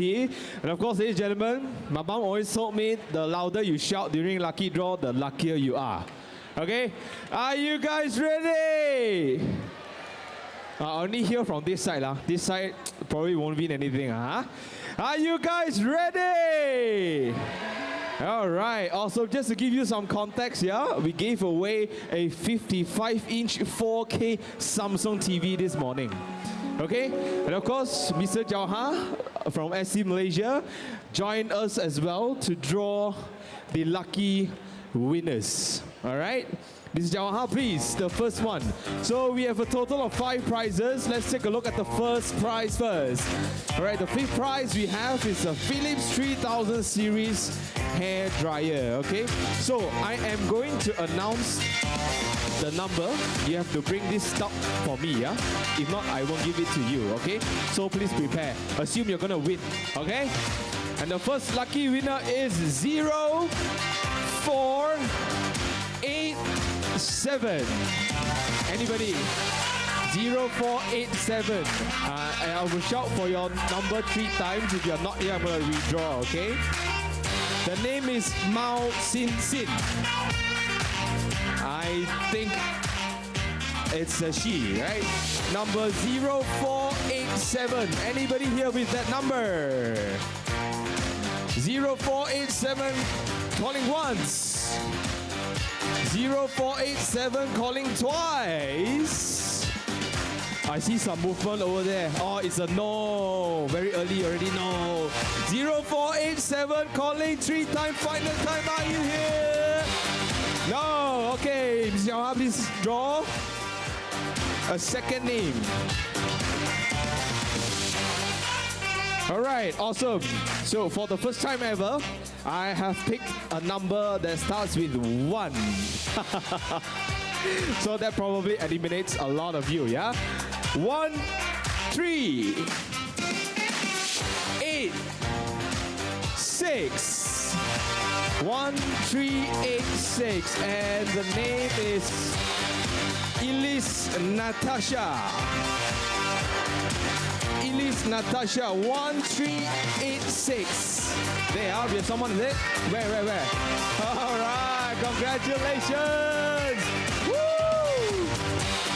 And of course, ladies and gentlemen, my mom always told me the louder you shout during lucky draw, the luckier you are. Okay, are you guys ready? I only hear from this side. This side probably won't win anything. Are you guys ready? All right, also just to give you some context, we gave away a 55-inch 4K Samsung TV this morning. Okay, and of course, Mr. Jauha from SC Malaysia joined us as well to draw the lucky winners. All right, Mr. Jauha, please, the first one. So we have a total of 5 prizes. Let's take a look at the first prize first. All right, the 5th prize we have is a Philips 3000 series hair dryer. Okay, so I am going to announce the number. You have to bring this stock for me, If not, I won't give it to you, okay? So please prepare. Assume you're gonna win, okay? And the first lucky winner is 0487. Anybody? 0487. I will shout for your number 3 times. If you're not here, I'm gonna redraw, okay? The name is Mao Sin Sin. I think it's a she, right? Number 0487. Anybody here with that number? 0487, calling once. 0487, calling twice. I see some movement over there. Oh, it's a no. Very early already, no. 0487, calling 3 times. Final time, are you here? No, okay. Ms. Yao, please draw a second name. All right, awesome. So for the first time ever, I have picked a number that starts with 1. So that probably eliminates a lot of you, 1, 3, 8, 6. 1386, and the name is Elise Natasha. Elise Natasha 1386. There, we have someone there. Where? All right, congratulations. Woo!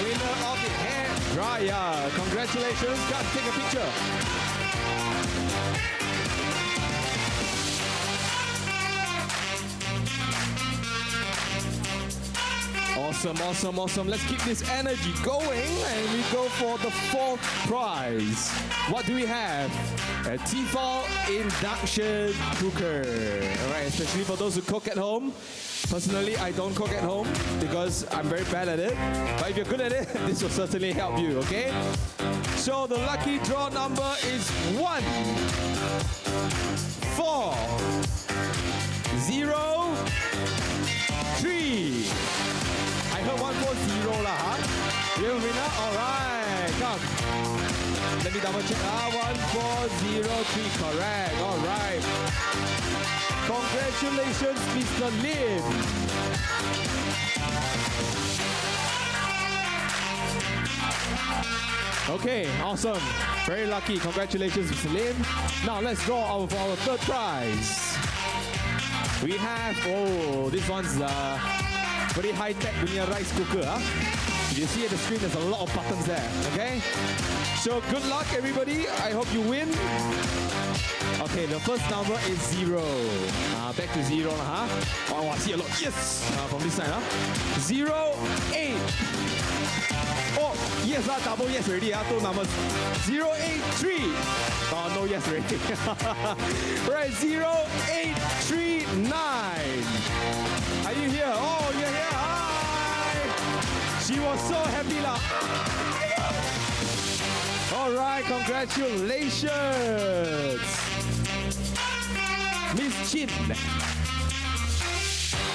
Winner of the hair dryer. Congratulations. Come take a picture. Awesome. Let's keep this energy going and we go for the 4th prize. What do we have? A Tefal induction cooker. All right, especially for those who cook at home. Personally, I don't cook at home because I'm very bad at it. But if you're good at it, this will certainly help you, okay? So the lucky draw number is 1, 4, 0, 3. I heard 140 lah, You have a winner? All right, come. Let me double check. 1403, correct. All right. Congratulations, Mr. Lim. Okay, awesome. Very lucky. Congratulations, Mr. Lim. Now let's draw our 3rd prize. We have, this one's very high-tech punya rice cooker. You see at the screen, there's a lot of buttons there, okay? So good luck, everybody. I hope you win. Okay, the first number is 0. Back to 0 lah, Oh, I see a lot. Yes! From this side, 0, 8. Oh, yes, double yes already, 2 numbers. 083. Oh, no yes already. Right, 0839. Are you here? Oh, you're here. Hi. She was so happy lah. All right, congratulations. Miss Chin.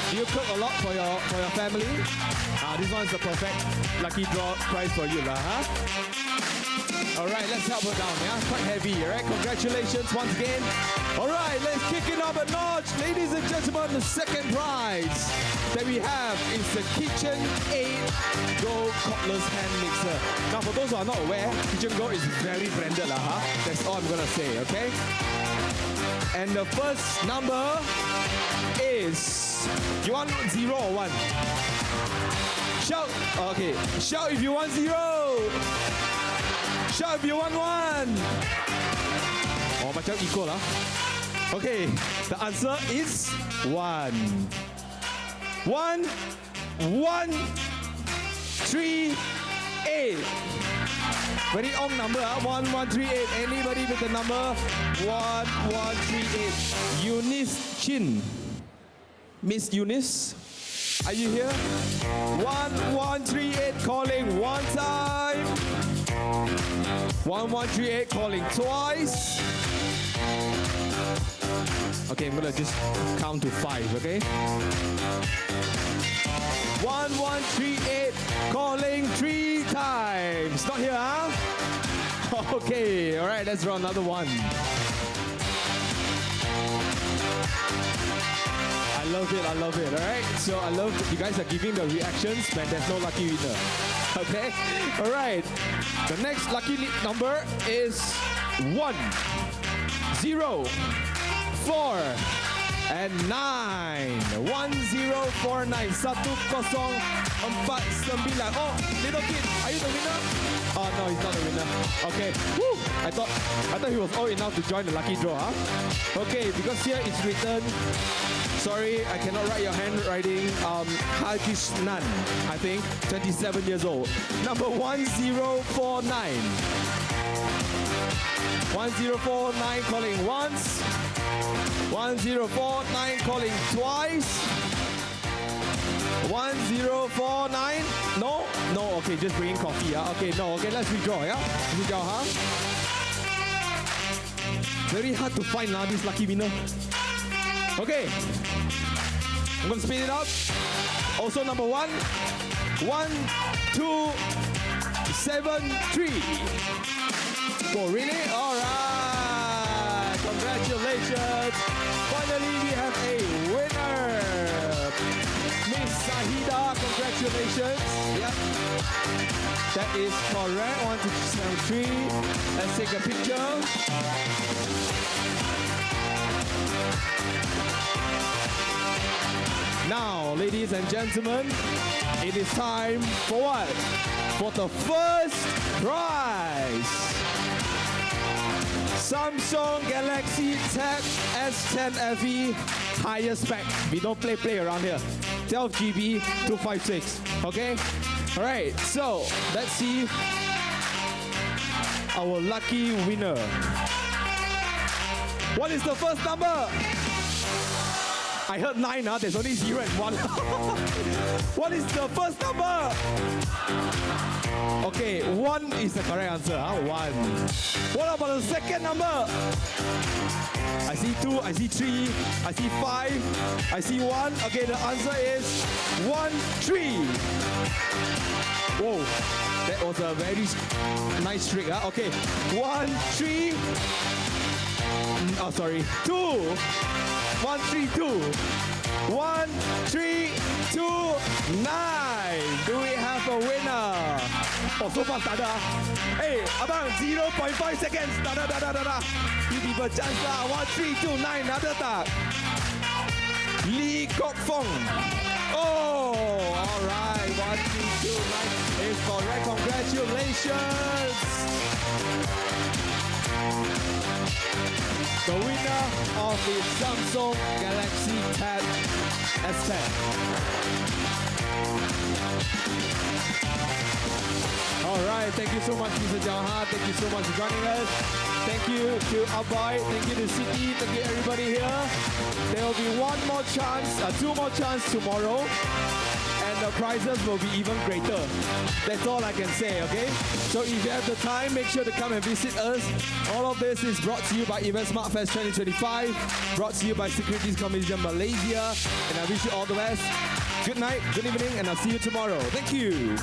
Do you cook a lot for your family? This one's the perfect lucky draw prize for you lah, All right, let's help her down, Quite heavy, all right? Congratulations once again. All right, let's kick it up a notch. Ladies and gentlemen, the second prize that we have is the Kitchen 8 Go cordless hand mixer. Now, for those who are not aware, Kitchen Go is very branded lah, That's all I'm gonna say, okay? And the first number is, you want 0 or 1? Okay, shout if you want 0. Shout if you want 1. Oh, macam equal lah. Okay, the answer is 1. 1, 1, 3, 8. Very odd number, 1, 1, 3, 8. Anybody with the number 1, 1, 3, 8. Eunice Chin. Miss Eunice, are you here? 1, 1, 3, 8. Calling one time. 1, 1, 3, 8. Calling twice. Okay, I'm gonna just count to 5, okay? 1, 1, 3, 8. Calling 3 times. Not here, huh? Okay, all right, let's draw another one. I love it, all right? So I love you guys are giving the reactions when there's no lucky winner. Okay? All right. The next lucky number is 1, 0, 4, and 9. 1049. 1049. Oh, little kid, are you the winner? Oh no, he's not the winner. Okay. Woo! I thought he was old enough to join the lucky draw, huh? Okay, because here it's written. Sorry, I cannot write your handwriting. Hajishnan, I think, 27 years old. Number 1049. 1049 calling once. 1049 calling twice. 1049. No? No, okay, just bringing coffee. Okay, no, okay, let's redraw, yeah? Redraw, huh? Very hard to find this lucky winner. Okay, I'm going to speed it up. Also number 1, 1, 2, 7, 3. Oh, really? All right. Congratulations. Finally, we have a winner. Miss Sahida, congratulations. Yep. That is correct. 1, 2, 7, 3. Let's take a picture. Now, ladies and gentlemen, it is time for what? For the first prize. Samsung Galaxy Tab S10 FE, highest spec. We don't play around here. 12 GB 256. Okay? All right. So let's see our lucky winner. What is the first number? I heard 9, there's only 0 and 1. What is the first number? Okay, 1 is the correct answer, 1. What about the second number? I see 2, I see 3, I see 5, I see 1. Okay, the answer is 1, 3. Whoa, that was a very nice trick, Okay, 1, 3. Oh, sorry, 2. 1, 3, 2. 1, 3, 2, 9. Do we have a winner? Oh, so fast, tada. Hey, abang, 0.5 seconds. Tada. Give people a chance lah. 1, 3, 2, 9. Nada tak? Lee Kok Fong. Oh, all right. 1, 3, 2, 9 is correct. Congratulations. The winner of the Samsung Galaxy Tab S10. All right, thank you so much, Mr. Jawahar. Thank you so much for joining us. Thank you to Abai. Thank you to Siti. Thank you everybody here. There will be 2 more chance tomorrow. And the prizes will be even greater. That's all I can say, okay? So if you have the time, make sure to come and visit us. All of this is brought to you by Event Smart Fest 2025, brought to you by Securities Commission Malaysia, and I wish you all the best. Good night, good evening, and I'll see you tomorrow. Thank you.